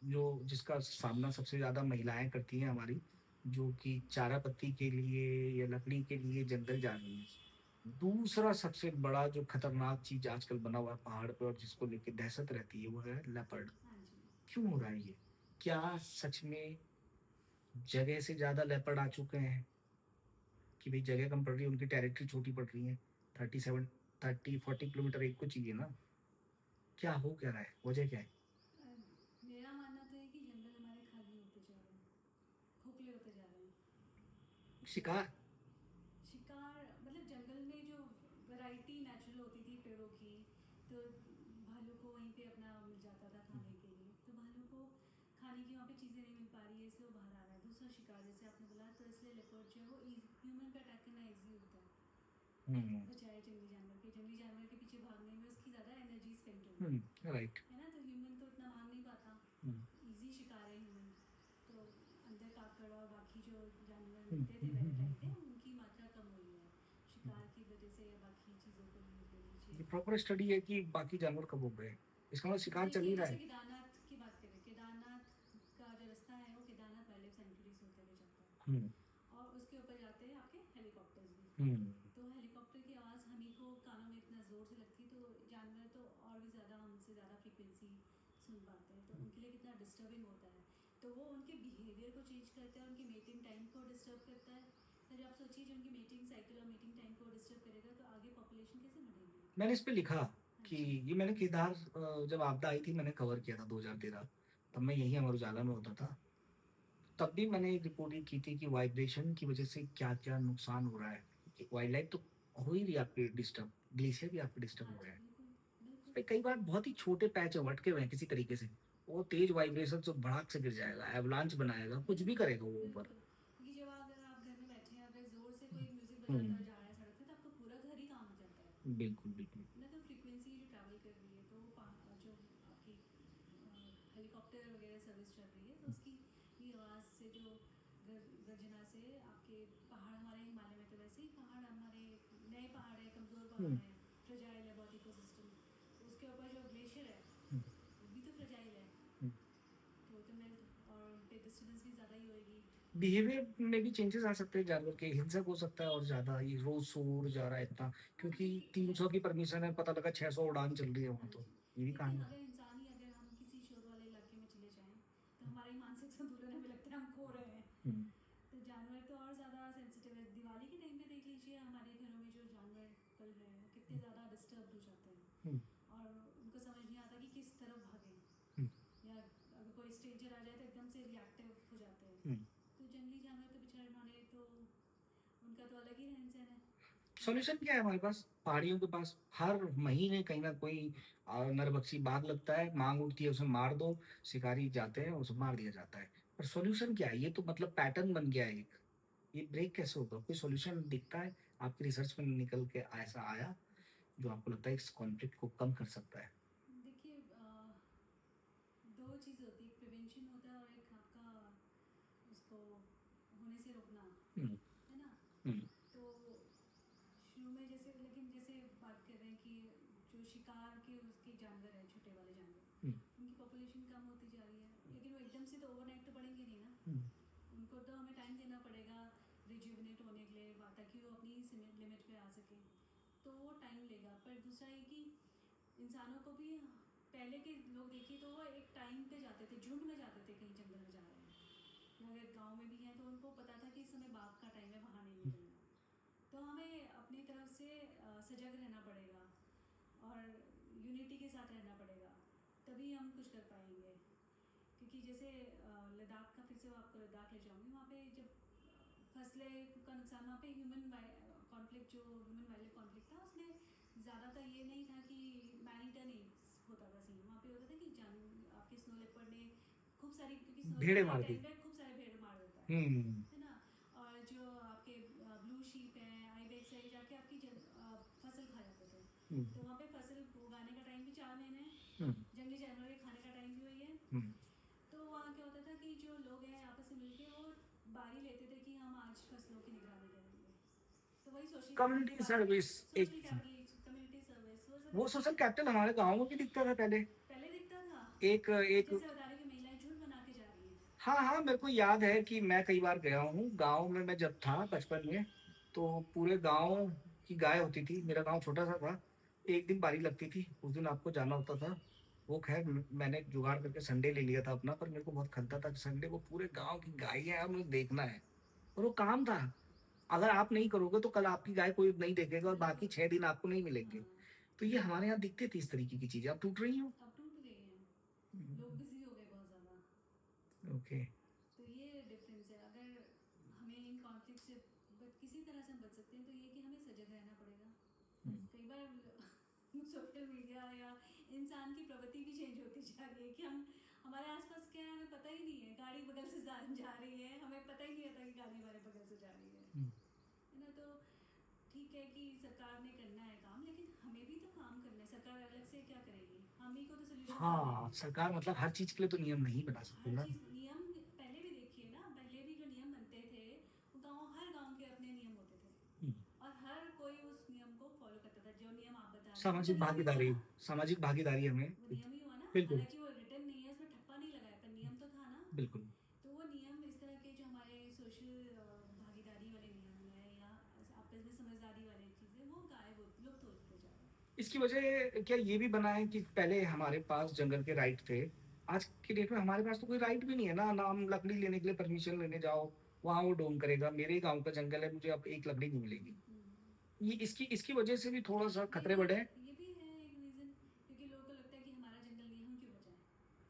जो जिसका सामना सबसे ज्यादा महिलाएं करती हैं हमारी, जो कि चारा पत्ती के लिए या लकड़ी के लिए जंगल जा रही हैं। दूसरा सबसे बड़ा जो खतरनाक चीज आजकल बना हुआ है पहाड़ पे और जिसको लेके दहशत रहती है वो है लेपर्ड। हाँ जी। क्यों हो रहा है ये? क्या सच में जगह से ज्यादा लेपर्ड आ चुके हैं, कि भाई जगह कम पड़ रही है, उनकी टेरिटरी छोटी पड़ रही है? 37, 30, 40 किलोमीटर एक को चाहिए ना। क्या हो क्या रहा है, वजह क्या है? अ, मेरा मानना तो है कि जंगल हमारे खाली होते जा रहे हैं, खोखले होते जा रहे हैं। शिकार। शिकार मतलब जंगल में जो वैरायटी नेचुरल होती थी पेड़ों की, तो भालू को वहीं पे अपना मिल जाता था खाने के लिए, तो भालू को खाने की वहाँ पे चीज़ें नहीं मिल पा रही है, इसलिए वो बाहर आ रहा है। दूसरा शिकार जैसे आपने बोला, तो इसलिए लेपर्ड जो है वो ह्यूमन पे अटैक करना ईजी होता है, हम्म। बचाए जंगली जानवर के पीछे भागने में उसकी ज़्यादा एनर्जी स्पेंड होगी, राइट। है ना। तो ह्यूमन तो इतना भाग नहीं पाता, हम्म। इजी शिकार है ह्यूमन। तो अंदर काकड़ और बाकी जो जानवर हम्म। मिलते थे हम्म। पहले हम्म। टाइम पे, हम्म। उनकी मात्रा कम हुई है हम्म। शिकार की वजह से, या बाकी चीज़ों को ले लीजिए। ये प्रॉपर स्टडी है कि बाकी जानवर कब हो गए? इसका मतलब शिकार चल ही देखिए रहा जैसे है। केदारनाथ की बात करें, केदारनाथ का जो रास्ता है वो केदारनाथ वाइल्ड लाइफ सेंचुरी से होते हुए जाता हम्म। है, और उसके ऊपर जाते हैं आपके हेलीकॉप्टर्स भी। हम्म। तो हेलीकॉप्टर की आवाज़ हम ही को कानों में इतना ज़ोर से लगती है, तो जानवर तो और भी ज़्यादा हमसे ज़्यादा फ्रीक्वेंसी सुन पाते हैं, तो उनके लिए कितना डिस्टर्बिंग होता है। तो वो उनके बिहेवियर को चेंज करता है, उनकी मेटिंग टाइम को डिस्टर्ब करता है। फिर आप सोचिए जब उनकी मेटिंग साइकिल और मेटिंग टाइम को डिस्टर्ब करेगा, तो आगे पॉपुलेशन कैसे बढ़ेगी। मैंने इस पे लिखा हाँ कि जी। ये मैंने केदार जब आपदा आई थी मैंने कवर किया था 2013, तब मैं यही अमर उजाला में होता था। तब भी मैंने एक रिपोर्टिंग की थी कि वाइब्रेशन की वजह से क्या क्या नुकसान हो रहा है। वाइल्ड लाइफ तो हो ही रही है आपकी डिस्टर्ब, ग्लेशियर भी आपके डिस्टर्ब हाँ हो रहे जी, हैं। बिल्कुल बिल्कुल। पे कई बार बहुत ही छोटे पैच अटके हुए हैं किसी तरीके से, वो तेज वाइब्रेशन से भड़ाक से गिर जाएगा, एवलांच बनाएगा, कुछ भी बिल्कुल करेगा वो ऊपर। बिल्कुल, क्योंकि जब अगर आप घर में बैठे हैं, अगर ज़ोर से कोई म्यूज़िक बजाता हम्म। हुआ जा रहा है सड़क पे, तो आपका पूरा घर ही काम हो जाता है बिल्कुल बिल्कुल। ना। तो फ्रीक्वेंसी जो ट्रैवल कर रही है, तो वो जो आपकी हेलीकॉप्टर वगैरह सर्विस चल रही है, तो उसकी भी आवाज़ से जो गर्जना से आपके पहाड़, हमारे हिमालय में तो वैसे ही पहाड़ हमारे नए पहाड़ है, कमज़ोर पहाड़ हम्म। है, फ्रजाइल है बहुत इकोसिस्टम। तो उसके ऊपर जो ग्लेशियर है हम्म। वो भी तो फ्रजाइल है, हम्म। तो मेल्ट और उन पे डिस्टर्बेंस भी ज़्यादा ही होएगी। बिहेवियर में भी चेंजेस आ सकते हैं जानवर के, हिंसक हो सकता है और ज्यादा, ये रोज सो उड़ जा रहा है इतना, हाँ क्योंकि देखिए 300 की परमिशन है, पता लगा 600 उड़ान चल रही है हाँ वहां, तो जी, ये भी देखिए कहानी है। अगर इंसान ही, अगर हम किसी शोर वाले इलाके में चले जाएं, तो हमारा ही मानसिक संतुलन हमें लगता है हम खो रहे हैं। हम्म। तो जानवर तो और ज़्यादा सेंसिटिव है। दिवाली के टाइम पे देख लीजिए हमारे घरों में जो जानवर पल रहे हैं वो कितने ज़्यादा डिस्टर्ब हो जाते हैं, हम्म। और उनको समझ नहीं आता कि किस तरफ भागें, हम्म। या अगर कोई स्ट्रेंजर आ जाए तो एकदम से रिएक्टिव हो जाते हैं। हम्म। तो जंगली जानवर तो बेचारे, उन्होंने तो, उनका तो अलग ही रहन सहन है। सॉल्यूशन क्या है हमारे पास? पहाड़ियों के पास हर महीने कहीं ना कोई नरभक्षी बाघ लगता है, मांग उठती है, उसे मार दो, शिकारी जाते हैं, उसे मार दिया जाता है। पर सॉल्यूशन क्या है? ये तो मतलब पैटर्न बन गया है एक, ये ब्रेक कैसे होगा? कोई सॉल्यूशन दिखता है आपकी रिसर्च में निकल के ऐसा आया जो आपको लगता है इस कॉन्फ्लिक्ट को कम कर सकता है? देखिए दो चीज़ होती है, एक प्रिवेंशन होता है और एक आपका उसको होने से रोकना, हम्म। है ना। हम्म। तो शुरू में जैसे, लेकिन जैसे बात कर रहे हैं कि जो शिकार के उसके जानवर हैं, छोटे वाले जानवर, हम्म। उनकी पॉपुलेशन कम होती जा रही है, लेकिन वो एकदम से तो ओवरनाइट तो बढ़ेंगे नहीं ना। हम्म। उनको तो हमें टाइम देना पड़ेगा रिज्यूवनेट होने के लिए, ताकि वो अपनी लिमिट पे आ सके, तो वो टाइम लेगा। पर दूसरा ये कि इंसानों को भी, पहले के लोग देखिए तो वो एक टाइम पे जाते थे, झुंड में जाते थे, कहीं जंगल में जा रहे हैं, या अगर गांव में भी हैं तो उनको पता था कि इस समय बाघ का टाइम है, वहाँ नहीं निकलना। तो हमें अपनी तरफ से सजग रहना पड़ेगा, और यूनिटी के साथ रहना पड़ेगा, तभी हम कुछ कर पाएंगे। क्योंकि जैसे लद्दाख का, फिर से आपको लद्दाख ले जाऊँगी, वहाँ पे जब फसलें का नुकसान, वहाँ पे ह्यूमन कॉन्फ्लिक्ट, जो ह्यूमन वाइल्ड कॉन्फ्लिक्ट था, उसमें ज़्यादातर ये नहीं था कि मैन ईटर नहीं होता था सीन, वहाँ पे होता था कि आपके स्नो लेपर्ड ने खूब सारी, क्योंकि स्नो भेड़े लेपर्ड मार एक दी। टाइम पे खूब सारे भेड़ मार देता हम्म। है ना। फसल खा जाते थे। हम्म, तो वहाँ पे फसल उगाने का टाइम भी 4 महीने है, हम्म, जंगली जानवरों के खाने का टाइम भी वही है। हम्म। तो वहाँ क्या होता था कि जो लोग हैं आपस में मिलके वो बारी लेते थे कि हम आज फसलों की निगरानी करेंगे। तो वही सोशल कैपिटल की कम्युनिटी बात है। सर्विस एक सोशल कैपिटल, कम्युनिटी सर्विस, वो सब वो ऐसे सोशल कैपिटल हमारे गाँव में भी दिखता था पहले। पहले दिखता था। एक एक जैसे बता रही कि महिलाएं झुंड बना के जा रही हैं। हाँ हाँ, मेरे को याद है कि मैं कई बार गया हूँ गाँव में। मैं जब था बचपन में, तो पूरे गाँव की गाय होती थी। मेरा गाँव छोटा सा था। एक दिन बारी लगती थी, उस दिन आपको जाना होता था। वो खैर मैंने जुगाड़ करके संडे ले लिया था अपना, पर मेरे को बहुत खलता था कि संडे को पूरे गाँव की गायें हैं, मुझे देखना है। और वो काम था। अगर आप नहीं करोगे तो कल आपकी गाय कोई नहीं देखेगा और बाकी बिल्कुल। 6 दिन आपको नहीं मिलेंगे। हाँ। तो ये हमारे यहाँ दिखती थी इस तरीके की चीजें। अब टूट रही हो। अब टूट गई हैं, लोग बिजी हो गए बहुत ज़्यादा। ओके। तो ये डिफरेंस है। अगर हमें इन कॉन्फ्लिक्ट से बट किसी तरह से हम बच सकते हैं तो ये कि हमें सजग रहना पड़ेगा। कई बार सोशल मीडिया या इंसान की प्रवृत्ति भी चेंज होती जा रही है कि हम हमारे आसपास क्या है हमें पता ही नहीं है। गाड़ी बगल से जा रही है, हमें पता ही नहीं होता कि गाड़ी हमारे बगल से जा रही है ना। तो ठीक है कि सरकार ने करना है काम, लेकिन हमें भी तो काम करना है। सरकार अलग से क्या करेगी, हम ही को तो सोल्यूशन लाने हाँ, हैं। सरकार मतलब हर चीज के लिए तो नियम नहीं बना सकती हर ना। चीज़ नियम पहले भी देखिए ना, पहले भी जो नियम बनते थे वो हर गांव के अपने नियम होते थे हम्म। और हर कोई उस नियम को फॉलो करता था। जो नियम आप बता रहे हैं वो तो सामाजिक नियम ही हुआ भागीदारी, ना। सामाजिक भागीदारी हमें। वो नियम ही हुआ ना, बिल्कुल। हालांकि वो रिटर्न नहीं है, उसमें ठप्पा नहीं लगाया, पर नियम तो था ना। बिल्कुल। तो वो नियम इस तरह के जो हमारे सोशल भागीदारी वाले नियम है या आपस में समझदारी वाली चीज़ें वो गायब लुप्त होते जा रहे हैं। इसकी वजह क्या ये भी बना है कि पहले हमारे पास जंगल के राइट थे। आज की डेट में हमारे पास तो कोई राइट भी नहीं है ना। ना हम लकड़ी लेने के लिए परमिशन लेने जाओ, वहां वो डोंग करेगा। मेरे गांव का जंगल है, मुझे अब एक लकड़ी नहीं मिलेगी। ये इसकी वजह से भी थोड़ा सा खतरे बढ़े हैं। ये भी है एक रीज़न, क्योंकि लोगों को लगता है कि हमारा जंगल नहीं है, हम क्यों बचाएं,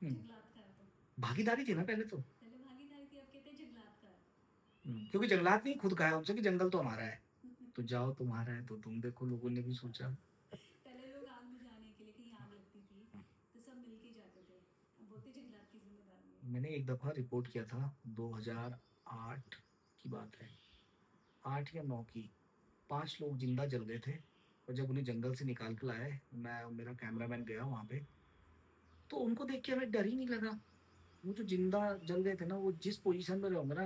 हम्म, जंगलात का है तो। भागीदारी थी ना पहले तो। पहले भागीदारी थी, अब कहते हैं जंगलात का क्योंकि जंगलात ने खुद कहा है उनसे कि जंगल तो हमारा है, है। तो जाओ तुम्हारा है तो तुम देखो। लोगों ने भी सोचा। पहले लोग आग बुझाने के लिए, कहीं आग लगती थी तो सब मिलके जाते थे, अब बोलते जंगलात की जिम्मेदारी है। मैंने एक दफा रिपोर्ट किया था, 2008 की बात है, 8 या 9 की। 5 लोग जिंदा जल गए थे। और जब उन्हें जंगल से निकाल के लाए, मैं और मेरा कैमरामैन गया वहां पे, तो उनको देख के हमें डर ही नहीं लगा। वो जो जिंदा जल गए थे ना, वो जिस पोजीशन में रहोगे ना,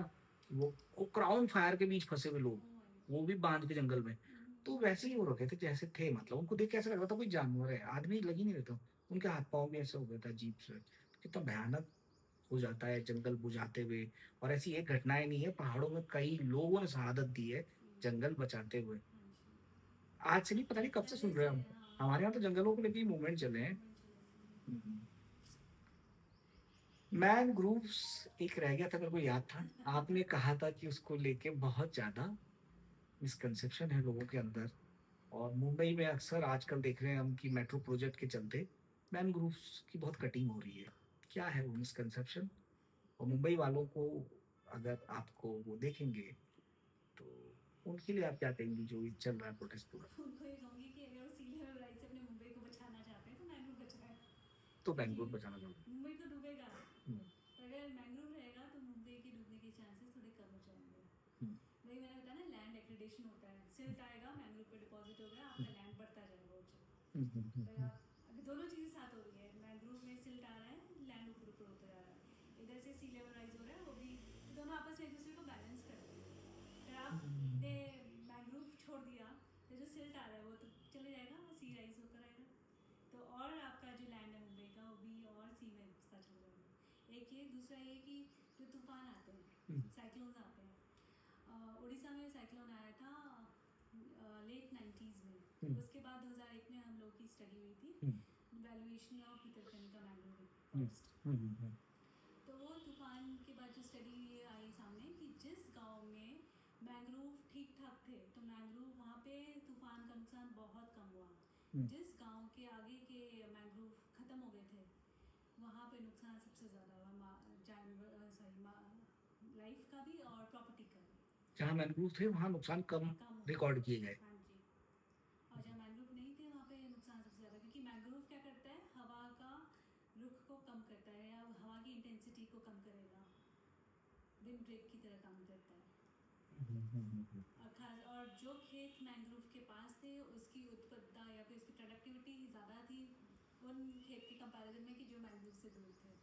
वो क्राउन फायर के बीच फंसे हुए लोग, ओ माय वो भी बांध के जंगल में। तो वैसे ही हो रखे थे जैसे थे। मतलब उनको देख के ऐसा लग रहा था कोई जानवर है, आदमी लग ही नहीं रहता। उनके हाथ पाँव भी ऐसे हो गया था अजीब से। कितना भयानक हो जाता है जंगल बुझाते हुए। और ऐसी एक घटनाएं नहीं है, पहाड़ों में कई लोगों ने शहादत दी है जंगल बचाते हुए। हाँ जी। आज से नहीं, पता नहीं कब से पहले सुन रहे से हैं हम। हाँ, हमारे यहाँ तो जंगलों को लेके मूवमेंट चले हैं। मूवमेंट चलेगी। हम्म। मैनग्रूव्स एक रह गया था, मेरे को याद था। आपने कहा था कि उसको लेके बहुत ज्यादा मिसकंसेप्शन है लोगों के अंदर। और मुंबई में अक्सर आजकल देख रहे हैं हम कि मेट्रो प्रोजेक्ट के चलते मैनग्रूव्स की बहुत कटिंग हो रही है। क्या है वो मिसकंसेप्शन? और मुंबई वालों को, अगर आपको वो देखेंगे, तो उनके लिए आप क्या कहेंगी जो ये चल रहा है प्रोटेस्ट पूरा? उनको ये कहूँगी कि अगर वो सी लेवल राइज से अपने मुंबई को बचाना चाहते हैं तो मैंग्रोव बचाएं, तो क्योंकि बैंगलोर बचाना चाहूंगा। मुंबई तो डूबेगा, हम्म, पर अगर मैंग्रोव रहेगा तो मुंबई के डूबने के चांसेस थोड़े कम हो जाएंगे। हम्म, वही मैंने बताया ना, लैंड एक्रीडेशन होता है, सिल्ट आएगा, मैंग्रोव पे डिपॉजिट हो गया, हम्म, आपका लैंड बढ़ता जाएगा ऊंचा। हम्म, हम्म, पर आप अभी दोनों चीज़ें साथ हो रही है, मैंग्रोव में सिल्ट आ रहा है, लैंड ऊपर ऊपर होता जा रहा है, इधर से सी लेवल राइज हो रहा है, वो भी दोनों आपस में एक दूसरे को बैलेंस कर रहे हैं। अगर आपने हम्म, मैंग्रोव छोड़ दिया तो जो सिल्ट आ रहा है वो तो चले जाएगा, वो सी राइज होकर आएगा, तो और आपका जो लैंड है मुंबई का वो भी और सी में घुसता चला जाएगा। एक ये, दूसरा ये कि जो तूफान आते हैं, हम्म, साइक्लोन्स आते हैं, उड़ीसा में साइक्लोन आया था लेट 90s में। हम्म, उसके बाद 2001 में हम लोग की स्टडी हुई थी, hmm, valuation of Bhitarkanika mangrove hmm, forest. Hmm, तो वो तूफान के बाद जो स्टडी ये आई सामने कि जिस गांव में मैंग्रोव ठीक ठाक थे तो मैंग्रोव वहाँ पे तूफान का नुकसान बहुत कम हुआ। हम्म। जिस गांव के आगे के मैंग्रोव ख़त्म हो गए थे वहाँ पे नुकसान सबसे ज़्यादा हुआ, जानवर सॉरी लाइफ का भी और प्रॉपर्टी का भी जहाँ मैनग्रूव थे वहाँ नुकसान कम कम हुआ। रिकॉर्ड किए गए। हाँ जी। और जहाँ मैंग्रोव नहीं थे वहाँ पे नुकसान सबसे ज़्यादा, क्योंकि मैंग्रोव क्या करता है, हवा का रुख को कम करता है या हवा की इंटेंसिटी को कम करेगा, विंड ब्रेक की तरह काम करता है। खास और जो खेत मैंग्रोव के पास थे उसकी उत्पादकता या फिर उसकी प्रोडक्टिविटी ज़्यादा थी उन खेत के कंपैरिजन में कि जो मैंग्रोव से दूर थे।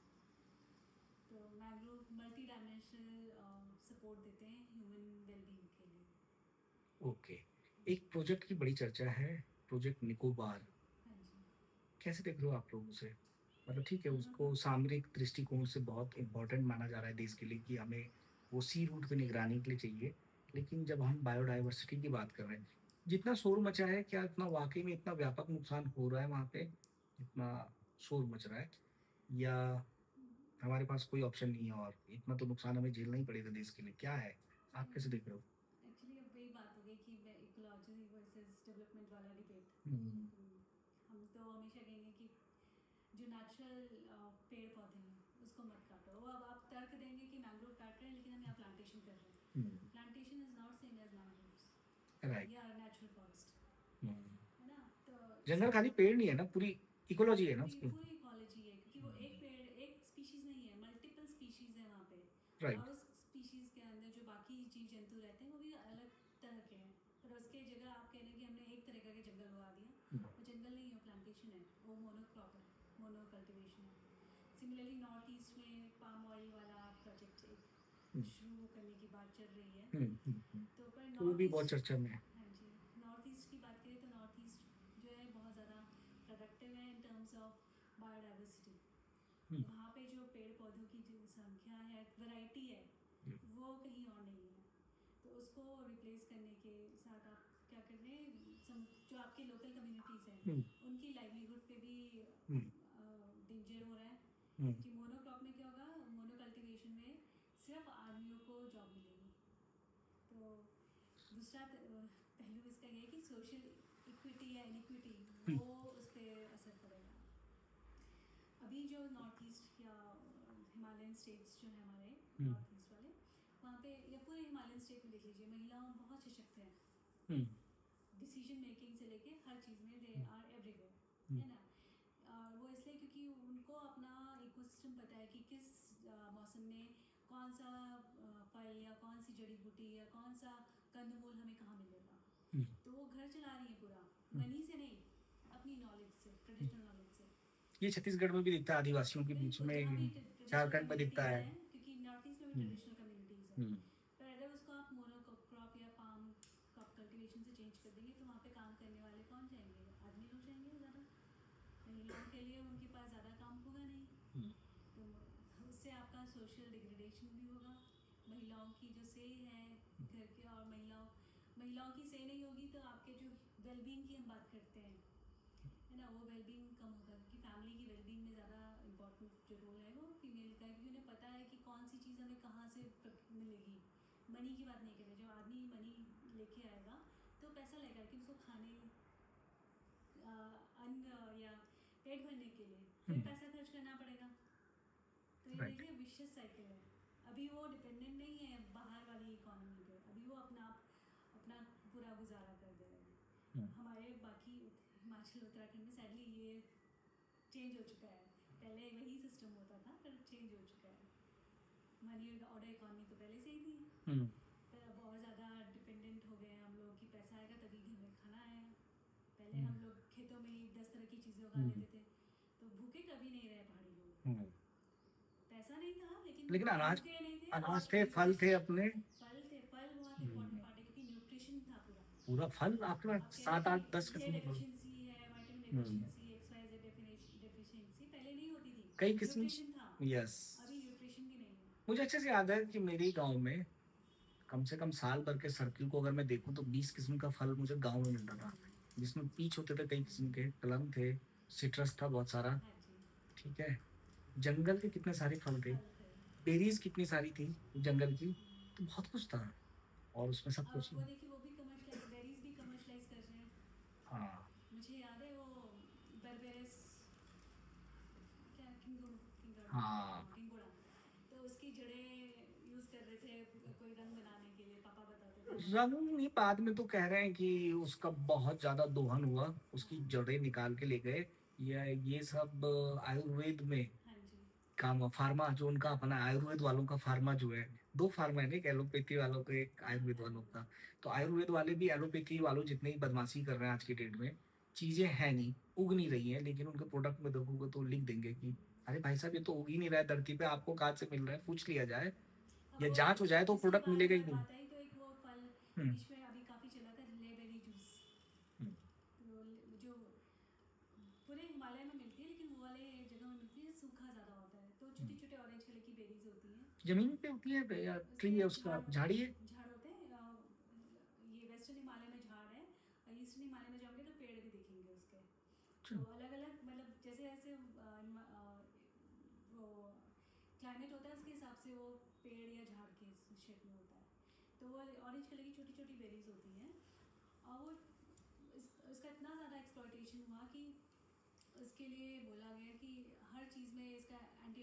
तो मैंग्रोव मल्टी डायमेंशनल सपोर्ट देते हैं ह्यूमन वेलबींग के लिए। ओके। एक प्रोजेक्ट की बड़ी चर्चा है, प्रोजेक्ट निकोबार। हाँ जी। कैसे देख रहे हो आप लोग उसे? मतलब ठीक है, उसको सामरिक दृष्टिकोण से बहुत इम्पोर्टेंट माना जा रहा है देश के लिए कि हमें वो सी रूट पे निगरानी के लिए चाहिए। लेकिन जब हम बायोडायवर्सिटी की बात कर रहे हैं, जितना शोर मचा है, क्या इतना वाक़ई में इतना व्यापक नुकसान हो रहा है वहाँ पे, जितना शोर मच रहा है? या हमारे पास कोई ऑप्शन नहीं है और इतना तो नुकसान हमें झेलना ही पड़ेगा देश के लिए, क्या है? आप कैसे देख रहे हो? एक्चुअली अब वही बात हो गई कि इकोलॉजी वर्सेस डेवलपमेंट वाला डिबेट। हुँ, हम तो हमेशा कहेंगे कि जो नेचुरल पेड़ पौधे हैं उसको मत काटो। वो अब आप तर्क देंगे कि मैंग्रोव काट रहे हैं लेकिन हम यहाँ प्लांटेशन कर रहे हैं। Hmm, plantation is not same as mangroves right. या नेचुरल फॉरेस्ट, हुँ। है ना? तो जंगल सब खाली पेड़ नहीं है ना, पूरी इकोलॉजी है ना पूरी उसकी। पूरी इकोलॉजी है क्योंकि वो एक हुँ, पेड़ एक स्पीशीज़ नहीं है, मल्टीपल स्पीशीज़ है वहाँ पे। राइट। और उस स्पीशीज़ के अंदर जो बाकी जीव जंतु रहते हैं वो भी अलग तरह के हैं। पर उसके जगह आप कह रहे हैं कि हमने एक तरह का के जंगल उगा दिया। हुँ, वो जंगल नहीं है, प्लांटेशन है, वो मोनोक्रॉप है, मोनो कल्टिवेशन है। सिमिलरली नॉर्थ ईस्ट में पाम ऑयल वाला प्रोजेक्ट एक हुँ, शुरू करने की बात चल रही है। हुँ, हुँ, हुँ। तो पर तो वो नॉर्थ भी बहुत ईस्ट, चर्चा में है। हाँ जी, नॉर्थ ईस्ट की बात करें तो नॉर्थ ईस्ट जो है बहुत ज़्यादा प्रोडक्टिव है इन टर्म्स ऑफ बायोडाइवर्सिटी। हुँ, वहाँ पे जो पेड़ पौधों की जो संख्या है, वैरायटी है, हुँ, वो कहीं और नहीं है। तो उसको रिप्लेस करने के साथ आप क्या कर रहे हैं, जो आपके लोकल कम्युनिटीज़ हैं हुँ, उनकी लाइवलीहुड पे भी हुँ, डेंजर हो रहा है। हुँ, क्योंकि मोनोक्रॉप में क्या होगा, मोनो कल्टीवेशन में सिर्फ आदमियों को जॉब मिलेगी। तो दूसरा पहलू इसका ये है कि सोशल इक्विटी या इनिक्विटी हुँ, वो उस पर असर पड़ेगा। अभी जो नॉर्थ ईस्ट या हिमालयन स्टेट्स जो है हमारे हुँ, नॉर्थ ईस्ट वाले, वहाँ पे या पूरे हिमालयन स्टेट में देख लीजिए, महिलाओं बहुत सशक्त हैं। हुँ, डिसीजन मेकिंग से लेके हर चीज़ में दे हुँ, आर एवरीवेयर, हुँ, है ना? और वो इसलिए क्योंकि उनको अपना इकोसिस्टम पता है कि किस मौसम में कौन सा फल या कौन सी जड़ी बूटी या कौन सा कंदमूल हमें कहाँ मिलेगा। हुँ, तो वो घर चला रही है पूरा हुँ, मनी से नहीं, अपनी नॉलेज से, हुँ। ट्रेडिशनल नॉलेज से। ये छत्तीसगढ़ में भी दिखता है, आदिवासियों के बीच बिल्कुल, जहाँ भी में, ट्रेडिशनल झारखंड में दिखता कम्युनिटीज़ है। हैं, क्योंकि नॉर्थ ईस्ट में भी हुँ, ट्रेडिशनल कम्युनिटीज़ हैं। हुँ, पर अगर उसको आप मोनो क्रॉप या पाम क्रॉप कल्टीवेशन से चेंज कर देंगे तो वहाँ पे काम करने वाले कौन जाएंगे? आदमी लोग जाएंगे ज़्यादा। महिलाओं के लिए उनके पास ज़्यादा काम होगा नहीं। हुँ, तो उससे आपका सोशल डिग्रेडेशन भी होगा। महिलाओं की जो से है घर के, और महिलाओं की से नहीं होगी तो आपके जो वेलबींग की हम बात करते हैं, है ना, वो वेलबींग कम होगा क्योंकि फैमिली की वेलबींग में ज़्यादा इंपॉर्टेंट जो रोल है वो फीमेल का है, क्योंकि उन्हें पता है कि कौन सी चीज़ हमें कहाँ से मिलेगी। मनी की बात नहीं कर रहे, जब आदमी मनी लेके आएगा तो पैसा लगेगा, लेकिन उसको खाने अन्न या पेट भरने के लिए हुँ, फिर पैसा खर्च करना पड़ेगा। तो ये राइट। देखिए विशियस साइकिल है। अभी वो डिपेंडेंट नहीं है बाहर वाली इकोनॉमी पे, अभी वो अपना पूरा गुजारा कर दे रहे हुँ, हैं। हमारे बाकी हिमाचल उत्तराखंड में सैडली ये चेंज हो चुका है। पहले वही सिस्टम होता था पर चेंज हो चुका है। मनी ऑर्डर इकोनॉमी तो पहले से ही थी, हुँ, पर अब और ज़्यादा डिपेंडेंट हो गए हैं हम लोग कि पैसा आएगा तभी घर में खाना आएगा। पहले हुँ, हम लोग खेतों में ही 10 तरह की चीज़ें उगा हुँ, लेते थे, तो भूखे कभी नहीं रहे पहाड़ी लोग। हुँ। पैसा नहीं था लेकिन लेकिन भूखे नहीं थे, अनाज और थे, फल थे न्यूट्रिशन, अपने। फल थे, फल बहुत इंपॉर्टेंट हुँ, पार्ट है क्योंकि न्यूट्रिशन था पूरा। पूरा फल आपके पास आप कह रहे 7, हैं 8, 10 कि ये किस्म के फल। डेफिशिएंसी है, vitamin hmm, deficiency, X Y Z deficiency पहले नहीं होती थी। कई किस्म। न्यूट्रिशन था, यस। अभी न्यूट्रिशन भी नहीं है। मुझे अच्छे से याद है कि मेरे गाँव में कम से कम साल भर के सर्किल को अगर मैं देखूँ तो 20 किस्म का फल मुझे गाँव में मिलता था। जिसमें पीच होते थे कई किस्म के, प्लम थे, सिट्रस था बहुत सारा, हाँ जी, ठीक है? जंगल के कितने सारे फल थे, फल थे। बेरीज़ कितनी सारी थी जंगल की, तो बहुत कुछ था और उसमें सब अब कुछ। वो देखिए वो भी कमर्शलाइज, बेरीज भी कमर्शलाइज कर रहे हैं। हाँ, मुझे याद है वो बर्बेरस, क्या हाँ। किंगोड़ा, तो उसकी जड़ें यूज़ कर रहे थे कोई रंग बनाने के लिए, पापा बताते थे हमारे। रंग नहीं, बाद में तो कह रहे हैं कि उसका बहुत ज़्यादा दोहन हुआ, उसकी हाँ जड़ें निकाल के ले गए। ये सब आयुर्वेद में हाँ जी। काम, फार्मा जो उनका अपना आयुर्वेद वालों का फार्मा जो है, 2 फार्मा है ना, एक एलोपैथी वालों का, एक आयुर्वेद वालों का। तो आयुर्वेद वाले भी एलोपैथी वालों जितनी ही बदमाशी कर रहे हैं आज की डेट में, चीज़ें हैं नहीं, उग नहीं रही हैं, लेकिन उनके प्रोडक्ट में देखोगे तो लिख देंगे कि अरे भाई साहब ये तो उग ही नहीं रहा है धरती पे, आपको कहाँ से मिल रहा है? पूछ लिया जाए अब या वो जाँच हो जाए तो इसी प्रोडक्ट बात मिलेगा ही नहीं। बात आई तो एक वो फल हुँ, बीच में अभी काफ़ी चला था, लेबेरी जूस। हुँ। तो जो पूरे हिमालय में मिलती है, लेकिन वो वाले जगह में मिलती है सूखा ज़्यादा होता है, तो छोटी हुँ। छोटे ऑरेंज कलर की बेरीज होती हैं। ज़मीन पे होती है या ट्री उसके है उसका, झाड़ी है? झाड़ होते हैं। ये वेस्टर्न हिमालय में झाड़ है, और ईस्टर्न हिमालय में जाओगे तो पेड़ भी दिखेंगे उसके। अच्छा, तो अलग अलग मतलब जैसे जैसे वो क्लाइमेट होता है, उसके हिसाब से वो पेड़ या झाड़ के शेप में होता है। तो वो ऑरेंज कलर की छोटी छोटी बेरीज होती हैं, और वो इसका इतना ज़्यादा एक्सप्लॉयटेशन हुआ कि उसके लिए बोला गया कि हर चीज़ में इसका एंटी